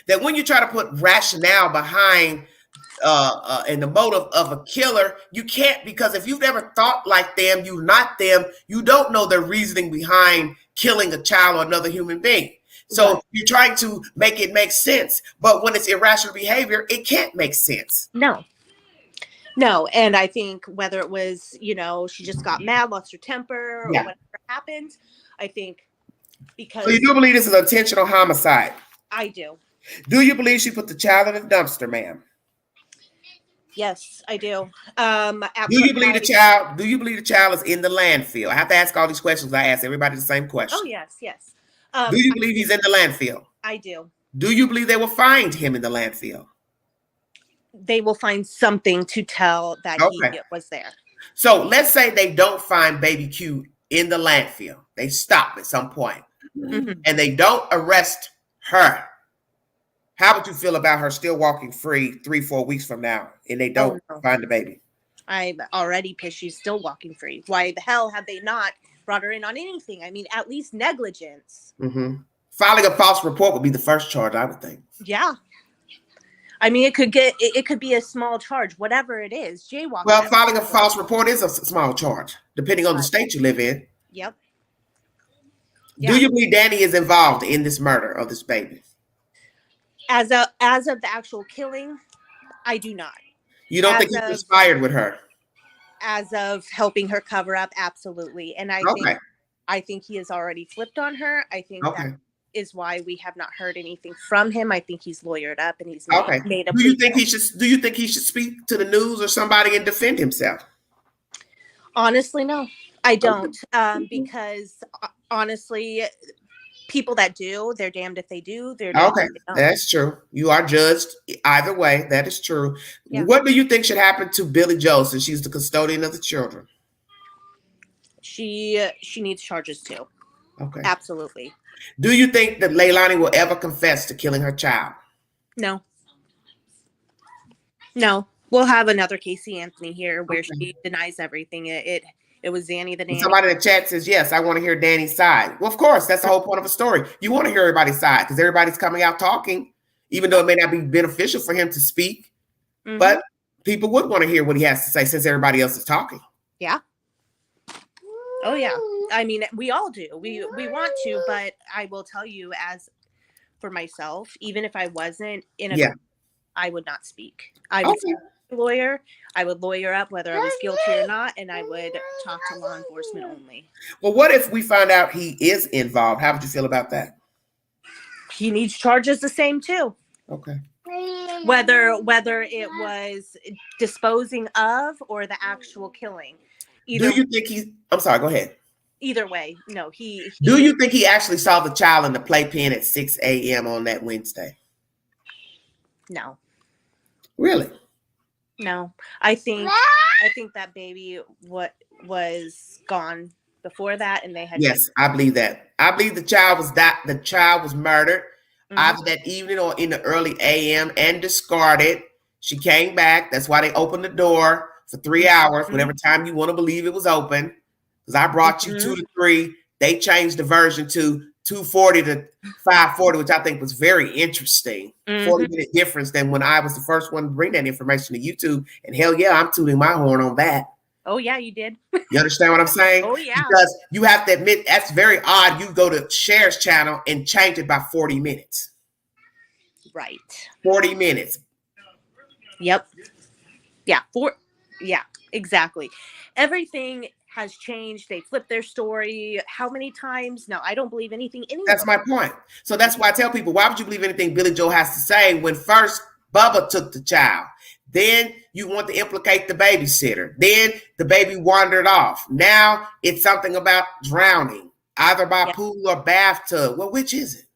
That when you try to put rationale behind and the motive of a killer, you can't, because if you've never thought like them, you're not them, you don't know the reasoning behind killing a child or another human being. So you're trying to make it make sense. But when it's irrational behavior, it can't make sense. No, and I think whether it was, she just got mad, lost her temper, or whatever happened, I think because... So you do believe this is an intentional homicide? I do. Do you believe she put the child in a dumpster, ma'am? Yes, I do. Do you believe the child is in the landfill? I have to ask all these questions. I ask everybody the same question. Oh, yes. Do you believe he's in the landfill? I do. Do you believe they will find him in the landfill? They will find something to tell that he was there. So let's say they don't find baby Q in the landfill. They stop at some point and they don't arrest her. How would you feel about her still walking free 3-4 weeks from now and they don't find the baby? I'm already pissed she's still walking free. Why the hell have they not brought her in on anything? I mean, at least negligence. Filing a false report would be the first charge, I would think. Yeah. I mean, it could be a small charge, whatever it is. Jaywalking. Well, filing a false report is a small charge, depending on the state you live in. Yep. Do you believe Danny is involved in this murder of this baby? As of the actual killing, I do not. You don't think he conspired with her? As of helping her cover up, absolutely. And I think he has already flipped on her. I think that is why we have not heard anything from him. I think he's lawyered up and he's made a Do you think he should speak to the news or somebody and defend himself? Honestly, no, I don't. Because honestly, people that do, they're damned if they do. They're damned if they don't. That's true. You are judged either way. That is true. Yeah. What do you think should happen to Billy Joe since she's the custodian of the children? She needs charges too. Okay. Absolutely. Do you think that Leilani will ever confess to killing her child? No. We'll have another Casey Anthony here where she denies everything. It It was Danny the nanny. Somebody in the chat says, yes, I want to hear Danny's side. Well, of course, that's the whole point of a story. You want to hear everybody's side because everybody's coming out talking, even though it may not be beneficial for him to speak. Mm-hmm. But people would want to hear what he has to say since everybody else is talking. Yeah. Oh, yeah. I mean, we all do. We want to, but I will tell you, as for myself, even if I wasn't in a, I would not speak. I would speak to a lawyer. I would lawyer up whether I was guilty or not, and I would talk to law enforcement only. Well, what if we find out he is involved? How would you feel about that? He needs charges the same too. Okay. Whether it was disposing of or the actual killing. Do you think he's? I'm sorry. Go ahead. Either way, no. He. Do you think he actually saw the child in the playpen at 6 a.m. on that Wednesday? No. Really? No. I think that baby was gone before that, and they had. Yes, I believe that. I believe the child was murdered either that evening or in the early a.m. and discarded. She came back. That's why they opened the door for 3 hours, whatever time you want to believe it was open. Because I brought you 2 to 3. They changed the version to 2:40 to 5:40, which I think was very interesting. 40-minute difference than when I was the first one to bring that information to YouTube. And hell yeah, I'm tooting my horn on that. Oh yeah, you did. You understand what I'm saying? Oh yeah. Because you have to admit that's very odd. You go to Cher's channel and change it by 40 minutes. Right. 40 minutes. Yep. Yeah. Yeah, exactly. Everything has changed. They flipped their story how many times? No, I don't believe anything anymore. That's my point. So that's why I tell people, why would you believe anything Billy Joe has to say when first Bubba took the child? Then you want to implicate the babysitter. Then the baby wandered off. Now it's something about drowning, either by pool or bathtub. Well, which is it?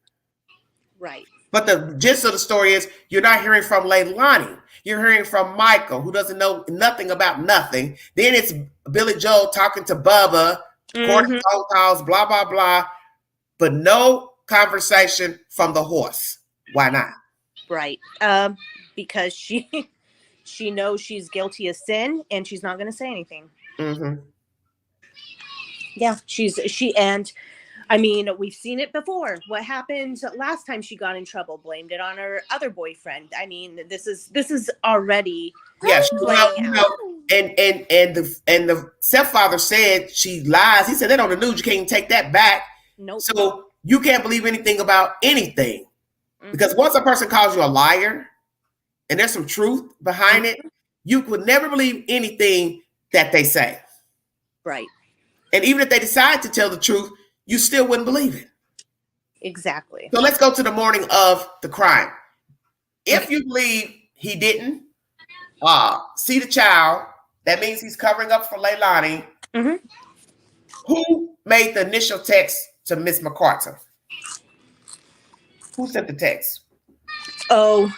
Right. But the gist of the story is you're not hearing from Leilani. You're hearing from Michael, who doesn't know nothing about nothing. Then it's Billy Joel talking to Bubba, recording phone calls, blah, blah, blah. But no conversation from the horse. Why not? Right. Because she knows she's guilty of sin and she's not going to say anything. Yeah, and I mean, we've seen it before. What happened last time she got in trouble? Blamed it on her other boyfriend. I mean, this is already and the stepfather said she lies. He said that on the news. You can't even take that back. Nope. So you can't believe anything about anything because once a person calls you a liar and there's some truth behind it, you could never believe anything that they say. Right. And even if they decide to tell the truth, you still wouldn't believe it. Exactly. So let's go to the morning of the crime. If you believe he didn't see the child, that means he's covering up for Leilani. Who made the initial text to Miss McCarter? Who sent the text? Oh,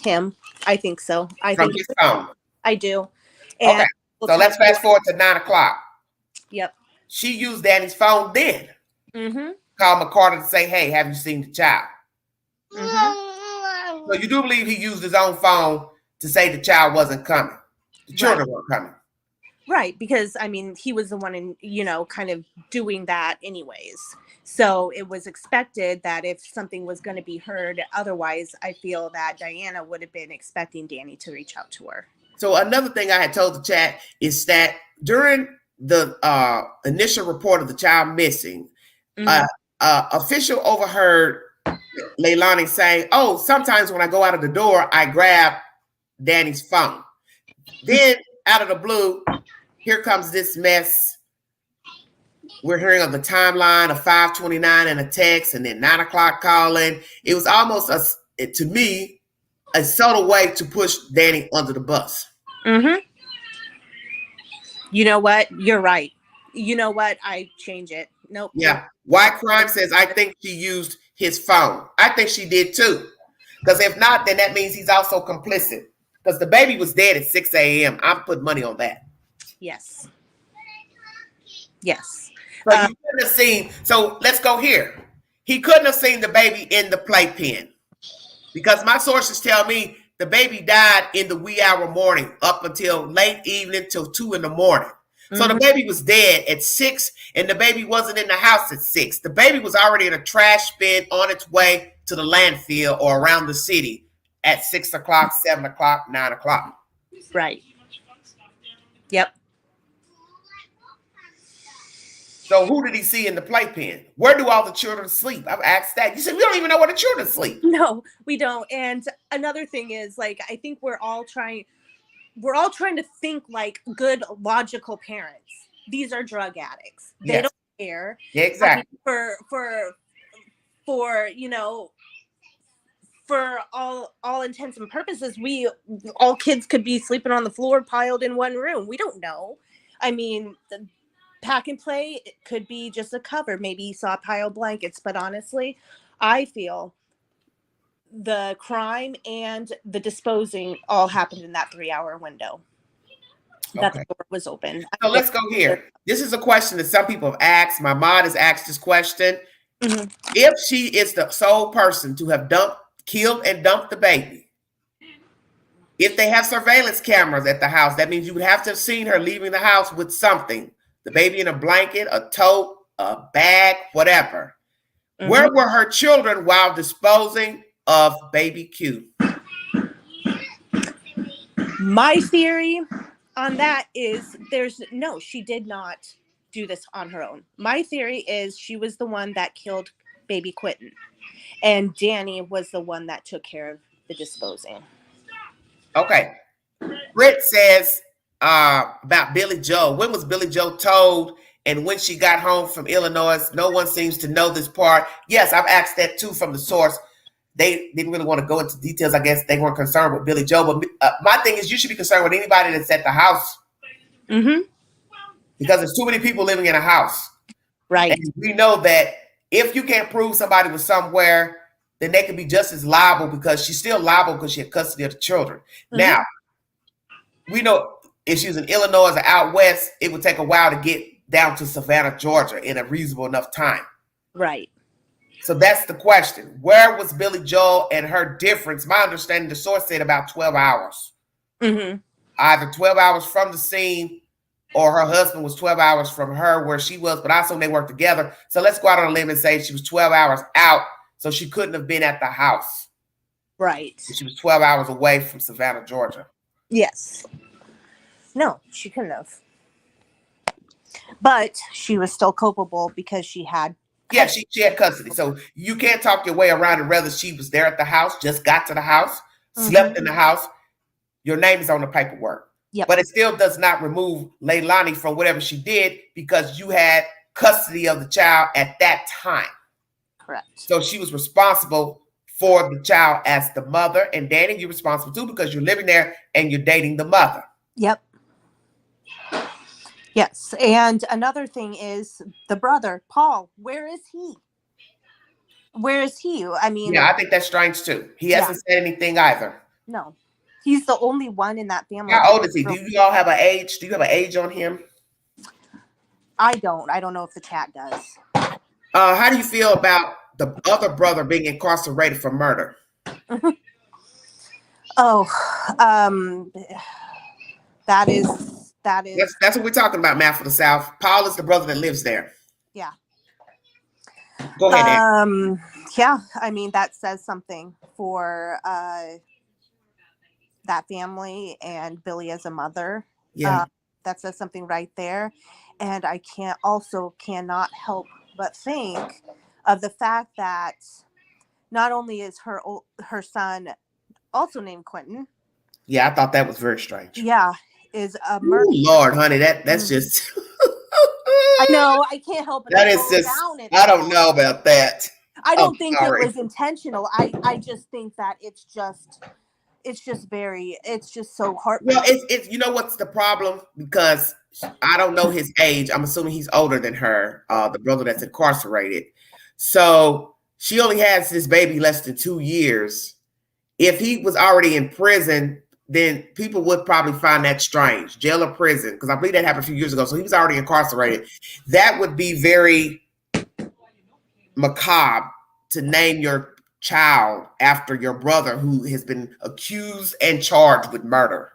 him. I think so. From his phone. I do. And okay. So let's fast forward to 9 o'clock. Yep. She used Danny's phone then. Called McCarter to say, hey, have you seen the child? So you do believe he used his own phone to say the child wasn't coming. The children weren't coming. Right. Because, I mean, he was the one in, kind of doing that anyways. So it was expected that if something was going to be heard, otherwise, I feel that Diana would have been expecting Danny to reach out to her. So another thing I had told the chat is that during the initial report of the child missing, official overheard Leilani saying, oh, sometimes when I go out of the door, I grab Danny's phone. Then out of the blue, here comes this mess. We're hearing of the timeline of 5:29 and a text, and then 9 o'clock calling. It was almost, to me, a subtle way to push Danny under the bus. You know what? You're right. You know what? I change it. Nope. Yeah. Why Crime says, I think she used his phone. I think she did too. Because if not, then that means he's also complicit. Because the baby was dead at 6 a.m. I'm putting money on that. Yes. Yes. So you couldn't have seen. So let's go here. He couldn't have seen the baby in the playpen. Because my sources tell me the baby died in the wee hour morning up until late evening till 2 in the morning. So the baby was dead at 6, and the baby wasn't in the house at 6. The baby was already in a trash bin on its way to the landfill or around the city at 6 o'clock, 7 o'clock, 9 o'clock. Right. Yep. So who did he see in the playpen? Where do all the children sleep? I've asked that. You said we don't even know where the children sleep. No, we don't. And another thing is, like, I think we're all trying to think like good, logical parents. These are drug addicts. They don't care. Yeah, exactly. I mean, for for all intents and purposes, all kids could be sleeping on the floor piled in one room. We don't know. I mean, the pack and play, it could be just a cover. Maybe he saw a pile of blankets, but honestly, I feel the crime and the disposing all happened in that 3-hour window that the door was open. So let's go here. This is a question that some people have asked. My mom has asked this question. If she is the sole person to have killed and dumped the baby, if they have surveillance cameras at the house, that means you would have to have seen her leaving the house with something. The baby in a blanket, a tote, a bag, whatever. Where were her children while disposing of baby Q? My theory on that is she did not do this on her own. My theory is she was the one that killed baby Quentin, and Danny was the one that took care of the disposing. Okay. Britt says about Billy Joe. When was Billy Joe told? And when she got home from Illinois, no one seems to know this part. Yes, I've asked that too from the source. They didn't really want to go into details. I guess they weren't concerned with Billy Joe. But my thing is, you should be concerned with anybody that's at the house. Because there's too many people living in a house. Right. And we know that if you can't prove somebody was somewhere, then they could be just as liable, because she's still liable because she had custody of the children. Now, we know if she was in Illinois or out west, it would take a while to get down to Savannah, Georgia in a reasonable enough time. Right. So that's the question. Where was Billy Joel and her difference? My understanding, the source said about 12 hours. Either 12 hours from the scene, or her husband was 12 hours from her where she was, but I assume they worked together. So let's go out on a limb and say she was 12 hours out, so she couldn't have been at the house. Right. She was 12 hours away from Savannah, Georgia. Yes. No, she couldn't have. But she was still culpable because she had custody. She had custody. So you can't talk your way around it. Whether she was there at the house, just got to the house, slept in the house, your name is on the paperwork. But it still does not remove Leilani from whatever she did, because you had custody of the child at that time. Correct. So she was responsible for the child as the mother. And Danny, you're responsible too, because you're living there and you're dating the mother. Yep. Yes. And another thing is the brother, Paul. Where is he? Where is he? I mean, I think that's strange too. He hasn't said anything either. No. He's the only one in that family. How old is he? Do you all have an age? Do you have an age on him? I don't. I don't know if the chat does. How do you feel about the other brother being incarcerated for murder? That's what we're talking about, Matt, for the South. Paul is the brother that lives there. Yeah. Go ahead, Ann. Yeah, I mean, that says something for that family and Billy as a mother. Yeah. That says something right there. And I cannot help but think of the fact that not only is her son also named Quentin. Yeah, I thought that was very strange. Yeah, is a murder. Ooh, Lord, honey, that's just. I know, I can't help it. That is just. I don't know about that. I don't think it was intentional. I just think that it's just so heartbreaking. Well, it's you know what's the problem? Because I don't know his age. I'm assuming he's older than her, the brother that's incarcerated. So she only has this baby less than 2 years. If he was already in prison, then people would probably find that strange, jail or prison, because I believe that happened a few years ago. So he was already incarcerated. That would be very macabre to name your child after your brother who has been accused and charged with murder.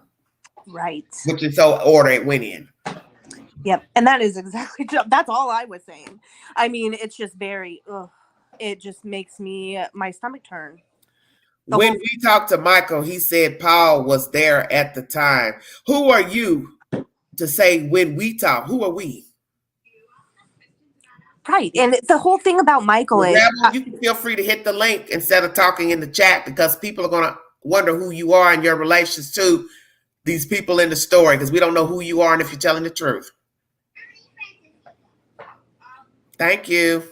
Right. Which is so order it went in. Yep. And that is exactly, that's all I was saying. I mean, it's just very, it just makes my stomach turn. When we talked to Michael, he said Paul was there at the time. Who are you to say when we talk? Who are we? Right. And the whole thing about Michael is... Rebel, you can feel free to hit the link instead of talking in the chat, because people are going to wonder who you are and your relations to these people in the story, because we don't know who you are and if you're telling the truth. Thank you.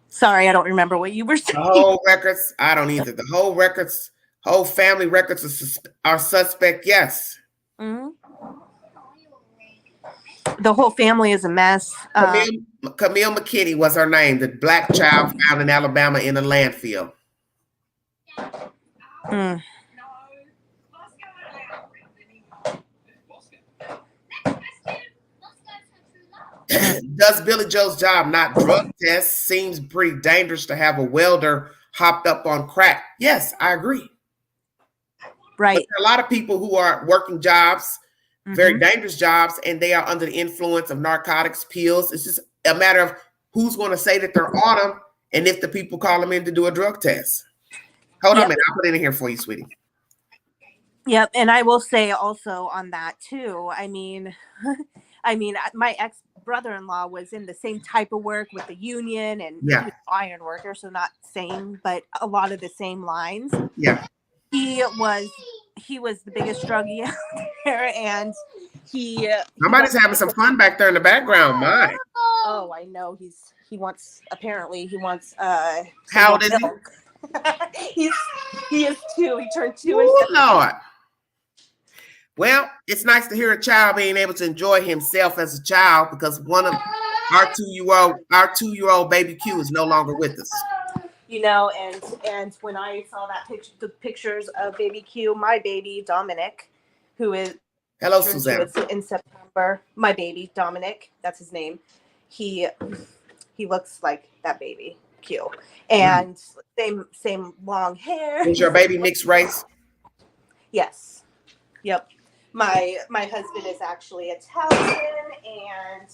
Sorry, I don't remember what you were saying. The whole records, I don't either. The whole records, whole family records are suspect, yes. Mm-hmm. The whole family is a mess. Camille McKinney was her name, the black child found in Alabama in a landfill. Mm. Does Billy Joe's job not drug test? Seems pretty dangerous to have a welder hopped up on crack. Yes, I agree. Right. But there are a lot of people who are working jobs, very dangerous jobs, and they are under the influence of narcotics, pills. It's just a matter of who's going to say that they're on them and if the people call them in to do a drug test. Hold on a minute. I'll put it in here for you, sweetie. Yep. And I will say also on that too, I mean, my ex-brother-in-law was in the same type of work with the union, and he was an iron worker, so not same, but a lot of the same lines. Yeah. He was the biggest druggie out there, and somebody's having some fun back there in the background. My. Oh, I know. He wants how old is he? He is 2. He turned 2. Oh, Lord. Well, it's nice to hear a child being able to enjoy himself as a child, because one of our 2-year-old baby Q is no longer with us. You know, and when I saw the pictures of baby Q, my baby Dominic, who is Suzanne. In September, my baby Dominic, that's his name. He looks like that baby Q, and same long hair. Is your baby mixed race? Yes. Yep. My husband is actually Italian and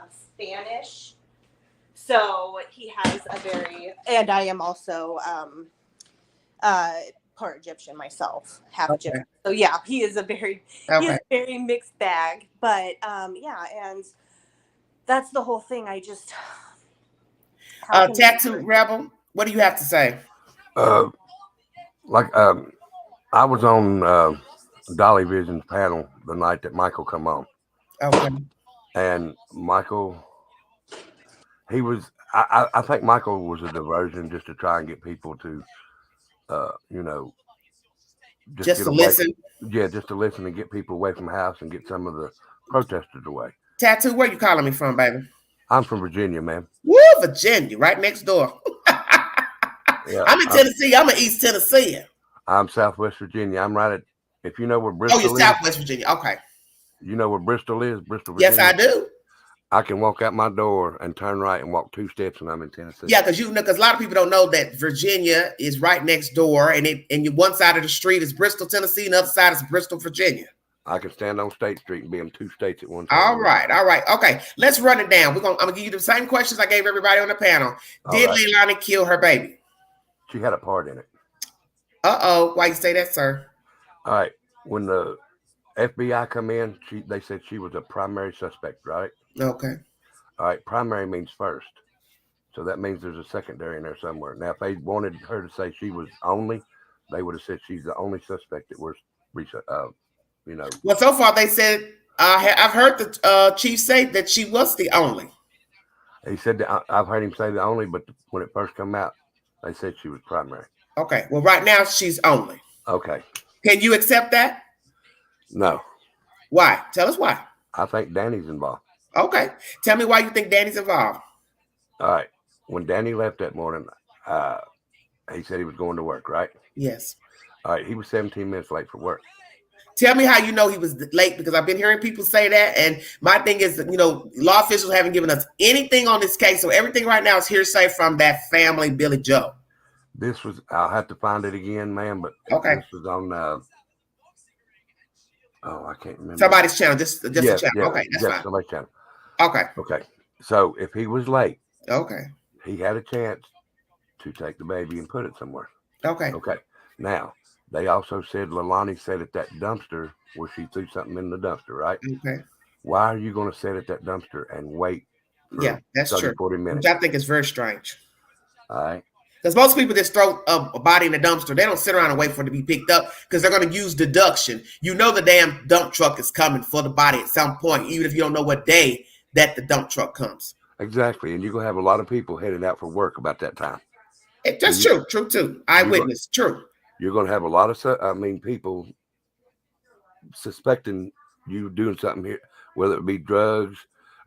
Spanish. So he has and I am also part Egyptian myself, half Egyptian. So yeah, he is a very mixed bag. But and that's the whole thing. I just Tattoo Rebel, what do you have to say? I was on Dolly Vision's panel the night that Michael come on. Okay. And Michael, I think Michael was a diversion just to try and get people to, just to listen. Yeah, just to listen and get people away from the house and get some of the protesters away. Tattoo, where you calling me from, baby? I'm from Virginia, man. Woo, Virginia, right next door. Yeah, I'm in Tennessee. I'm in East Tennessee. I'm Southwest Virginia. I'm right at, if you know where Bristol is. Oh, you're Southwest Virginia. Okay. You know where Bristol is? Bristol, Virginia? Yes, I do. I can walk out my door and turn right and walk 2 steps and I'm in Tennessee. Yeah, because a lot of people don't know that Virginia is right next door, and one side of the street is Bristol, Tennessee, and the other side is Bristol, Virginia. I can stand on State Street and be in 2 states at one time. All right. Okay, let's run it down. I'm gonna give you the same questions I gave everybody on the panel. Did Leilani kill her baby? She had a part in it. Uh-oh. Why you say that, sir? All right. When the FBI come in, they said she was a primary suspect, right? Okay. All right. Primary means first. So that means there's a secondary in there somewhere. Now, if they wanted her to say she was only, they would have said she's the only suspect that was, Well, so far they said, I've heard the chief say that she was the only. He said that, I've heard him say the only, but when it first came out, they said she was primary. Okay. Well, right now she's only. Okay. Can you accept that? No. Why? Tell us why. I think Danny's involved. Okay. Tell me why you think Danny's involved. All right. When Danny left that morning, he said he was going to work, right? Yes. All right. He was 17 minutes late for work. Tell me how you know he was late, because I've been hearing people say that. And my thing is that, law officials haven't given us anything on this case. So everything right now is hearsay from that family, Billy Joe. This was, I'll have to find it again, man, but okay. This was on Oh, I can't remember. Somebody's channel, just yes, a channel. yes, Okay, that's yes, fine. somebody's channel. Okay. Okay. So if he was late, okay, he had a chance to take the baby and put it somewhere. Okay. Okay. Now, they also said Leilani said at that dumpster where she threw something in the dumpster, right? Okay. Why are you going to sit at that dumpster and wait for Yeah, that's 30, true. 40 minutes? Which I think is very strange. All right. Because most people just throw a body in the dumpster. They don't sit around and wait for it to be picked up because they're going to use deduction. You know the damn dump truck is coming for the body at some point, even if you don't know what day that the dump truck comes. Exactly. And you're going to have a lot of people headed out for work about that time. That's true. True, too. Eyewitness. True. You're going to have a lot of, people suspecting you doing something here, whether it be drugs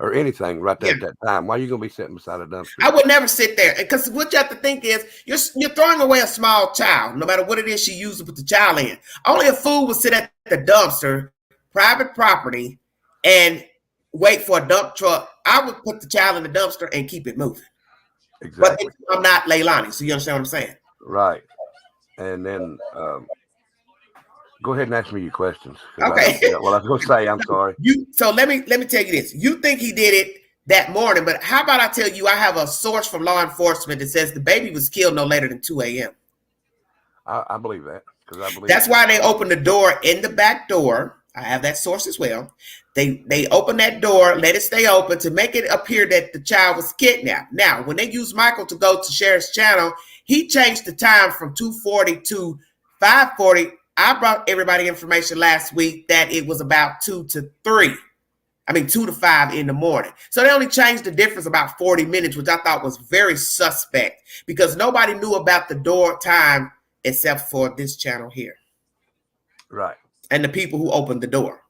or anything right there at that time. Why are you going to be sitting beside a dumpster? I would never sit there because what you have to think is you're throwing away a small child, no matter what it is she used to put the child in. Only a fool would sit at the dumpster, private property, and wait for a dump truck. I would put the child in the dumpster and keep it moving. Exactly. But I'm not Leilani, so you understand what I'm saying? Right. And then go ahead and ask me your questions. Okay. I was going to say, I'm sorry. So let me tell you this. You think he did it that morning, but how about I tell you, I have a source from law enforcement that says the baby was killed no later than 2 a.m. I believe that because I believe that's why they opened the door in the back door. I have that source as well. They opened that door, let it stay open to make it appear that the child was kidnapped. Now, when they used Michael to go to Sheriff's channel, he changed the time from 2:40 to 5:40. I brought everybody information last week that it was about 2 to 5 in the morning. So they only changed the difference about 40 minutes, which I thought was very suspect because nobody knew about the door time except for this channel here. Right. And the people who opened the door.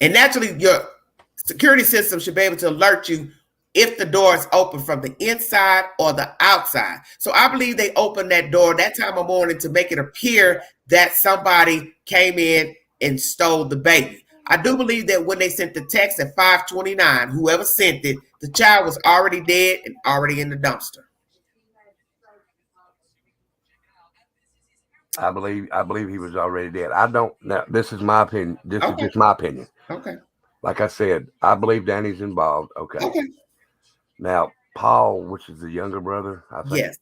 And naturally, your security system should be able to alert you if the door is open from the inside or the outside. So I believe they opened that door that time of morning to make it appear that somebody came in and stole the baby. I do believe that when they sent the text at 5:29, whoever sent it, the child was already dead and already in the dumpster. I believe he was already dead. I don't now. This is my opinion. This is just my opinion. Okay. Like I said, I believe Danny's involved. Okay. Now, Paul, which is the younger brother, I think. Yes.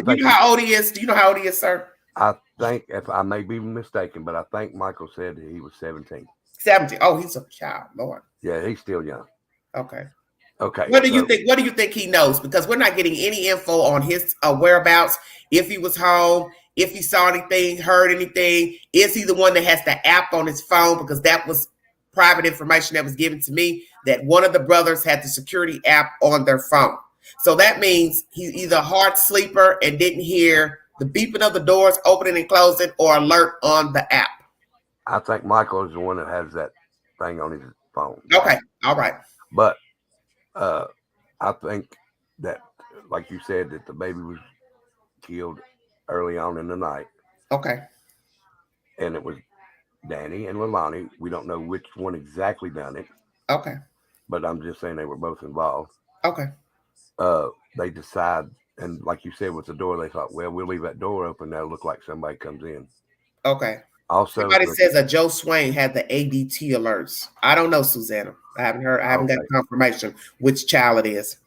Do you know how old he is? Do you know how old he is, sir? I think, if I may be mistaken, but I think Michael said he was 17. 17. Oh, he's a child, Lord. Yeah, he's still young. Okay. Okay. What do you think? What do you think he knows? Because we're not getting any info on his whereabouts. If he was home, if he saw anything, heard anything. Is he the one that has the app on his phone? Because that was private information that was given to me, that one of the brothers had the security app on their phone. So that means he's either a hard sleeper and didn't hear the beeping of the doors opening and closing or alert on the app. I think Michael is the one that has that thing on his phone. Okay. All right. But I think that, like you said, that the baby was killed early on in the night. Okay. And it was Danny and Leilani. We don't know which one exactly done it. Okay. But I'm just saying they were both involved. Okay. They decide, and like you said with the door, they thought, well, we'll leave that door open. That'll look like somebody comes in. Okay. Also, somebody says that Joe Swain had the ADT alerts. I don't know, Susanna. I haven't heard. I haven't got confirmation which child it is.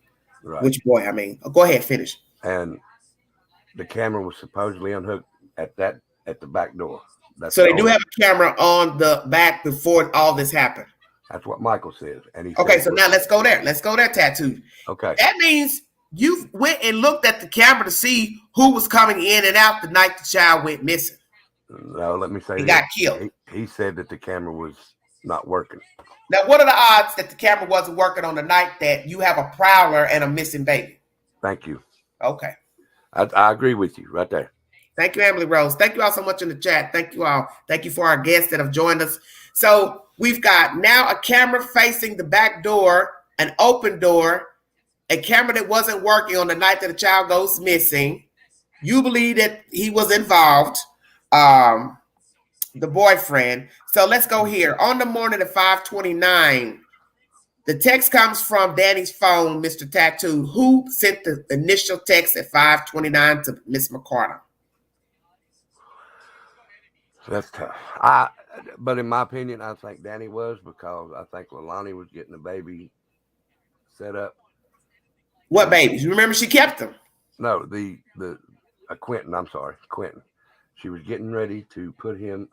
Right. Which boy? I mean, go ahead, finish. And the camera was supposedly unhooked at the back door. So they do have a camera on the back before all this happened. That's what Michael says. And he okay, so now let's go there. Let's go there, Tattoo. Okay. That means you went and looked at the camera to see who was coming in and out the night the child went missing. No, let me say he got killed. He said that the camera was not working. Now, what are the odds that the camera wasn't working on the night that you have a prowler and a missing baby? Thank you. Okay. I agree with you right there. Thank you, Emily Rose. Thank you all so much in the chat. Thank you all. Thank you for our guests that have joined us. So we've got now a camera facing the back door, an open door, a camera that wasn't working on the night that the child goes missing. You believe that he was involved, the boyfriend. So let's go here. On the morning of 5:29, the text comes from Danny's phone, Mr. Tattoo. Who sent the initial text at 5:29 to Miss McCarter? That's tough. But in my opinion, I think Danny was, because I think Leilani was getting the baby set up. What babies? You remember she kept them? No, Quentin. I'm sorry, Quentin. She was getting ready to put him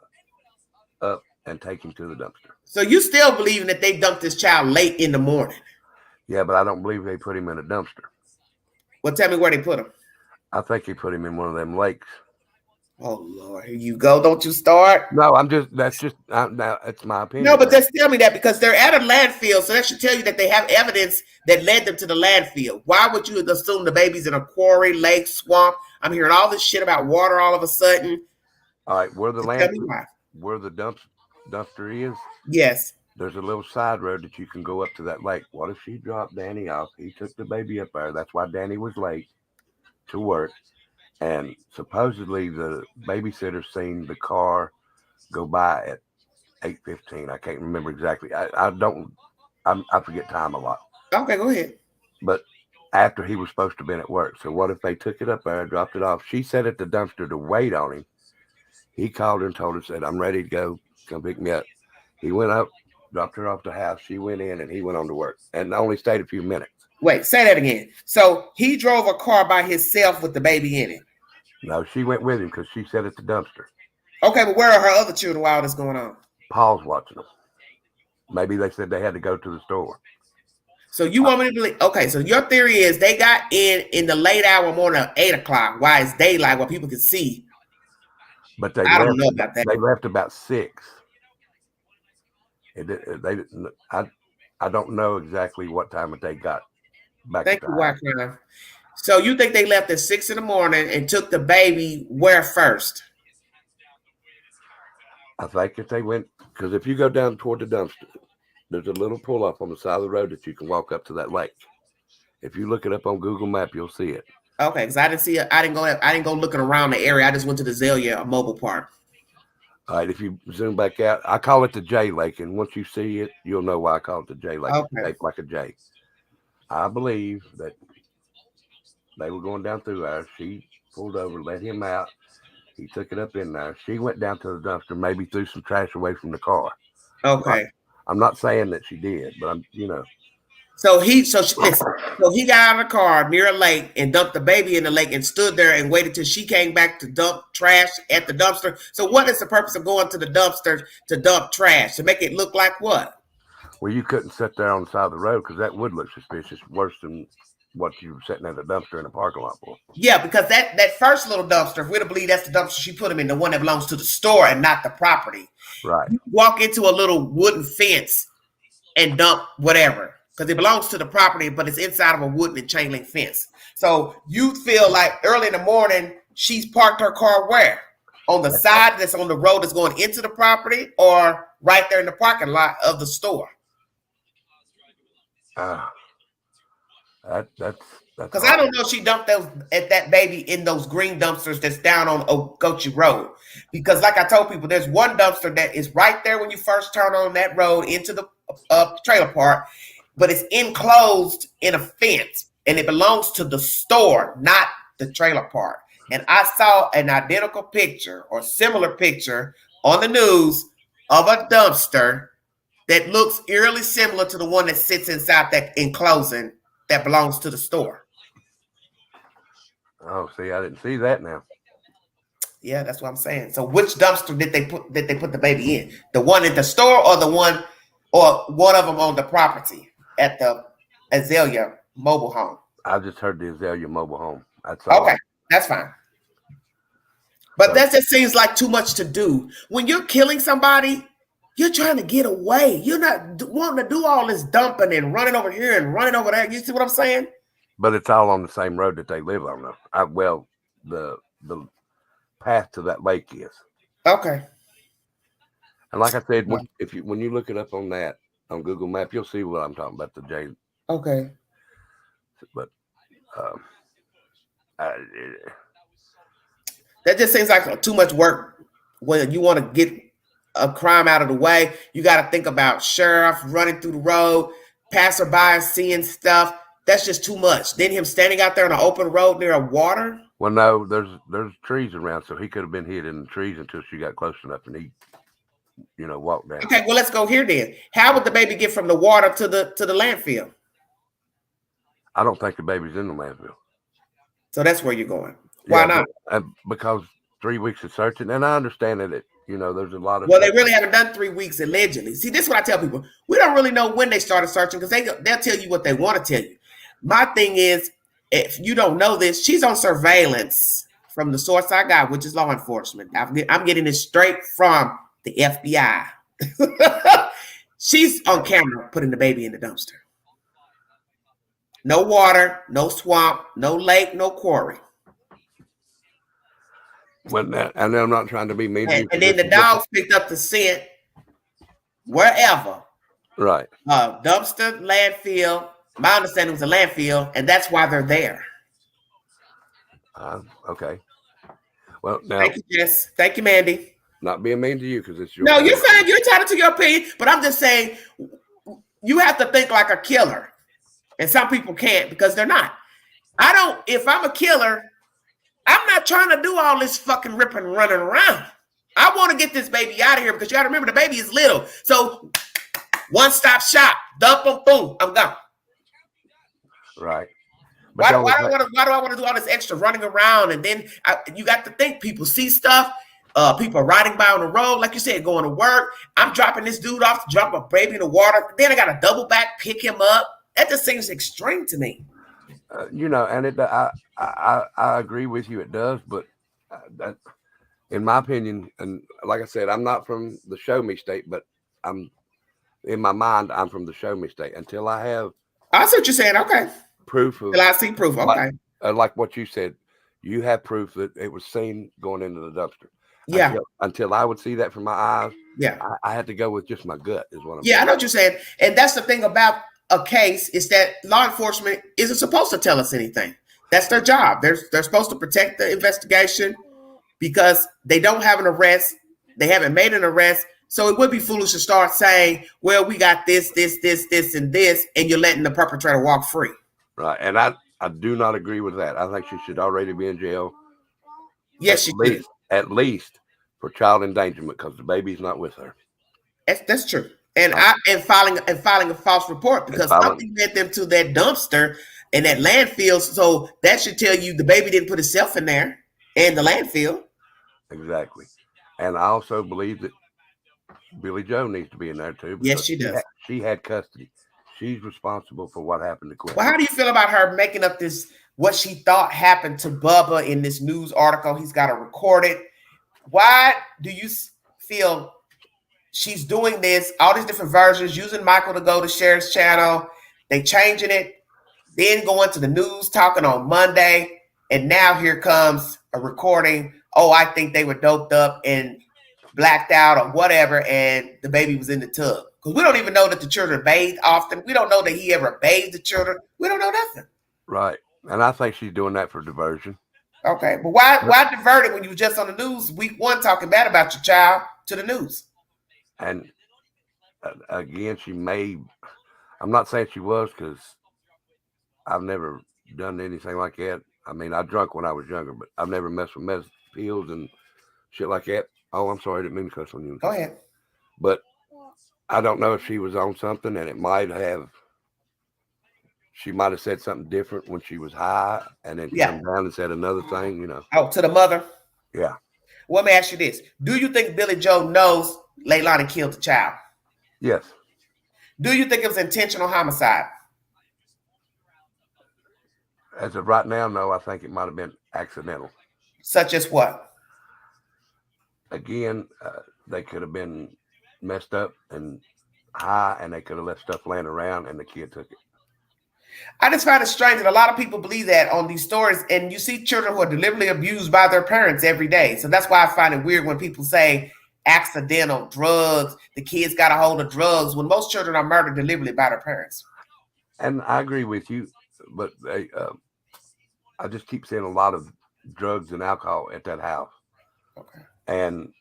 up and take him to the dumpster. So you still believing that they dumped this child late in the morning? Yeah, but I don't believe they put him in a dumpster. Well, tell me where they put him. I think he put him in one of them lakes. Oh Lord, here you go. Don't you start? No, that's my opinion. No, but just tell me that, because they're at a landfill, so that should tell you that they have evidence that led them to the landfill. Why would you assume the baby's in a quarry, lake, swamp? I'm hearing all this shit about water all of a sudden. All right, where the dumpster is? Yes. There's a little side road that you can go up to that lake. What if she dropped Danny off? He took the baby up there. That's why Danny was late to work. And supposedly the babysitter seen the car go by at 8:15. I can't remember exactly. I forget time a lot. Okay, go ahead. But after he was supposed to have been at work. So what if they took it up there, dropped it off? She sat at the dumpster to wait on him. He called her and told her, said, I'm ready to go. Come pick me up. He went up, dropped her off the house. She went in and he went on to work and only stayed a few minutes. Wait, say that again. So he drove a car by himself with the baby in it? No, she went with him because she sat at the dumpster. Okay, but where are her other children while this going on? Paul's watching them. Maybe they said they had to go to the store. So you want me to believe? Okay, so your theory is they got in the late hour morning of 8 o'clock, while it's daylight, where people can see. But I don't know about that. They left about 6. I don't know exactly what time they got back. Thank you, White Crown. So you think they left at 6 in the morning and took the baby where first? I think if they went, because if you go down toward the dumpster, there's a little pull up on the side of the road that you can walk up to that lake. If you look it up on Google Map, you'll see it. Okay, because I didn't see it. I didn't go looking around the area. I just went to the Azalea mobile park. All right, if you zoom back out, I call it the J Lake, and once you see it, you'll know why I call it the J Lake. Okay. It's shaped like a J. I believe that they were going down through there. She pulled over, let him out. He took it up in there. She went down to the dumpster, maybe threw some trash away from the car. Okay. I'm not saying that she did, but So he got out of the car near a lake and dumped the baby in the lake and stood there and waited till she came back to dump trash at the dumpster. So what is the purpose of going to the dumpster to dump trash? To make it look like what? Well, you couldn't sit there on the side of the road because that would look suspicious, worse than what you were sitting at a dumpster in a parking lot for. Yeah, because that first little dumpster, if we're to believe that's the dumpster she put him in, the one that belongs to the store and not the property. Right. You walk into a little wooden fence and dump whatever, because it belongs to the property, but it's inside of a wooden and chain link fence. So you feel like early in the morning, she's parked her car where? On the side that's on the road that's going into the property, or right there in the parking lot of the store? That's because I don't know if she dumped that baby in those green dumpsters that's down on Ogochi Road. Because like I told people, there's one dumpster that is right there when you first turn on that road into the trailer park, but it's enclosed in a fence and it belongs to the store, not the trailer park. And I saw an identical picture or similar picture on the news of a dumpster that looks eerily similar to the one that sits inside that enclosing that belongs to the store. Oh, see, I didn't see that now. Yeah, that's what I'm saying. So which dumpster did they put the baby in? The one at the store or the one of them on the property at the Azalea mobile home? I just heard the Azalea mobile home. That's all. Okay, that's fine. But that just seems like too much to do. When you're killing somebody, you're trying to get away. You're not wanting to do all this dumping and running over here and running over there. You see what I'm saying? But it's all on the same road that they live on. The path to that lake is. Okay. And like I said, when you look it up on Google Map, you'll see what I'm talking about. The J. Okay. But that just seems like too much work. When you want to get a crime out of the way, you got to think about sheriff running through the road, passerby seeing stuff. That's just too much. Then him standing out there on an open road near a water. Well, no, there's trees around, so he could have been hid in the trees until she got close enough, and he walk down. Okay, well, let's go here then. How would the baby get from the water to the landfill? I don't think the baby's in the landfill. So that's where you're going. Why not? Because 3 weeks of searching, and I understand that there's a lot of. Well, they really haven't done 3 weeks allegedly. See, this is what I tell people. We don't really know when they started searching because they'll tell you what they want to tell you. My thing is, if you don't know this, she's on surveillance from the source I got, which is law enforcement. I'm getting this straight from the FBI. She's on camera putting the baby in the dumpster. No water, no swamp, no lake, no quarry. And I'm not trying to be mean. And then the dogs picked up the scent wherever. Right. Dumpster, landfill. My understanding was a landfill, and that's why they're there. Okay. Well, now. Thank you, Jess. Thank you, Mandy. Not being mean to you because it's your. No, you're fine. You're entitled to your opinion, but I'm just saying you have to think like a killer, and some people can't because they're not. If I'm a killer, I'm not trying to do all this fucking ripping and running around. I want to get this baby out of here because you got to remember the baby is little. So one-stop shop, dump them, boom, I'm gone. Right. Why do I want to do all this extra running around? And then you got to think people see stuff. People are riding by on the road, like you said, going to work. I'm dropping this dude off to drop a baby in the water. Then I got to double back, pick him up. That just seems extreme to me. And I agree with you. It does, but that, in my opinion, and like I said, I'm not from the show me state, but in my mind, I'm from the show me state. Until I have, I see what you're saying. Okay, proof of. Until I see proof. Okay, like what you said, you have proof that it was seen going into the dumpster. Yeah. Until I would see that from my eyes. Yeah. I had to go with just my gut. Is what I'm. Yeah, saying. I know what you're saying, and that's the thing about a case is that law enforcement isn't supposed to tell us anything. That's their job. They're supposed to protect the investigation because they don't have an arrest. They haven't made an arrest. So it would be foolish to start saying, well, we got this, and this, and you're letting the perpetrator walk free. Right. And I do not agree with that. I think she should already be in jail. Yes, at least for child endangerment because the baby's not with her. That's true. And filing a false report because something led them to that dumpster and that landfill. So that should tell you the baby didn't put itself in there and the landfill. Exactly. And I also believe that Billy Joe needs to be in there too. Yes, she does. She had custody. She's responsible for what happened to Quinn. Well, how do you feel about her making up what she thought happened to Bubba in this news article? He's got to record it. Why do you feel she's doing this, all these different versions, using Michael to go to Cher's channel? They changing it, then going to the news, talking on Monday, and now here comes a recording. Oh, I think they were doped up and blacked out or whatever, and the baby was in the tub. Because we don't even know that the children bathe often. We don't know that he ever bathed the children. We don't know nothing. Right. And I think she's doing that for diversion. Okay. But why divert it when you were just on the news week 1 talking bad about your child to the news? And again, I'm not saying she was because I've never done anything like that. I mean, I drank when I was younger, but I've never messed with meth pills and shit like that. Oh, I'm sorry. I didn't mean to cuss on you. Go ahead. But I don't know if she was on something and she might have said something different when she was high and then come down and said another thing, Oh, to the mother? Yeah. Well, let me ask you this. Do you think Billy Joe knows Leilani killed the child? Yes. Do you think it was intentional homicide? As of right now, no. I think it might have been accidental. Such as what? Again, they could have been messed up and high, and they could have left stuff laying around, and the kid took it. I just find it strange that a lot of people believe that on these stories, and you see children who are deliberately abused by their parents every day. So that's why I find it weird when people say accidental drugs, the kids got a hold of drugs, when most children are murdered deliberately by their parents. And I agree with you, but I just keep seeing a lot of drugs and alcohol at that house. Okay. And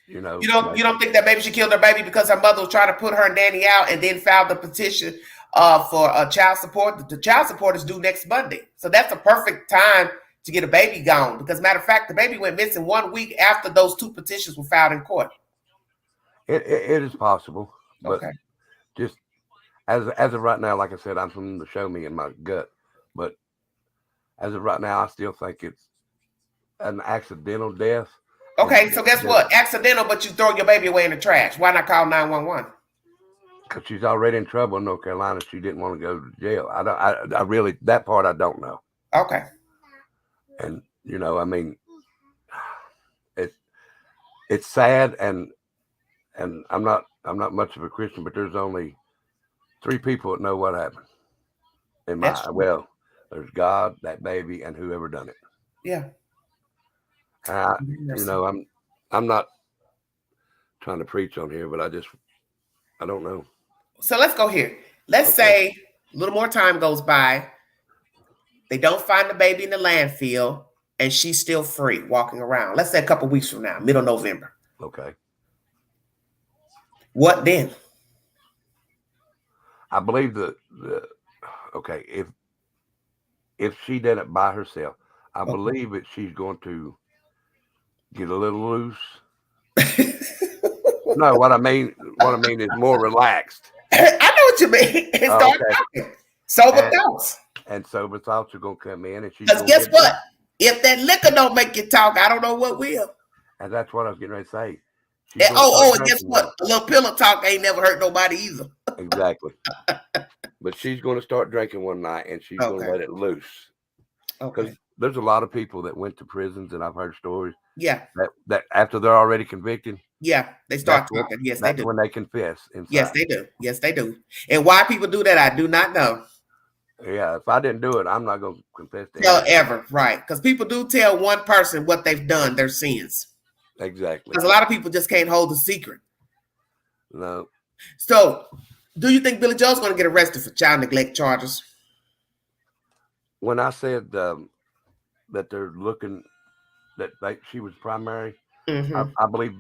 you don't think that maybe she killed her baby because her mother was trying to put her and Danny out and then filed the petition for child support? The child support is due next Monday. So that's a perfect time to get a baby gone. Because matter of fact, the baby went missing 1 week after those 2 petitions were filed in court. It is possible, but Okay. just as of right now, like I said, I'm from the show me in my gut, but as of right now, I still think it's an accidental death. Okay, so guess what? Accidental, but you throw your baby away in the trash. Why not call 911? Because she's already in trouble in North Carolina. She didn't want to go to jail. I really, that part I don't know. Okay. And, I mean, it's sad, and I'm not much of a Christian, but there's only 3 people that know what happened. Well, there's God, that baby, and whoever done it. Yeah. I'm not trying to preach on here, but I don't know. So let's go here. Let's say a little more time goes by. They don't find the baby in the landfill, and she's still free walking around. Let's say a couple weeks from now, middle November. Okay. What then? I believe if she did it by herself, I believe that she's going to get a little loose. No, what I mean is more relaxed. I know what you mean. And start talking. Sober thoughts. And sober thoughts are going to come in. Because guess what? If that liquor don't make you talk, I don't know what will. And that's what I was getting ready to say. And guess what? A little pillow talk ain't never hurt nobody either. Exactly. But she's going to start drinking one night, and she's going to let it loose. Because there's a lot of people that went to prisons, and I've heard stories. Yeah. That after they're already convicted. Yeah, they start talking. Yes, they do. That's when they confess inside. Yes, they do. Yes, they do. And why people do that, I do not know. Yeah, if I didn't do it, I'm not going to confess to tell ever, right? Because people do tell one person what they've done, their sins. Exactly. Because a lot of people just can't hold the secret. No. So, do you think Billy Joe's going to get arrested for child neglect charges? When I said that they're looking, that she was primary, I believe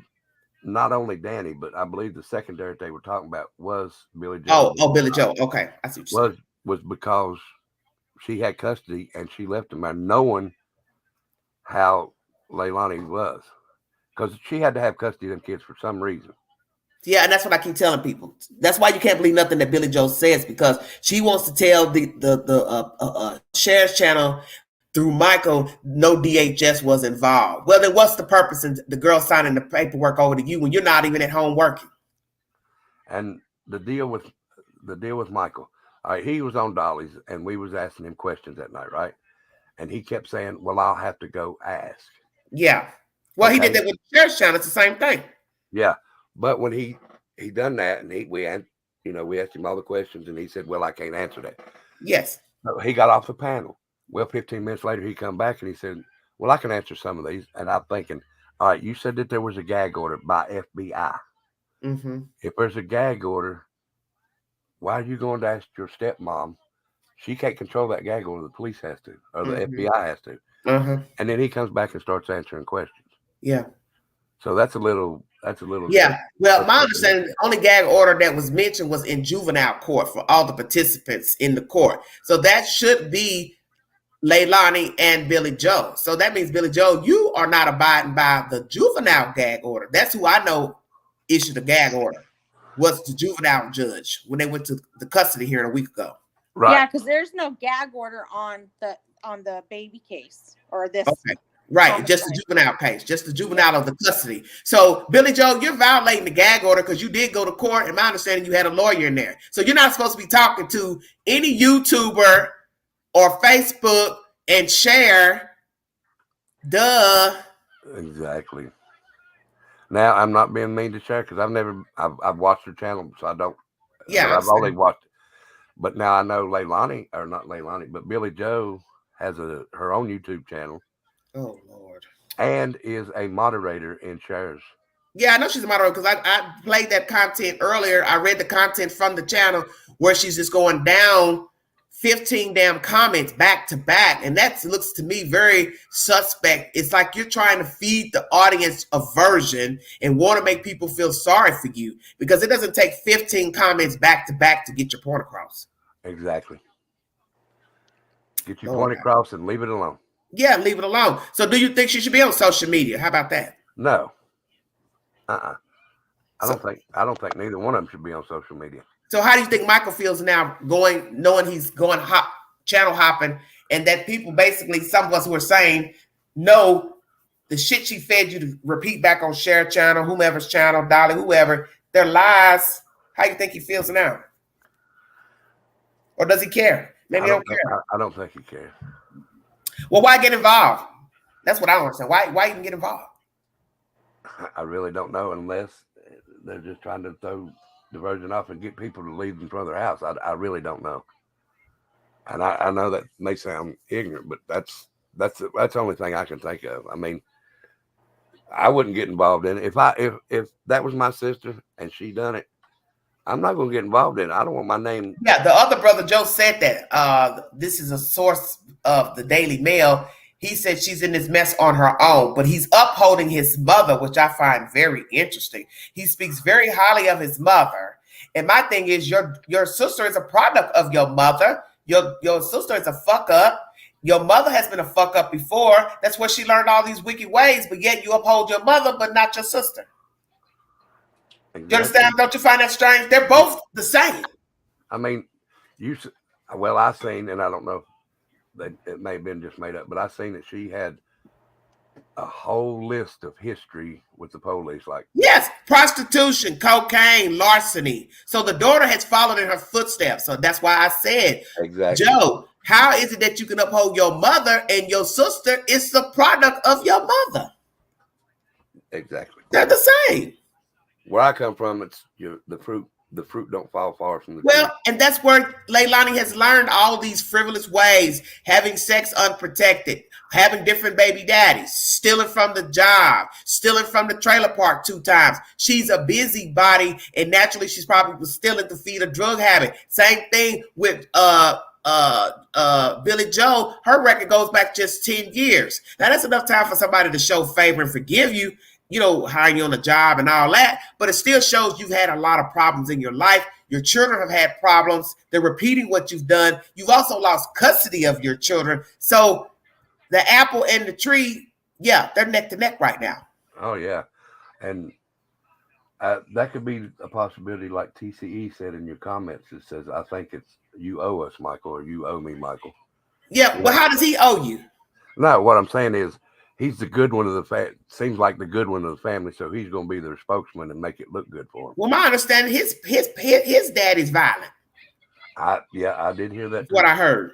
not only Danny, but I believe the secondary they were talking about was Billy Joe. Oh, Billy Joe. Okay, I see what you're saying. Was because she had custody and she left him there knowing how Leilani was, because she had to have custody of them kids for some reason. Yeah, and that's what I keep telling people. That's why you can't believe nothing that Billy Joe says, because she wants to tell the sheriff's channel through Michael no DHS was involved. Well, then what's the purpose in the girl signing the paperwork over to you when you're not even at home working? And the deal with Michael. All right, he was on Dolly's, and we was asking him questions that night, right? And he kept saying, "Well, I'll have to go ask." Yeah. Well, he did that with the sheriff's channel. It's the same thing. Yeah, but when he done that, and we asked him all the questions, and he said, "Well, I can't answer that." Yes. So he got off the panel. Well, 15 minutes later, he come back and he said, "Well, I can answer some of these." And I'm thinking, all right, you said that there was a gag order by FBI. Mm-hmm. If there's a gag order, why are you going to ask your stepmom? She can't control that gag order. The police has to, or the FBI has to. And then he comes back and starts answering questions. Yeah. So that's a little. Yeah. Well, my understanding, the only gag order that was mentioned was in juvenile court for all the participants in the court. So that should be Leilani and Billy Joe. So that means, Billy Joe, you are not abiding by the juvenile gag order. That's who I know issued a gag order, was the juvenile judge when they went to the custody hearing a week ago. Right. Yeah, because there's no gag order on the baby case or this. Okay. Right, just the juvenile case, just the juvenile of the custody. So, Billy Joe, you're violating the gag order because you did go to court. And my understanding, you had a lawyer in there. So you're not supposed to be talking to any YouTuber or Facebook and share. Duh. Exactly. Now, I'm not being mean to share because I've watched her channel, so I don't. Yeah, I've only watched it. But now I know Leilani, or not Leilani, but Billy Joe has her own YouTube channel. Oh, Lord. And is a moderator in shares. Yeah, I know she's a moderator because I played that content earlier. I read the content from the channel where she's just going down 15 damn comments back to back. And that looks to me very suspect. It's like you're trying to feed the audience a version and want to make people feel sorry for you, because it doesn't take 15 comments back to back to get your point across. Exactly. Get your point across and leave it alone. Yeah, leave it alone. So do you think she should be on social media? How about that? No. I don't think neither one of them should be on social media. So how do you think Michael feels now knowing he's going channel hopping, and that people basically, some of us who are saying, no, the shit she fed you to repeat back on Share channel, whomever's channel, Dolly, whoever, they're lies. How do you think he feels now? Or does he care? Maybe he don't care. I don't think he cares. Well, why get involved? That's what I don't understand. Why even get involved? I really don't know, unless they're just trying to throw diversion off and get people to leave in front of their house. I really don't know. And I know that may sound ignorant, but that's the only thing I can think of. I mean, I wouldn't get involved in it. If that was my sister and she done it, I'm not going to get involved in it. I don't want my name. Yeah, the other brother Joe said that. This is a source of the Daily Mail. He said she's in this mess on her own, but he's upholding his mother, which I find very interesting. He speaks very highly of his mother. And my thing is, your sister is a product of your mother. Your sister is a fuck up. Your mother has been a fuck up before. That's where she learned all these wicked ways, but yet you uphold your mother, but not your sister. Exactly. You understand? Don't you find that strange? They're both the same. I mean, I seen, and I don't know, it may have been just made up, but I seen that she had a whole list of history with the police. Like, yes, prostitution, cocaine, larceny. So the daughter has followed in her footsteps. So that's why I said, exactly, Joe, how is it that you can uphold your mother and your sister is the product of your mother? Exactly. They're the same. Where I come from, it's the fruit don't fall far from the tree. Well, and that's where Leilani has learned all these frivolous ways, having sex unprotected, having different baby daddies, stealing from the job, stealing from the trailer park 2 times. She's a busybody, and naturally she's probably was stealing to feed a drug habit. Same thing with Billy Joe. Her record goes back just 10 years. Now that's enough time for somebody to show favor and forgive you, hiring you on a job and all that, but it still shows you've had a lot of problems in your life. Your children have had problems. They're repeating what you've done. You've also lost custody of your children. So the apple and the tree, yeah, they're neck to neck right now. Oh, yeah. And that could be a possibility, like TCE said in your comments. It says, I think it's you owe us, Michael, or you owe me, Michael. Yeah, well, how does he owe you? No, what I'm saying is, he's the good one of the seems like the good one of the family, so he's going to be their spokesman and make it look good for him. Well, my understanding, his daddy's violent. I did hear that. That's what I heard.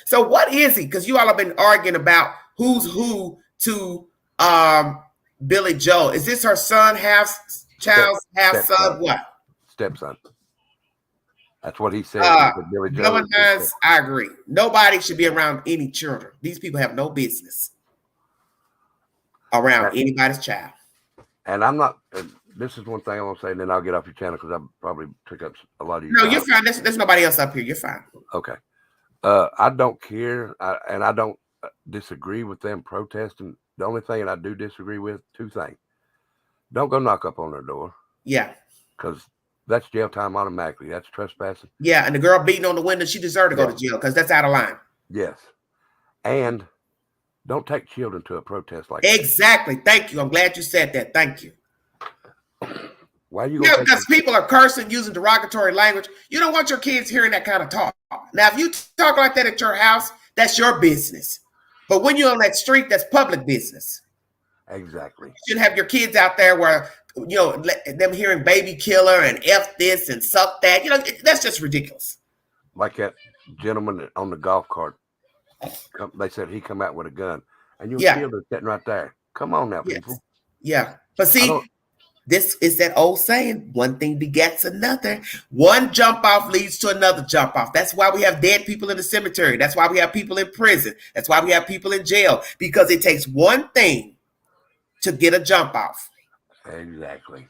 So what is he? Because you all have been arguing about who's who to Billy Joe. Is this her son, half child, half son? What? Stepson. That's what he said. Billy Joe. I agree. Nobody should be around any children. These people have no business around anybody's child. And I'm not, this is one thing I want to say, and then I'll get off your channel because I probably took up a lot of your time. You're fine. There's nobody else up here. You're fine. Okay. I don't care, and I don't disagree with them protesting. The only thing I do disagree with, 2 things. Don't go knock up on their door. Yeah. Because that's jail time automatically. That's trespassing. Yeah, and the girl beating on the window, she deserved to go to jail because that's out of line. Yes. And don't take children to a protest like exactly. That. Thank you. I'm glad you said that. Thank you. Why are you? Yeah, because people are cursing, using derogatory language. You don't want your kids hearing that kind of talk. Now, if you talk like that at your house, that's your business. But when you're on that street, that's public business. Exactly. You shouldn't have your kids out there where, them hearing baby killer and F this and suck that. That's just ridiculous. Like that gentleman on the golf cart. They said he come out with a gun, and your children sitting right there. Come on now, people. Yeah, but see, this is that old saying: one thing begets another. One jump off leads to another jump off. That's why we have dead people in the cemetery. That's why we have people in prison. That's why we have people in jail, because it takes one thing to get a jump off. Exactly.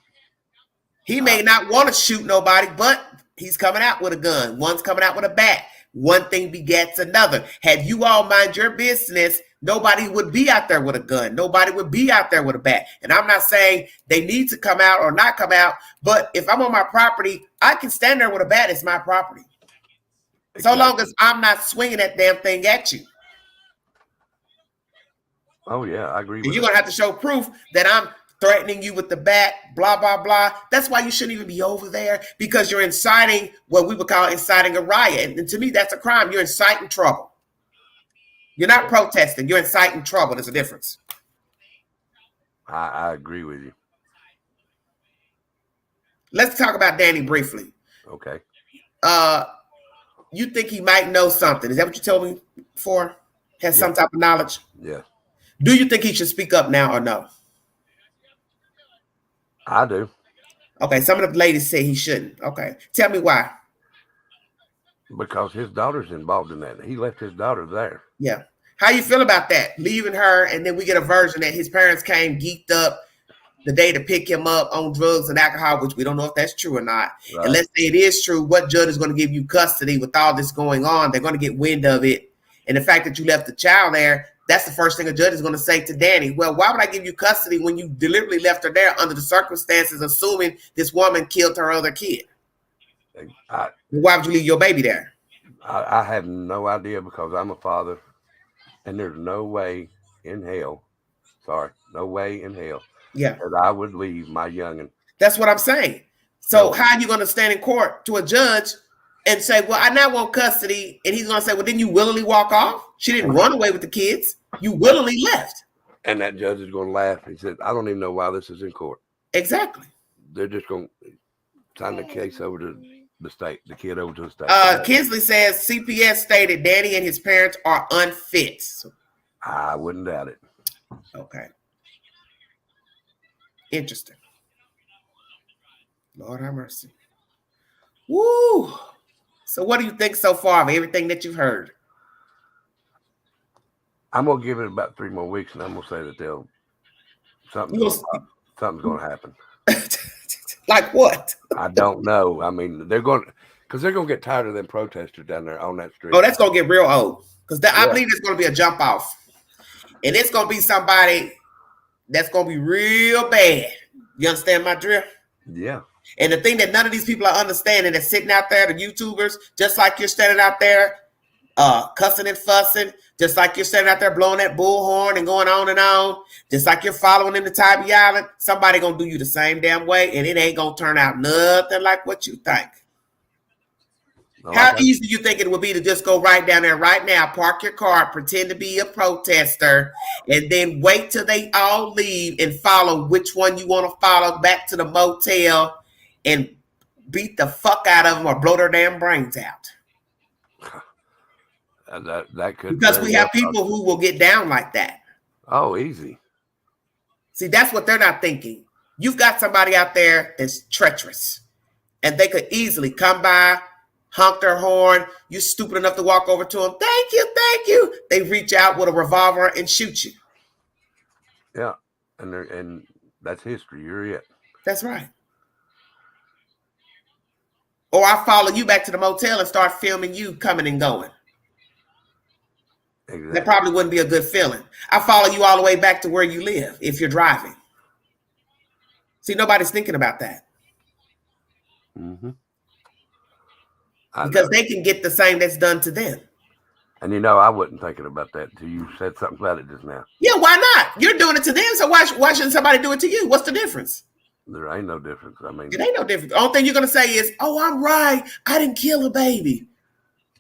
He may not want to shoot nobody, but he's coming out with a gun. One's coming out with a bat. One thing begets another. Had you all mind your business, nobody would be out there with a gun. Nobody would be out there with a bat. And I'm not saying they need to come out or not come out, but if I'm on my property, I can stand there with a bat. It's my property. Exactly. So long as I'm not swinging that damn thing at you. Oh, yeah, I agree with you're going to have to show proof that I'm threatening you with the bat, blah, blah, blah. That's why you shouldn't even be over there, because you're inciting what we would call inciting a riot. And to me, that's a crime. You're inciting trouble. You're not protesting. You're inciting trouble. There's a difference. I agree with you. Let's talk about Danny briefly. Okay. You think he might know something? Is that what you told me before? Has some type of knowledge? Yeah. Do you think he should speak up now or no? I do. Okay, some of the ladies say he shouldn't. Okay, tell me why. Because his daughter's involved in that. He left his daughter there. Yeah. How you feel about that? Leaving her, and then we get a version that his parents came geeked up the day to pick him up on drugs and alcohol, which we don't know if that's true or not. Right. And let's say it is true. What judge is going to give you custody with all this going on? They're going to get wind of it. And the fact that you left the child there, that's the first thing a judge is going to say to Danny. Well, why would I give you custody when you deliberately left her there under the circumstances, assuming this woman killed her other kid? Why would you leave your baby there? I have no idea, because I'm a father, and there's no way in hell, no way in hell that I would leave my youngin'. That's what I'm saying. So how are you going to stand in court to a judge and say, well, I now want custody, and he's going to say, well, didn't you willingly walk off? She didn't run away with the kids. You willingly left. And that judge is going to laugh. He said, I don't even know why this is in court. Exactly. They're just going to sign the case over to the state, the kid over to the state. Kinsley says CPS stated Danny and his parents are unfit. I wouldn't doubt it. Okay. Interesting. Lord have mercy. Woo. So what do you think so far of everything that you've heard? I'm going to give it about 3 more weeks, and I'm going to say that something's going to happen. Like what? I don't know. I mean, they're going to get tired of them protesters down there on that street. Oh, that's going to get real old, because I believe it's going to be a jump off, and it's going to be somebody that's going to be real bad. You understand my drift? Yeah. And the thing that none of these people are understanding, that's sitting out there, the YouTubers, just like you're standing out there cussing and fussing, just like you're standing out there blowing that bullhorn and going on, just like you're following them to Tybee Island, somebody going to do you the same damn way, and it ain't going to turn out nothing like what you think. How easy do you think it would be to just go right down there right now, park your car, pretend to be a protester, and then wait till they all leave and follow which one you want to follow back to the motel and beat the fuck out of them or blow their damn brains out? That could, because we have people who will get down like that. Oh, easy. See, that's what they're not thinking. You've got somebody out there that's treacherous, and they could easily come by, honk their horn. You stupid enough to walk over to them. Thank you. They reach out with a revolver and shoot you. Yeah, and that's history. You're it. That's right. Or I follow you back to the motel and start filming you coming and going. Exactly. That probably wouldn't be a good feeling. I follow you all the way back to where you live if you're driving. See, nobody's thinking about that. Mm-hmm. Because they can get the same that's done to them. And I wasn't thinking about that until you said something about it just now. Yeah, why not? You're doing it to them, so why shouldn't somebody do it to you? What's the difference? There ain't no difference. I mean, it ain't no difference. The only thing you're going to say is, oh, I'm right. I didn't kill a baby.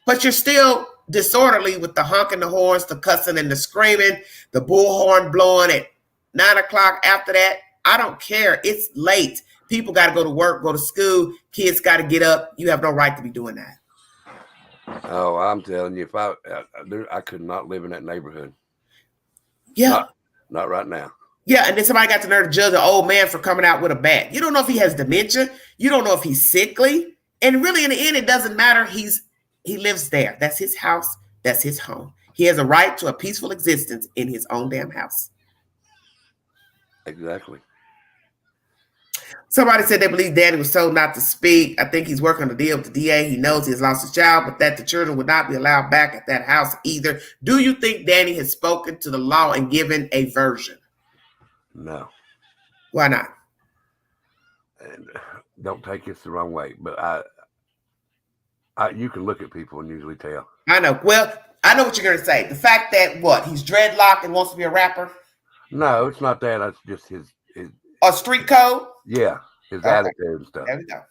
But you're still disorderly with the honking the horns, the cussing and the screaming, the bullhorn blowing at 9 o'clock. After that, I don't care. It's late. People got to go to work, go to school. Kids got to get up. You have no right to be doing that. Oh, I'm telling you, if I could not live in that neighborhood. Yeah. Not right now. Yeah, and then somebody got the nerve to judge an old man for coming out with a bat. You don't know if he has dementia. You don't know if he's sickly. And really, in the end, it doesn't matter. He lives there. That's his house. That's his home. He has a right to a peaceful existence in his own damn house. Exactly. Somebody said they believe Danny was told not to speak. I think he's working on a deal with the DA. He knows he has lost his child, but that the children would not be allowed back at that house either. Do you think Danny has spoken to the law and given a version? No. Why not? And don't take this the wrong way, but you can look at people and usually tell. I know. Well, I know what you're going to say. The fact that he's dreadlocked and wants to be a rapper. No, it's not that. It's just A street code? Yeah, his Okay. attitude and stuff. There we go.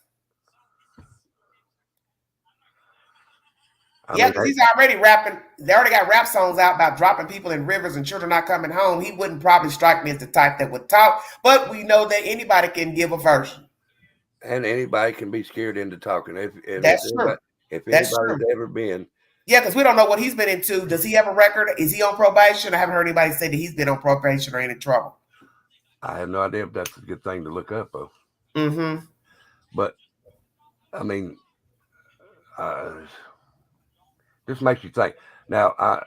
I Yeah, mean, because he's already rapping. They already got rap songs out about dropping people in rivers and children not coming home. He wouldn't probably strike me as the type that would talk, but we know that anybody can give a version. And anybody can be scared into talking. That's true. If That's anybody's true. ever been. Yeah, because we don't know what he's been into. Does he have a record? Is he on probation? I haven't heard anybody say that he's been on probation or in trouble. I have no idea if that's a good thing to look up, though. Mm-hmm. But, I mean, this makes you think. Now,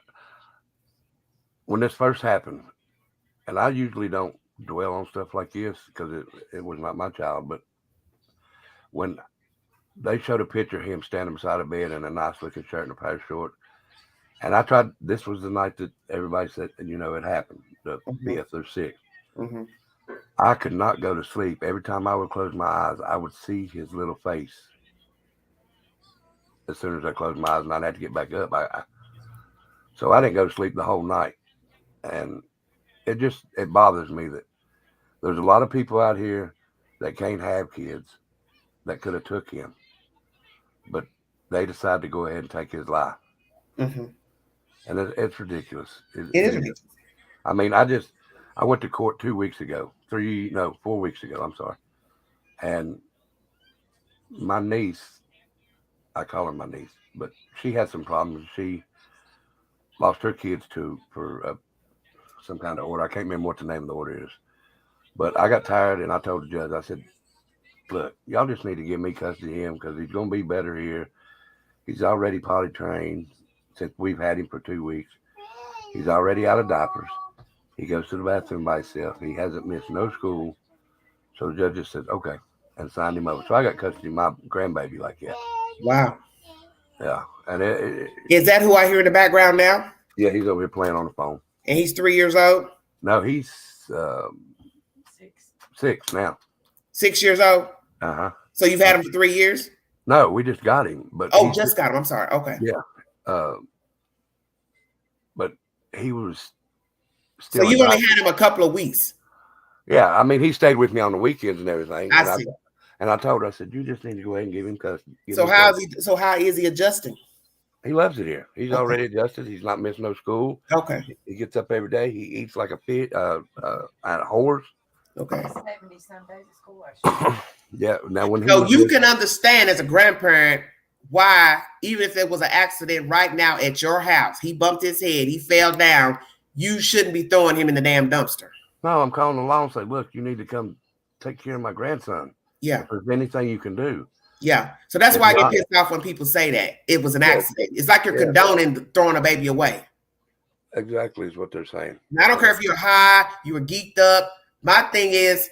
when this first happened, and I usually don't dwell on stuff like this because it was not my child, but when they showed a picture of him standing beside a bed in a nice looking shirt and a pair of shorts, and I tried, this was the night that everybody said, it happened, the 5th or 6th. Mm-hmm. I could not go to sleep. Every time I would close my eyes, I would see his little face. As soon as I closed my eyes, and I'd have to get back up. So I didn't go to sleep the whole night. And it bothers me that there's a lot of people out here that can't have kids that could have took him, but they decided to go ahead and take his life. Mm-hmm. And it's ridiculous. It is ridiculous. I mean, I went to court 4 weeks ago. I'm sorry. And my niece, I call her my niece, but she had some problems. She lost her kids for some kind of order. I can't remember what the name of the order is. But I got tired and I told the judge, I said, look, y'all just need to give me custody of him because he's going to be better here. He's already potty trained since we've had him for 2 weeks. He's already out of diapers. He goes to the bathroom by himself. He hasn't missed no school. So the judge just said, okay, and signed him over. So I got custody of my grandbaby like that. Wow. Yeah. And is that who I hear in the background now? Yeah, he's over here playing on the phone. And he's 3 years old? No, he's 6 now. 6 years old? Uh-huh. So you've had him for 3 years? No, we just got him. But just got him. I'm sorry. Okay. Yeah. But he was still. So you only had him a couple of weeks? Yeah. I mean, he stayed with me on the weekends and everything. I see. And I told her, I said, you just need to go ahead and give him custody. So how is he adjusting? He loves it here. He's already adjusted. He's not missing no school. Okay. He gets up every day. He eats like a horse. Okay. 70-some days of school, actually. Yeah. Now when you can understand as a grandparent why, even if it was an accident right now at your house, he bumped his head, he fell down, you shouldn't be throwing him in the damn dumpster. No, I'm calling the law and say, look, you need to come take care of my grandson. Yeah. If there's anything you can do. Yeah. So that's why I get pissed off when people say that it was an accident. It's like you're condoning throwing a baby away. Exactly is what they're saying. Now, I don't care if you're high, you were geeked up. My thing is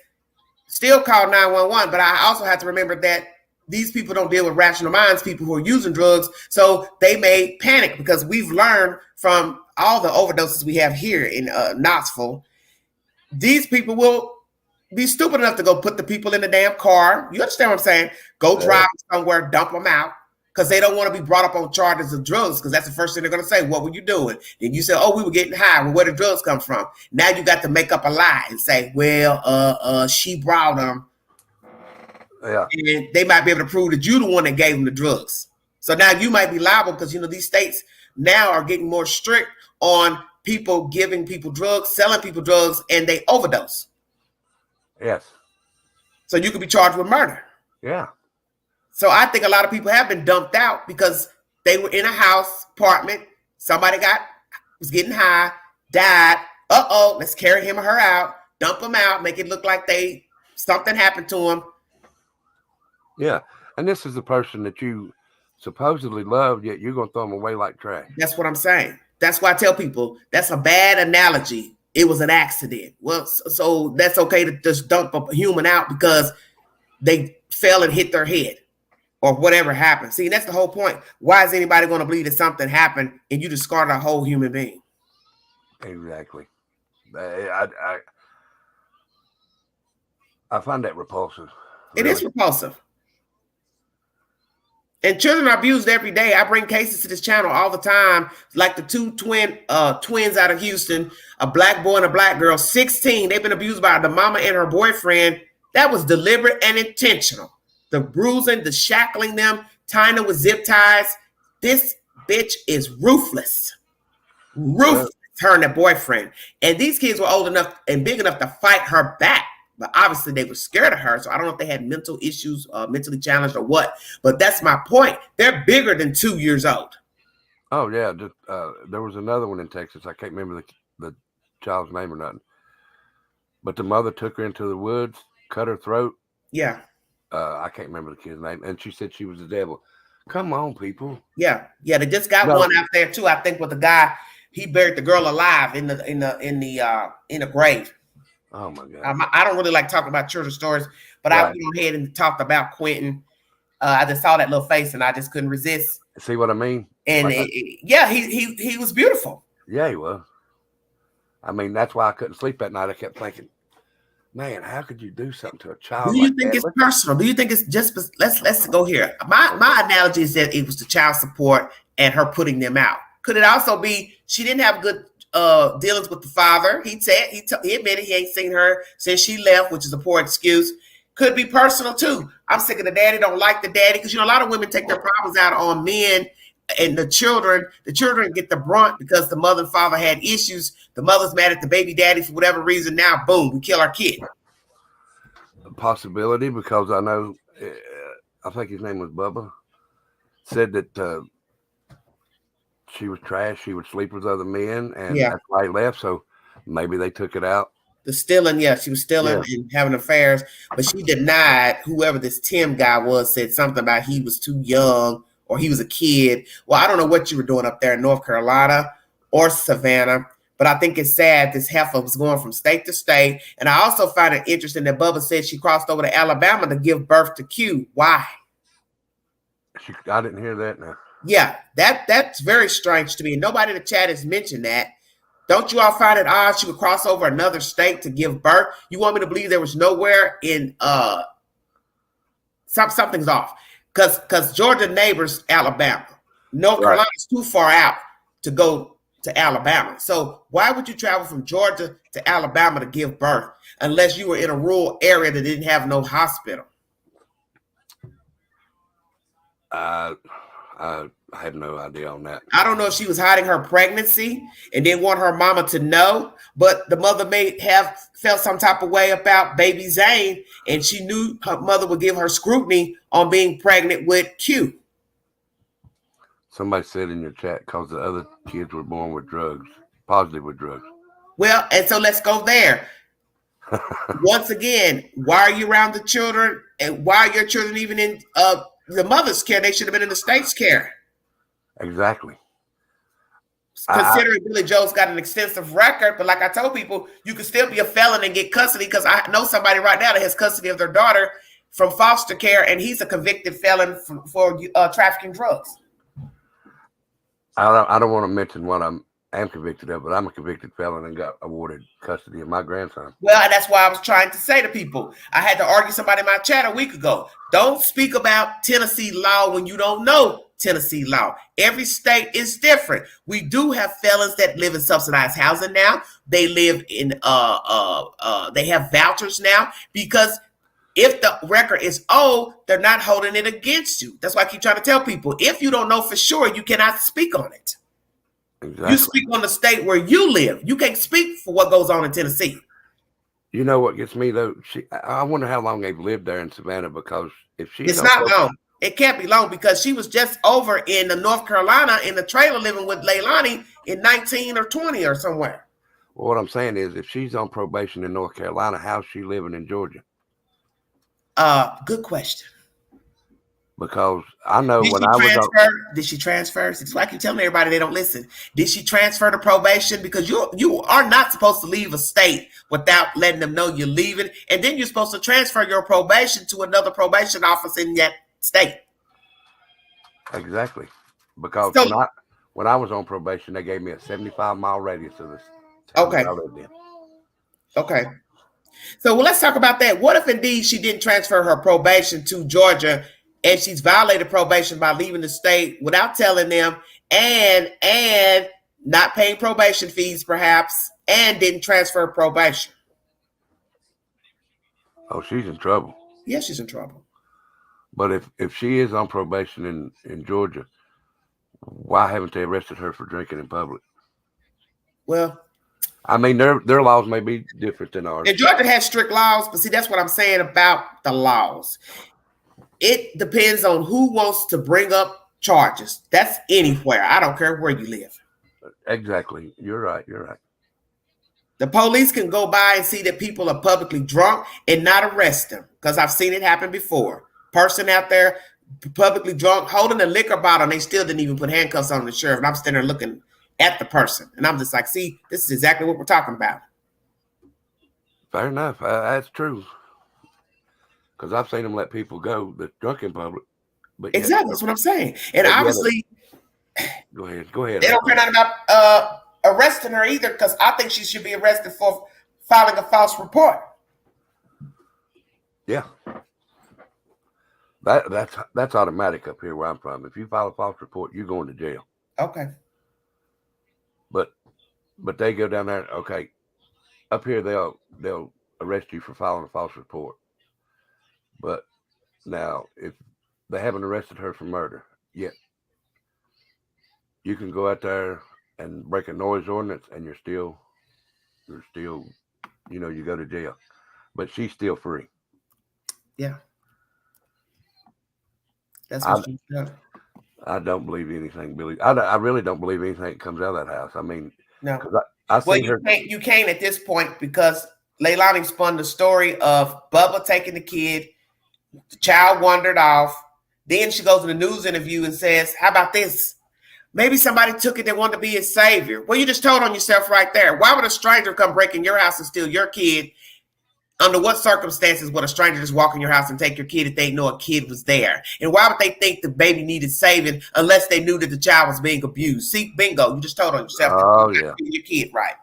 still call 911, but I also have to remember that these people don't deal with rational minds, people who are using drugs. So they may panic because we've learned from all the overdoses we have here in Knoxville. These people will be stupid enough to go put the people in the damn car. You understand what I'm saying? Go drive somewhere, dump them out because they don't want to be brought up on charges of drugs because that's the first thing they're going to say. What were you doing? Then you say, oh, we were getting high. Well, where did drugs come from? Now you got to make up a lie and say, well, she brought them. Yeah. And they might be able to prove that you're the one that gave them the drugs. So now you might be liable because, these states now are getting more strict on people giving people drugs, selling people drugs, and they overdose. Yes. So you could be charged with murder. Yeah. So I think a lot of people have been dumped out because they were in a house, apartment. Somebody was getting high, died. Let's carry him or her out, dump them out, make it look like something happened to him. Yeah. And this is the person that you supposedly loved, yet you're going to throw them away like trash. That's what I'm saying. That's why I tell people that's a bad analogy. It was an accident. Well, so that's okay to just dump a human out because they fell and hit their head or whatever happened. See, that's the whole point. Why is anybody going to believe that something happened and you discarded a whole human being? Exactly. I find that repulsive. Really. It is repulsive. And children are abused every day. I bring cases to this channel all the time, like the two twins out of Houston, a black boy and a black girl, 16. They've been abused by the mama and her boyfriend. That was deliberate and intentional. The bruising, the shackling them, tying them with zip ties. This bitch is ruthless. Ruthless, her and her boyfriend. And these kids were old enough and big enough to fight her back. But obviously they were scared of her. So I don't know if they had mental issues, mentally challenged or what. But that's my point. They're bigger than 2 years old. Oh, yeah. There was another one in Texas. I can't remember the child's name or nothing. But the mother took her into the woods, cut her throat. Yeah. I can't remember the kid's name. And she said she was the devil. Come on, people. Yeah. Yeah. They just got one out there too. I think with the guy, he buried the girl alive in the grave. Oh my God. I don't really like talking about children's stories, but I went ahead and talked about Quentin. I just saw that little face and I just couldn't resist. See what I mean? And he was beautiful. Yeah, he was. I mean, that's why I couldn't sleep at night. I kept thinking, man, how could you do something to a child? Do you think it's personal? Do you think it's just, let's go here. My analogy is that it was the child support and her putting them out. Could it also be she didn't have good dealings with the father? He admitted he ain't seen her since she left, which is a poor excuse. Could be personal too. I'm sick of the daddy, don't like the daddy, because a lot of women take their problems out on men and the children. The children get the brunt because the mother and father had issues. The mother's mad at the baby daddy for whatever reason. Now, boom, we kill our kid. A possibility, because I know, I think his name was Bubba, said that she was trash. She would sleep with other men, and that's why he left. So maybe they took it out. The stealing, she was stealing and having affairs, but she denied. Whoever this Tim guy was said something about he was too young or he was a kid. Well, I don't know what you were doing up there in North Carolina or Savannah, but I think it's sad this heifer was going from state to state. And I also find it interesting that Bubba said she crossed over to Alabama to give birth to Q. Why? I didn't hear that now. Yeah, that's very strange to me. Nobody in the chat has mentioned that. Don't you all find it odd she would cross over another state to give birth? You want me to believe there was nowhere in something's off. Because Georgia neighbors Alabama. North Carolina is too far out to go to Alabama. So why would you travel from Georgia to Alabama to give birth unless you were in a rural area that didn't have no hospital? I have no idea on that. I don't know if she was hiding her pregnancy and didn't want her mama to know, but the mother may have felt some type of way about baby Zane, and she knew her mother would give her scrutiny on being pregnant with Q. Somebody said in your chat because the other kids were born with drugs, positive with drugs. Well, and so let's go there. Once again, why are you around the children, and why are your children even in the mother's care? They should have been in the state's care. Exactly. Considering Billy Joe's got an extensive record, but like I told people, you could still be a felon and get custody, because I know somebody right now that has custody of their daughter from foster care, and he's a convicted felon for trafficking drugs. I don't want to mention what I'm convicted of, but I'm a convicted felon and got awarded custody of my grandson. Well, and that's why I was trying to say to people, I had to argue somebody in my chat a week ago. Don't speak about Tennessee law when you don't know Tennessee law. Every state is different. We do have felons that live in subsidized housing now. They live in they have vouchers now, because if the record is old, they're not holding it against you. That's why I keep trying to tell people, if you don't know for sure, you cannot speak on it. Exactly. You speak on the state where you live. You can't speak for what goes on in Tennessee. You know what gets me though? I wonder how long they've lived there in Savannah, because if it's not long. It can't be long, because she was just over in North Carolina in the trailer living with Leilani in 19 or 20 or somewhere. Well, what I'm saying is, if she's on probation in North Carolina, how's she living in Georgia? Good question. Because I know did she transfer? That's why I keep telling everybody they don't listen. Did she transfer to probation? Because you are not supposed to leave a state without letting them know you're leaving, and then you're supposed to transfer your probation to another probation office in that state. Exactly. Because when I was on probation, they gave me a 75-mile radius of this town that I lived in. Okay. So let's talk about that. What if indeed she didn't transfer her probation to Georgia and she's violated probation by leaving the state without telling them, and not paying probation fees, perhaps, and didn't transfer probation. Oh, she's in trouble. Yeah, she's in trouble. But if she is on probation in Georgia, why haven't they arrested her for drinking in public? Well, I mean, their laws may be different than ours. And Georgia has strict laws, but see, that's what I'm saying about the laws. It depends on who wants to bring up charges. That's anywhere. I don't care where you live. Exactly. You're right. The police can go by and see that people are publicly drunk and not arrest them, because I've seen it happen before. Person out there publicly drunk, holding a liquor bottle, and they still didn't even put handcuffs on the sheriff. And I'm standing there looking at the person, and I'm just like, see, this is exactly what we're talking about. Fair enough. That's true. Because I've seen them let people go that's drunk in public. But exactly, that's what I'm saying. And obviously, go ahead. They don't care nothing about arresting her either, because I think she should be arrested for filing a false report. Yeah. That's automatic up here where I'm from. If you file a false report, you're going to jail. Okay. But they go down there. Okay, up here they'll arrest you for filing a false report. But now, if they haven't arrested her for murder yet, you can go out there and break a noise ordinance, and you're still, you go to jail. But she's still free. Yeah. That's what she's done. I don't believe anything, Billy. I really don't believe anything comes out of that house. I mean, no. I see her. You can't at this point, because Leilani spun the story of Bubba taking the kid. The child wandered off. Then she goes in a news interview and says, how about this? Maybe somebody took it, they wanted to be his savior. Well, you just told on yourself right there. Why would a stranger come break in your house and steal your kid? Under what circumstances would a stranger just walk in your house and take your kid if they know a kid was there? And why would they think the baby needed saving unless they knew that the child was being abused? See, bingo, you just told on yourself. Oh, yeah. Your kid right.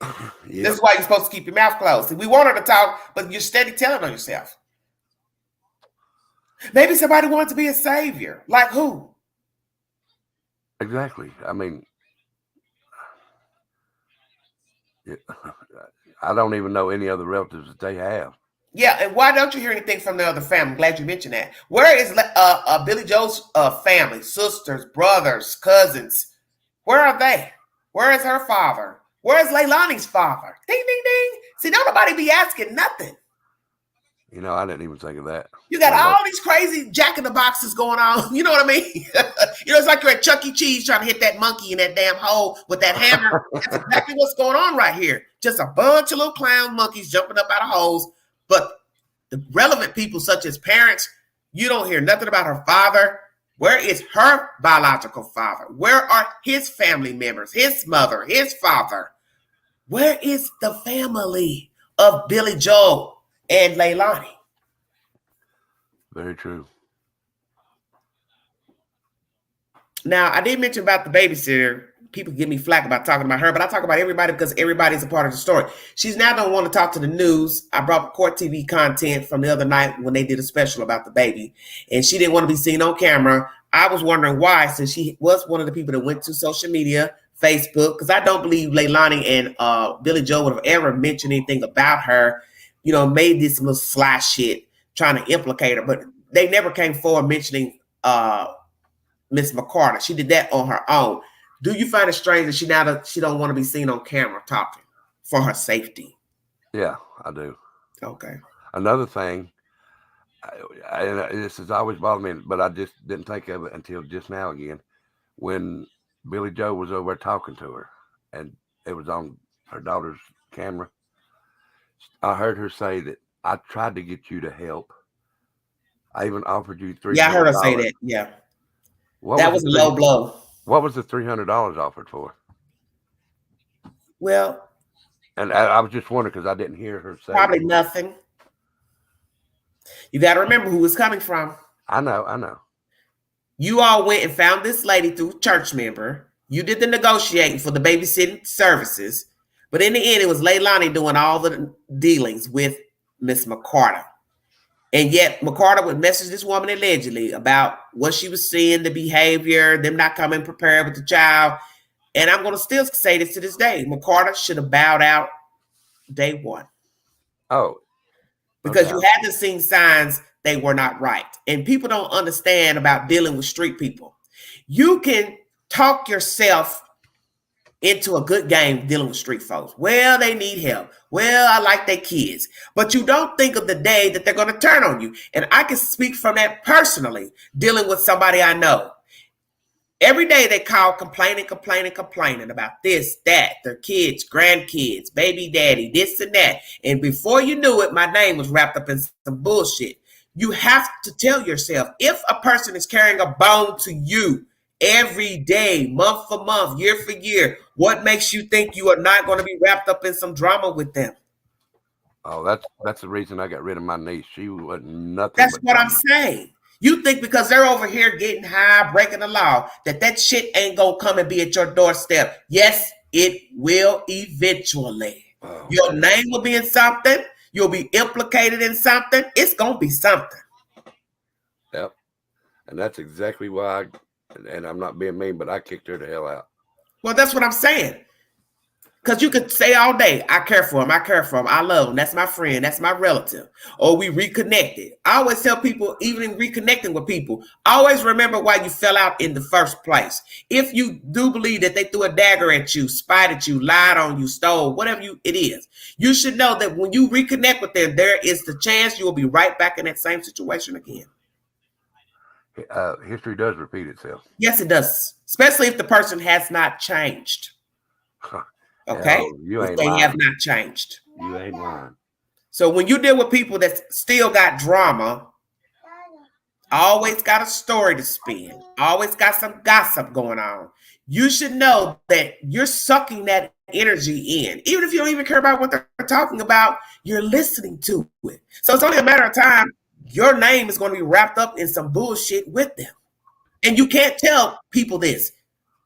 Yep. This is why you're supposed to keep your mouth closed. We want her to talk, but you're steady telling on yourself. Maybe somebody wanted to be a savior. Like who? Exactly. I mean, I don't even know any other relatives that they have. Yeah, and why don't you hear anything from the other family? I'm glad you mentioned that. Where is Billy Joe's family, sisters, brothers, cousins? Where are they? Where is her father? Where is Leilani's father? Ding, ding, ding. See, don't nobody be asking nothing. I didn't even think of that. You got all these crazy jack-in-the-boxes going on. You know what I mean? It's like you're at Chuck E. Cheese trying to hit that monkey in that damn hole with that hammer. That's exactly what's going on right here. Just a bunch of little clown monkeys jumping up out of holes. But the relevant people, such as parents, you don't hear nothing about her father. Where is her biological father? Where are his family members, his mother, his father? Where is the family of Billy Joe and Leilani? Very true. Now, I did mention about the babysitter. People give me flack about talking about her, but I talk about everybody because everybody's a part of the story. She's now don't want to talk to the news. I brought Court TV content from the other night when they did a special about the baby, and she didn't want to be seen on camera. I was wondering why, since she was one of the people that went to social media, Facebook, because I don't believe Leilani and Billy Joe would have ever mentioned anything about her, made this little sly shit trying to implicate her, but they never came forward mentioning Miss McCarter. She did that on her own. Do you find it strange that she don't want to be seen on camera talking for her safety? Yeah, I do. Okay. Another thing, this has always bothered me, but I just didn't think of it until just now again, when Billy Joe was over there talking to her, and it was on her daughter's camera. I heard her say that I tried to get you to help. I even offered you $300. Yeah, I heard her say that. Yeah. That was a low blow. What was the $300 offered for? Well, and I was just wondering because I didn't hear her say probably nothing. You got to remember who it's coming from. I know. You all went and found this lady through a church member. You did the negotiating for the babysitting services, but in the end, it was Leilani doing all the dealings with Miss McCarter. And yet McCarter would message this woman allegedly about what she was seeing, the behavior, them not coming prepared with the child. And I'm going to still say this to this day. McCarter should have bowed out day one. Oh. Because you had to see signs they were not right. And people don't understand about dealing with street people. You can talk yourself into a good game dealing with street folks. Well, they need help. Well, I like their kids. But you don't think of the day that they're going to turn on you. And I can speak from that personally, dealing with somebody I know. Every day they call complaining about this, that, their kids, grandkids, baby daddy, this and that. And before you knew it, my name was wrapped up in some bullshit. You have to tell yourself, if a person is carrying a bone to you every day, month for month, year for year, what makes you think you are not going to be wrapped up in some drama with them? Oh, that's the reason I got rid of my niece. She wasn't nothing. That's what I'm saying. You think because they're over here getting high, breaking the law, that shit ain't gonna come and be at your doorstep. Yes, it will eventually. Oh, your name will be in something. You'll be implicated in something. It's gonna be something. Yep. And that's exactly why and I'm not being mean, but I kicked her the hell out. Well, that's what I'm saying. Because you could say all day, I care for him, I love him, that's my friend, that's my relative, or we reconnected. I always tell people, even in reconnecting with people, always remember why you fell out in the first place. If you do believe that they threw a dagger at you, spied at you, lied on you, stole, whatever it is, you should know that when you reconnect with them, there is the chance you will be right back in that same situation again. History does repeat itself. Yes, it does, especially if the person has not changed. Okay, if they have not changed. You ain't lying. So when you deal with people that still got drama, always got a story to spin, always got some gossip going on, you should know that you're sucking that energy in. Even if you don't even care about what they're talking about, you're listening to it. So it's only a matter of time. Your name is going to be wrapped up in some bullshit with them. And you can't tell people this.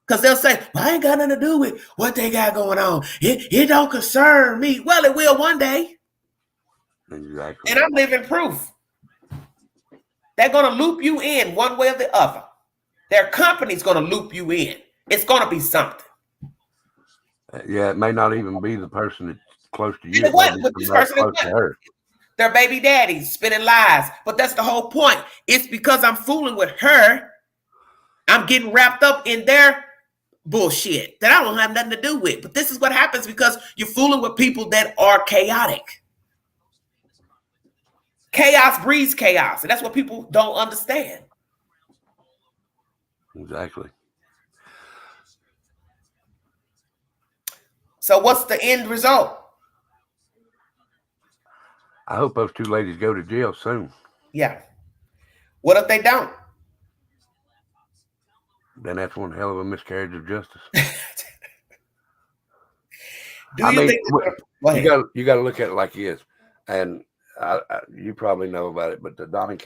Because they'll say, well, I ain't got nothing to do with what they got going on. It don't concern me. Well, it will one day. Exactly. And I'm living proof. They're going to loop you in one way or the other. Their company's going to loop you in. It's going to be something. Yeah, it may not even be the person that's close to you. It wasn't with this person close to her. Their baby daddies spinning lies. But that's the whole point. It's because I'm fooling with her. I'm getting wrapped up in their bullshit that I don't have nothing to do with. But this is what happens because you're fooling with people that are chaotic. Chaos breeds chaos. And that's what people don't understand. Exactly. So what's the end result? I hope those two ladies go to jail soon. Yeah. What if they don't? Then that's one hell of a miscarriage of justice. You got to look at it like this, and you probably know about it, but the Don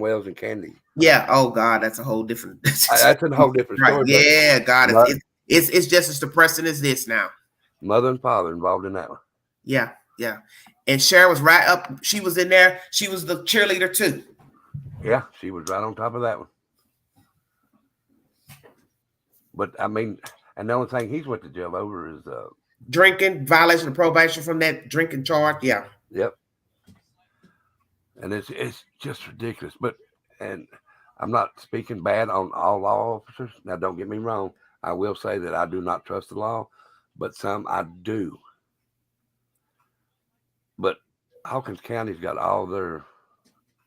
Wells and Candy. Yeah. Oh God, that's a whole different. That's a whole different story. Right. Yeah, God, it's just as depressing as this now. Mother and father involved in that one. Yeah, yeah. And Cher was right up. She was in there. She was the cheerleader too. Yeah, she was right on top of that one. But I mean, and the only thing he's went to jail over is drinking, violation of probation from that drinking charge. Yeah. Yep. And it's just ridiculous. And I'm not speaking bad on all law officers. Now, don't get me wrong. I will say that I do not trust the law, but some I do. But Hawkins County's got all their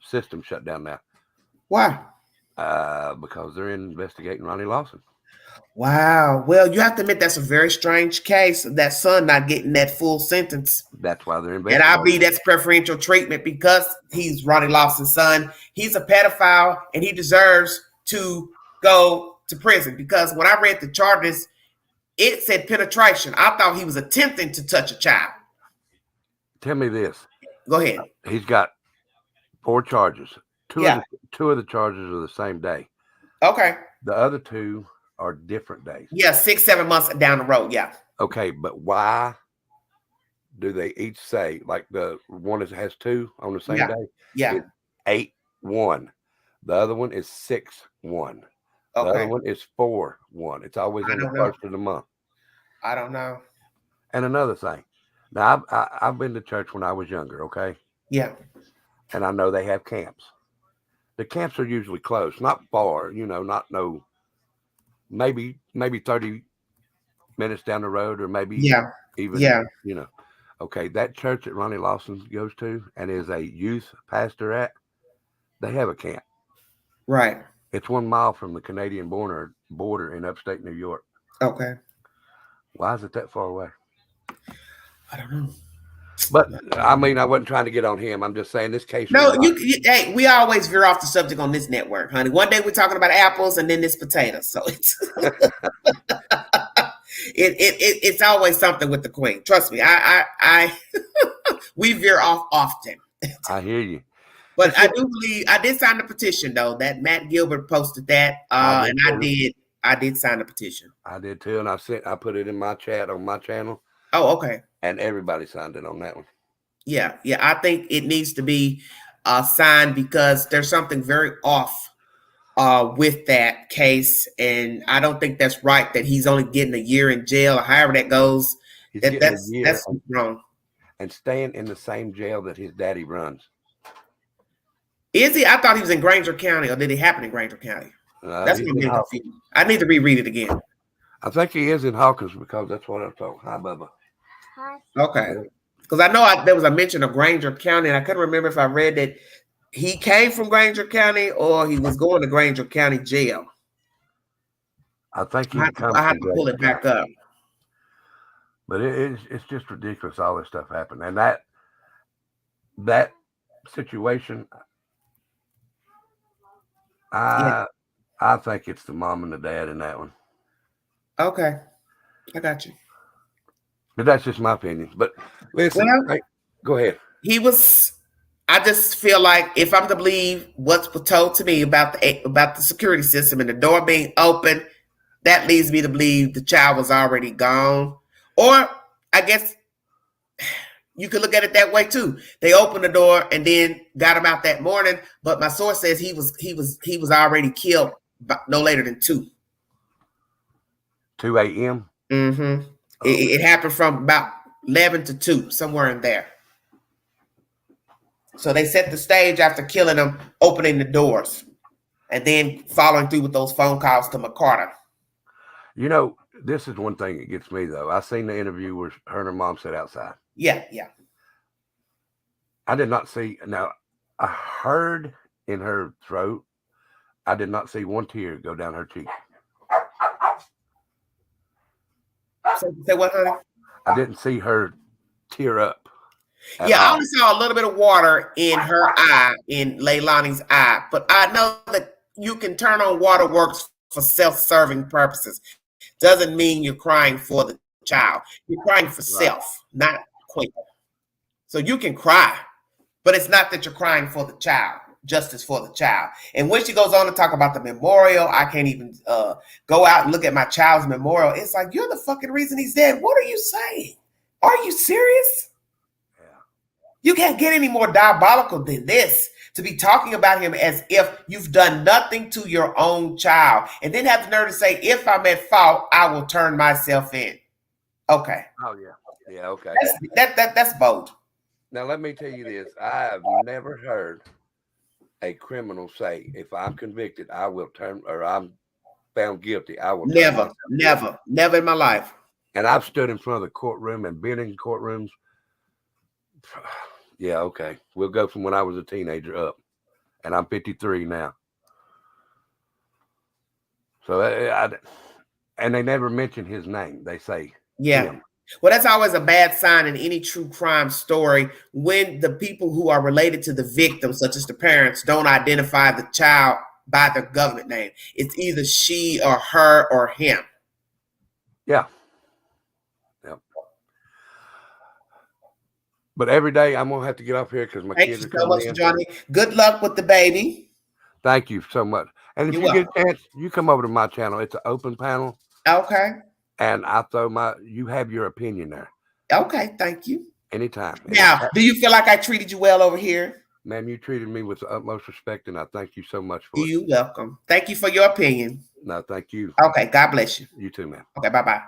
systems shut down now. Why? Because they're investigating Ronnie Lawson. Wow. Well, you have to admit that's a very strange case of that son not getting that full sentence. That's why they're investigating. And I believe that's preferential treatment because he's Ronnie Lawson's son. He's a pedophile and he deserves to go to prison because when I read the charges, it said penetration. I thought he was attempting to touch a child. Tell me this. Go ahead. He's got 4 charges. Two of the charges are the same day. Okay. The other 2 are different days. Yeah, 6-7 months down the road. Yeah. Okay, but why do they each say, like the one that has 2 on the same Yeah. day? Yeah. It's 8-1. The other one is 6-1. The other Okay. one is 4-1. It's always I on the don't know. first of the month. I don't know. And another thing, now I've been to church when I was younger, okay? Yeah. And I know they have camps. The camps are usually close, not far, not maybe 30 minutes down the road, or maybe Yeah. even, Yeah. Okay, that church that Ronnie Lawson goes to and is a youth pastor at, they have a camp. Right. It's 1 mile from the Canadian border in upstate New York. Okay. Why is it that far away? I don't know. But I mean, I wasn't trying to get on him. I'm just saying this case. No, hey, we always veer off the subject on this network, honey. One day we're talking about apples, and then it's potatoes. So it's it's always something with the queen. Trust me, I we veer off often. I hear you. But I do believe I did sign the petition though. That Matt Gilbert posted that, and I did sign the petition. I did too, and I put it in my chat on my channel. Oh, okay. And everybody signed it on that one. Yeah. I think it needs to be signed because there's something very off with that case, and I don't think that's right that he's only getting a year in jail or however that goes. That's wrong. And staying in the same jail that his daddy runs. Is he? I thought he was in Granger County, or did it happen in Granger County? That's what I'm getting confused. I need to reread it again. I think he is in Hawkins because that's what I'm told. Hi, Bubba. Hi. Okay. Because I know there was a mention of Granger County, and I couldn't remember if I read that he came from Granger County or he was going to Granger County jail. I think I have to pull it back up. But it's just ridiculous all this stuff happened. And that situation, I think it's the mom and the dad in that one. Okay. I got you. But that's just my opinion. But listen, go ahead. I just feel like if I'm to believe what's told to me about the security system and the door being open, that leads me to believe the child was already gone. Or I guess you could look at it that way too. They opened the door and then got him out that morning, but my source says he was already killed no later than 2 a.m. Mm-hmm. Oh. It happened from about 11 to 2, somewhere in there. So they set the stage after killing him, opening the doors, and then following through with those phone calls to McCarter. This is one thing that gets me, though. I seen the interview where her and her mom sat outside. Yeah. I did not see. Now, I heard in her throat. I did not see one tear go down her cheek. Say what, honey? I didn't see her tear up. Yeah, I only saw a little bit of water in her eye, in Leilani's eye. But I know that you can turn on waterworks for self-serving purposes. Doesn't mean you're crying for the child. You're crying for self, not Queen. So you can cry, but it's not that you're crying for the child, justice for the child. And when she goes on to talk about the memorial, I can't even go out and look at my child's memorial. It's like, you're the fucking reason he's dead. What are you saying? Are you serious? Yeah. You can't get any more diabolical than this, to be talking about him as if you've done nothing to your own child, and then have the nerve to say, if I'm at fault, I will turn myself in. Okay. Oh, yeah. Yeah, okay. That's bold. Now, let me tell you this. I have never heard a criminal say, if I'm convicted, I will turn, or I'm found guilty, I will never in my life. And I've stood in front of the courtroom and been in courtrooms. Yeah, okay. We'll go from when I was a teenager up, and I'm 53 now. So, and they never mention his name. They say, him. Well, that's always a bad sign in any true crime story when the people who are related to the victim, such as the parents, don't identify the child by their government name. It's either she or her or him. Yeah. Yep. But every day I'm gonna have to get up here because my kids are coming in. Johnny. Good luck with the baby. Thank you so much. And if you get a chance, you come over to my channel. It's an open panel. Okay. And I throw you have your opinion there. Okay, thank you. Anytime. Now, do you feel like I treated you well over here? Ma'am, you treated me with the utmost respect, and I thank you so much for it. You're welcome. Thank you for your opinion. No, thank you. Okay, God bless you. You too, ma'am. Okay, bye-bye.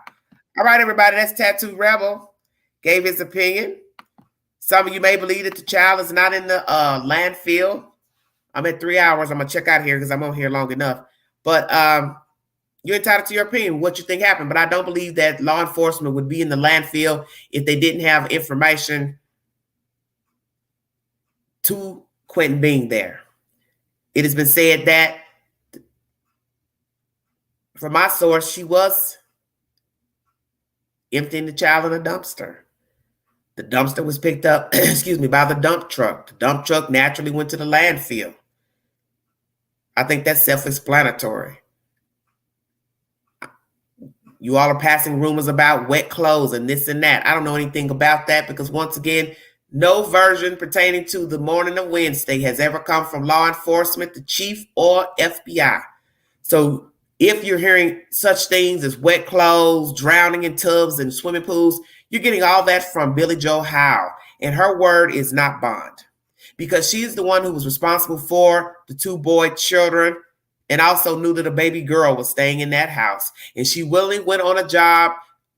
All right, everybody, that's Tattoo Rebel. Gave his opinion. Some of you may believe that the child is not in the landfill. I'm at 3 hours. I'm going to check out here because I'm on here long enough. But you're entitled to your opinion, what you think happened. But I don't believe that law enforcement would be in the landfill if they didn't have information to Quentin being there. It has been said that, from my source, she was emptying the child in a dumpster. The dumpster was picked up, by the dump truck. The dump truck naturally went to the landfill. I think that's self-explanatory. You all are passing rumors about wet clothes and this and that. I don't know anything about that because, once again, no version pertaining to the morning of Wednesday has ever come from law enforcement, the chief, or FBI. So if you're hearing such things as wet clothes, drowning in tubs and swimming pools, you're getting all that from Billy Joe Howe. And her word is not bond, because she is the one who was responsible for the 2 boy children and also knew that a baby girl was staying in that house. And she willingly went on a job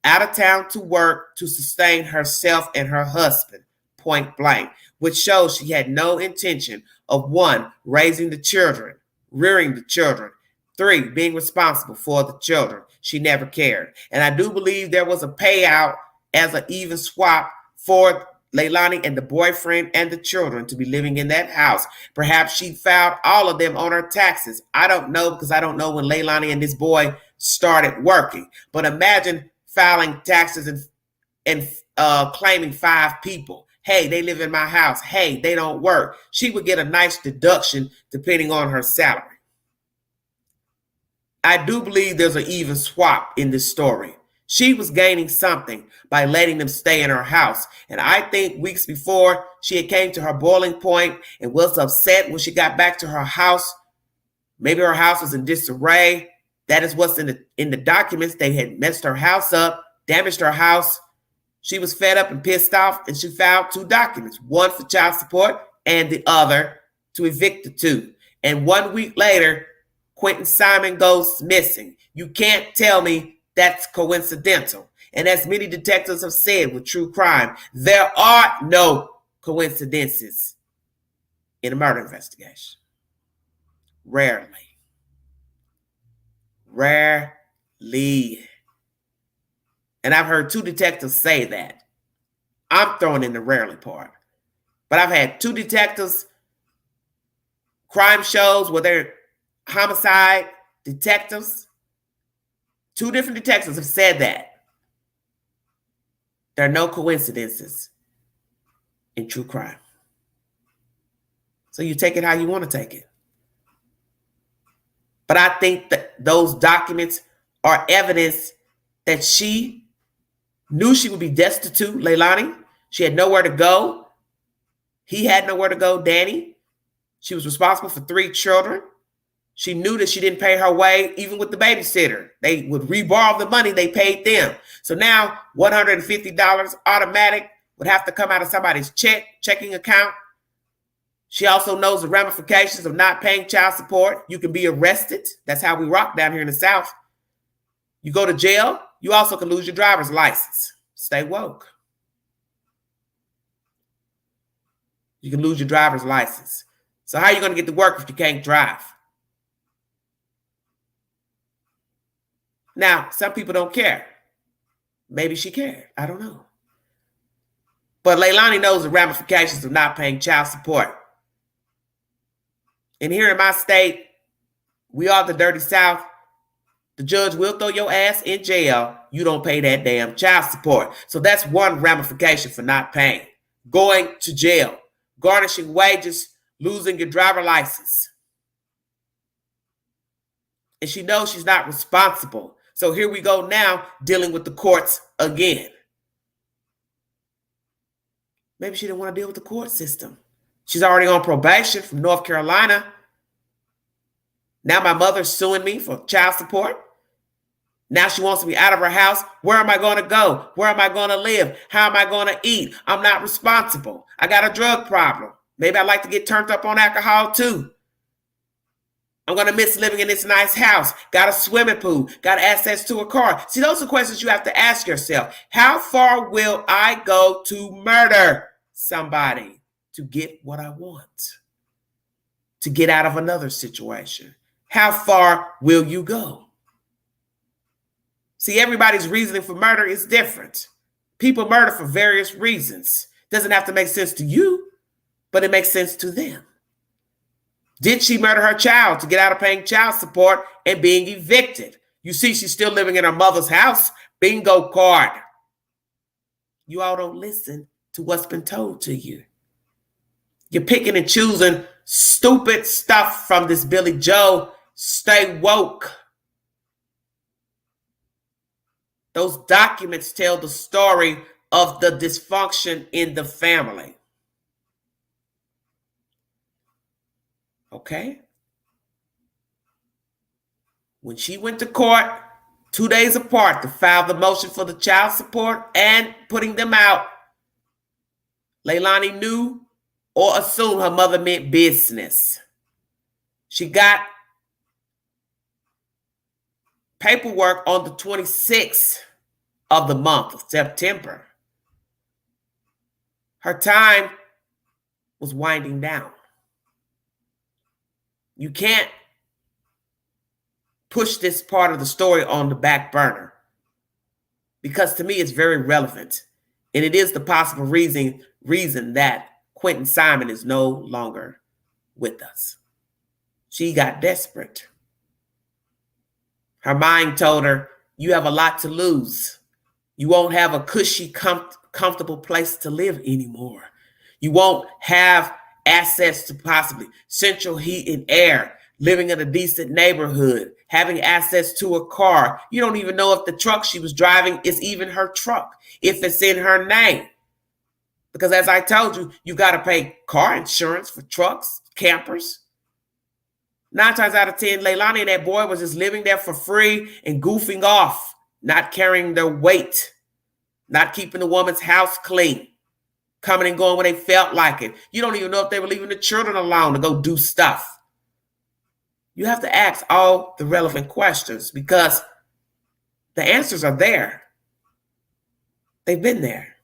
out of town to work to sustain herself and her husband, point blank, which shows she had no intention of, 1, raising the children, rearing the children, 3, being responsible for the children. She never cared. And I do believe there was a payout as an even swap for Leilani and the boyfriend and the children to be living in that house. Perhaps she filed all of them on her taxes. I don't know, because I don't know when Leilani and this boy started working. But imagine filing taxes and claiming 5 people. Hey, they live in my house. Hey, they don't work. She would get a nice deduction depending on her salary. I do believe there's an even swap in this story. She was gaining something by letting them stay in her house. And I think weeks before she had came to her boiling point and was upset when she got back to her house. Maybe her house was in disarray. That is what's in the documents. They had messed her house up, damaged her house. She was fed up and pissed off, and she filed 2 documents, one for child support and the other to evict the 2. And 1 week later, Quentin Simon goes missing. You can't tell me that's coincidental. And as many detectives have said with true crime, there are no coincidences in a murder investigation. Rarely. And I've heard 2 detectives say that. I'm throwing in the rarely part. But I've had 2 detectives, crime shows where they're homicide detectives. 2 different detectives have said that. There are no coincidences in true crime. So you take it how you want to take it. But I think that those documents are evidence that she knew she would be destitute, Leilani. She had nowhere to go. He had nowhere to go, Danny. She was responsible for 3 children. She knew that she didn't pay her way, even with the babysitter. They would reborrow the money they paid them. So now $150 automatic would have to come out of somebody's checking account. She also knows the ramifications of not paying child support. You can be arrested. That's how we rock down here in the South. You go to jail. You also can lose your driver's license. Stay woke. You can lose your driver's license. So how are you going to get to work if you can't drive? Now, some people don't care. Maybe she cared. I don't know. But Leilani knows the ramifications of not paying child support. And here in my state, we are the dirty South. The judge will throw your ass in jail. You don't pay that damn child support. So that's one ramification for not paying. Going to jail, garnishing wages, losing your driver license. And she knows she's not responsible. So here we go now, dealing with the courts again. Maybe she didn't want to deal with the court system. She's already on probation from North Carolina. Now my mother's suing me for child support. Now she wants to be out of her house. Where am I going to go? Where am I going to live? How am I going to eat? I'm not responsible. I got a drug problem. Maybe I'd like to get turned up on alcohol too. I'm going to miss living in this nice house. Got a swimming pool. Got access to a car. See, those are questions you have to ask yourself. How far will I go to murder somebody to get what I want? To get out of another situation? How far will you go? See, everybody's reasoning for murder is different. People murder for various reasons. Doesn't have to make sense to you, but it makes sense to them. Did she murder her child to get out of paying child support and being evicted? You see, she's still living in her mother's house. Bingo card. You all don't listen to what's been told to you. You're picking and choosing stupid stuff from this Billy Joe. Stay woke. Those documents tell the story of the dysfunction in the family. Okay? When she went to court 2 days apart to file the motion for the child support and putting them out, Leilani knew or assumed her mother meant business. She got paperwork on the 26th of the month of September. Her time was winding down. You can't push this part of the story on the back burner because to me it's very relevant. And it is the possible reason that Quentin Simon is no longer with us. She got desperate. Her mind told her, you have a lot to lose. You won't have a cushy, comfortable place to live anymore. You won't have access to possibly central heat and air, living in a decent neighborhood, having access to a car. You don't even know if the truck she was driving is even her truck, if it's in her name. Because as I told you, you got to pay car insurance for trucks, campers. 9 times out of 10, Leilani and that boy was just living there for free and goofing off, not carrying their weight, not keeping the woman's house clean, coming and going when they felt like it. You don't even know if they were leaving the children alone to go do stuff. You have to ask all the relevant questions because the answers are there. They've been there.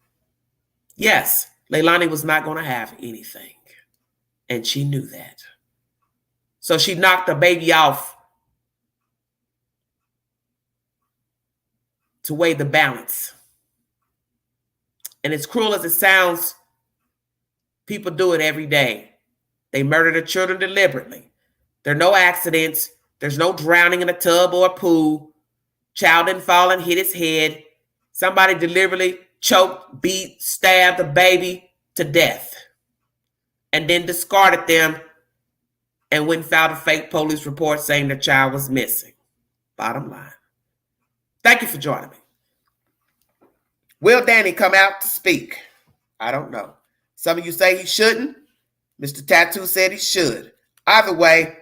Yes, Leilani was not going to have anything, and she knew that. So she knocked the baby off to weigh the balance. And as cruel as it sounds, people do it every day. They murder their children deliberately. There are no accidents. There's no drowning in a tub or a pool. Child didn't fall and hit his head. Somebody deliberately choked, beat, stabbed a baby to death and then discarded them and went and filed a fake police report saying the child was missing. Bottom line. Thank you for joining me. Will Danny come out to speak? I don't know. Some of you say he shouldn't. Mr. Tattoo said he should. Either way,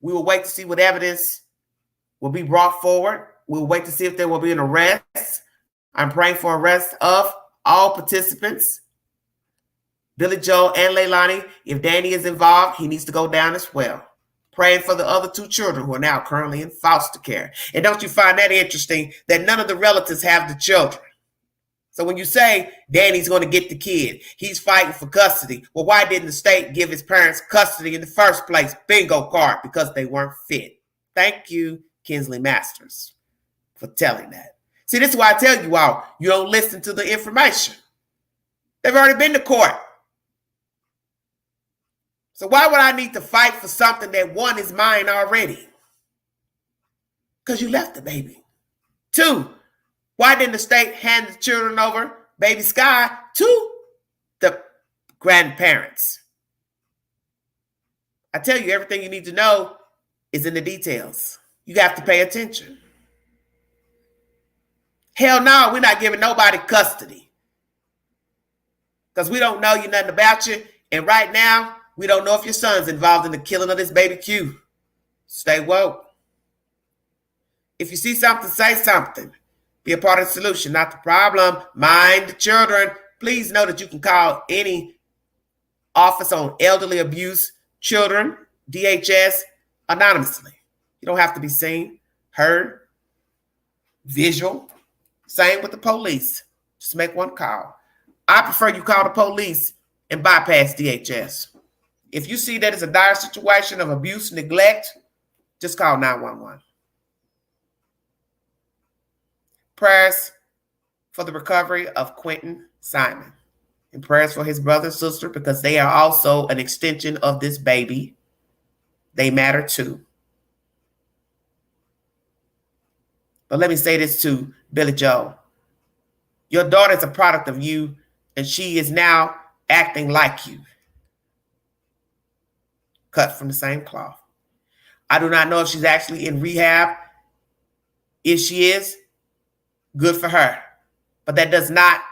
we will wait to see what evidence will be brought forward. We'll wait to see if there will be an arrest. I'm praying for arrest of all participants. Billy Joe and Leilani. If Danny is involved, he needs to go down as well. Praying for the other 2 children who are now currently in foster care. And don't you find that interesting that none of the relatives have the children? So when you say Danny's going to get the kid, he's fighting for custody. Well, why didn't the state give his parents custody in the first place? Bingo card, because they weren't fit. Thank you, Kinsley Masters, for telling that. See, this is why I tell you all, you don't listen to the information. They've already been to court. So why would I need to fight for something that 1 is mine already? Because you left the baby. 2, why didn't the state hand the children over, baby Sky, to the grandparents? I tell you, everything you need to know is in the details. You have to pay attention. Hell no, we're not giving nobody custody. Because we don't know you nothing about you. And right now, we don't know if your son's involved in the killing of this baby Q. Stay woke. If you see something, say something. Be a part of the solution, not the problem. Mind the children. Please know that you can call any office on elderly abuse, children, DHS, anonymously. You don't have to be seen, heard, visual. Same with the police. Just make one call. I prefer you call the police and bypass DHS. If you see that it's a dire situation of abuse, neglect, just call 911. Prayers for the recovery of Quentin Simon. And prayers for his brother and sister, because they are also an extension of this baby. They matter too. But let me say this to Billy Joe. Your daughter is a product of you, and she is now acting like you. Cut from the same cloth. I do not know if she's actually in rehab. If she is, good for her. But that does not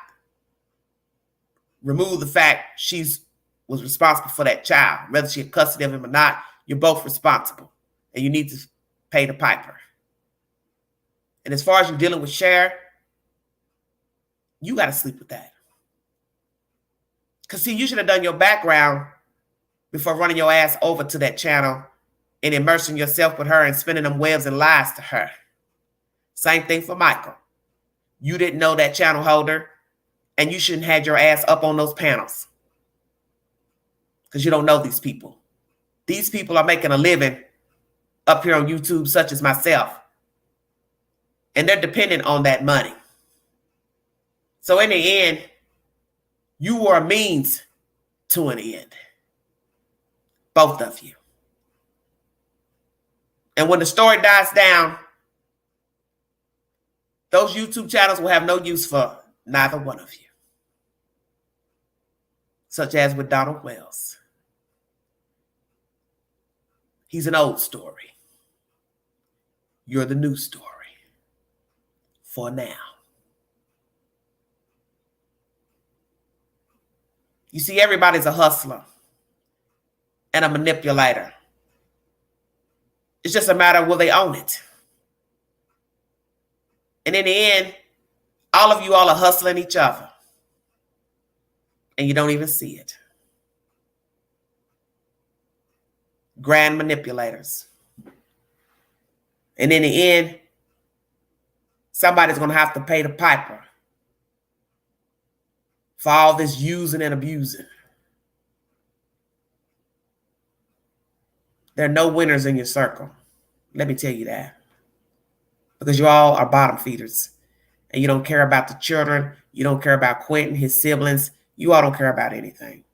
remove the fact she was responsible for that child. Whether she had custody of him or not, you're both responsible. And you need to pay the piper. And as far as you're dealing with Cher, you got to sleep with that. Because, see, you should have done your background before running your ass over to that channel and immersing yourself with her and spinning them webs and lies to her. Same thing for Michael. You didn't know that channel holder, and you shouldn't have had your ass up on those panels because you don't know these people. These people are making a living up here on YouTube, such as myself, and they're dependent on that money. So in the end, you were a means to an end. Both of you. And when the story dies down, those YouTube channels will have no use for neither one of you. Such as with Donald Wells. He's an old story. You're the new story. For now. You see, everybody's a hustler and a manipulator. It's just a matter of will they own it. And in the end, all of you all are hustling each other. And you don't even see it. Grand manipulators. And in the end, somebody's going to have to pay the piper for all this using and abusing. There are no winners in your circle. Let me tell you that. Because you all are bottom feeders. And you don't care about the children. You don't care about Quentin, his siblings. You all don't care about anything.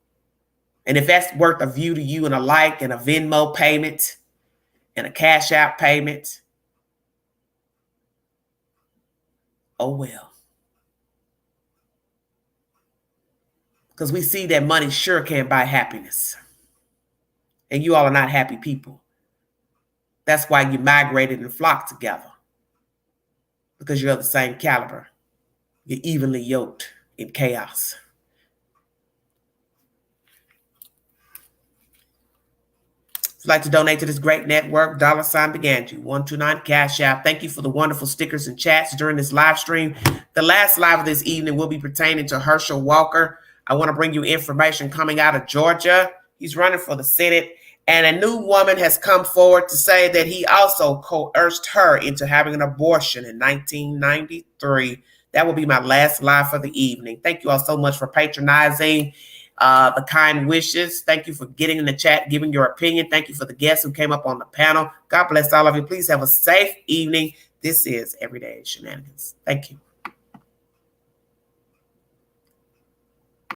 And if that's worth a view to you and a like and a Venmo payment and a Cash App payment, oh well. Because we see that money sure can't buy happiness. And you all are not happy people. That's why you migrated and flocked together. Because you're of the same caliber. You're evenly yoked in chaos. If you'd like to donate to this great network, $Beganju, 129 Cash App. Thank you for the wonderful stickers and chats during this live stream. The last live of this evening will be pertaining to Herschel Walker. I want to bring you information coming out of Georgia. He's running for the Senate. And a new woman has come forward to say that he also coerced her into having an abortion in 1993. That will be my last live for the evening. Thank you all so much for patronizing the kind wishes. Thank you for getting in the chat, giving your opinion. Thank you for the guests who came up on the panel. God bless all of you. Please have a safe evening. This is Everyday Shenanigans. Thank you.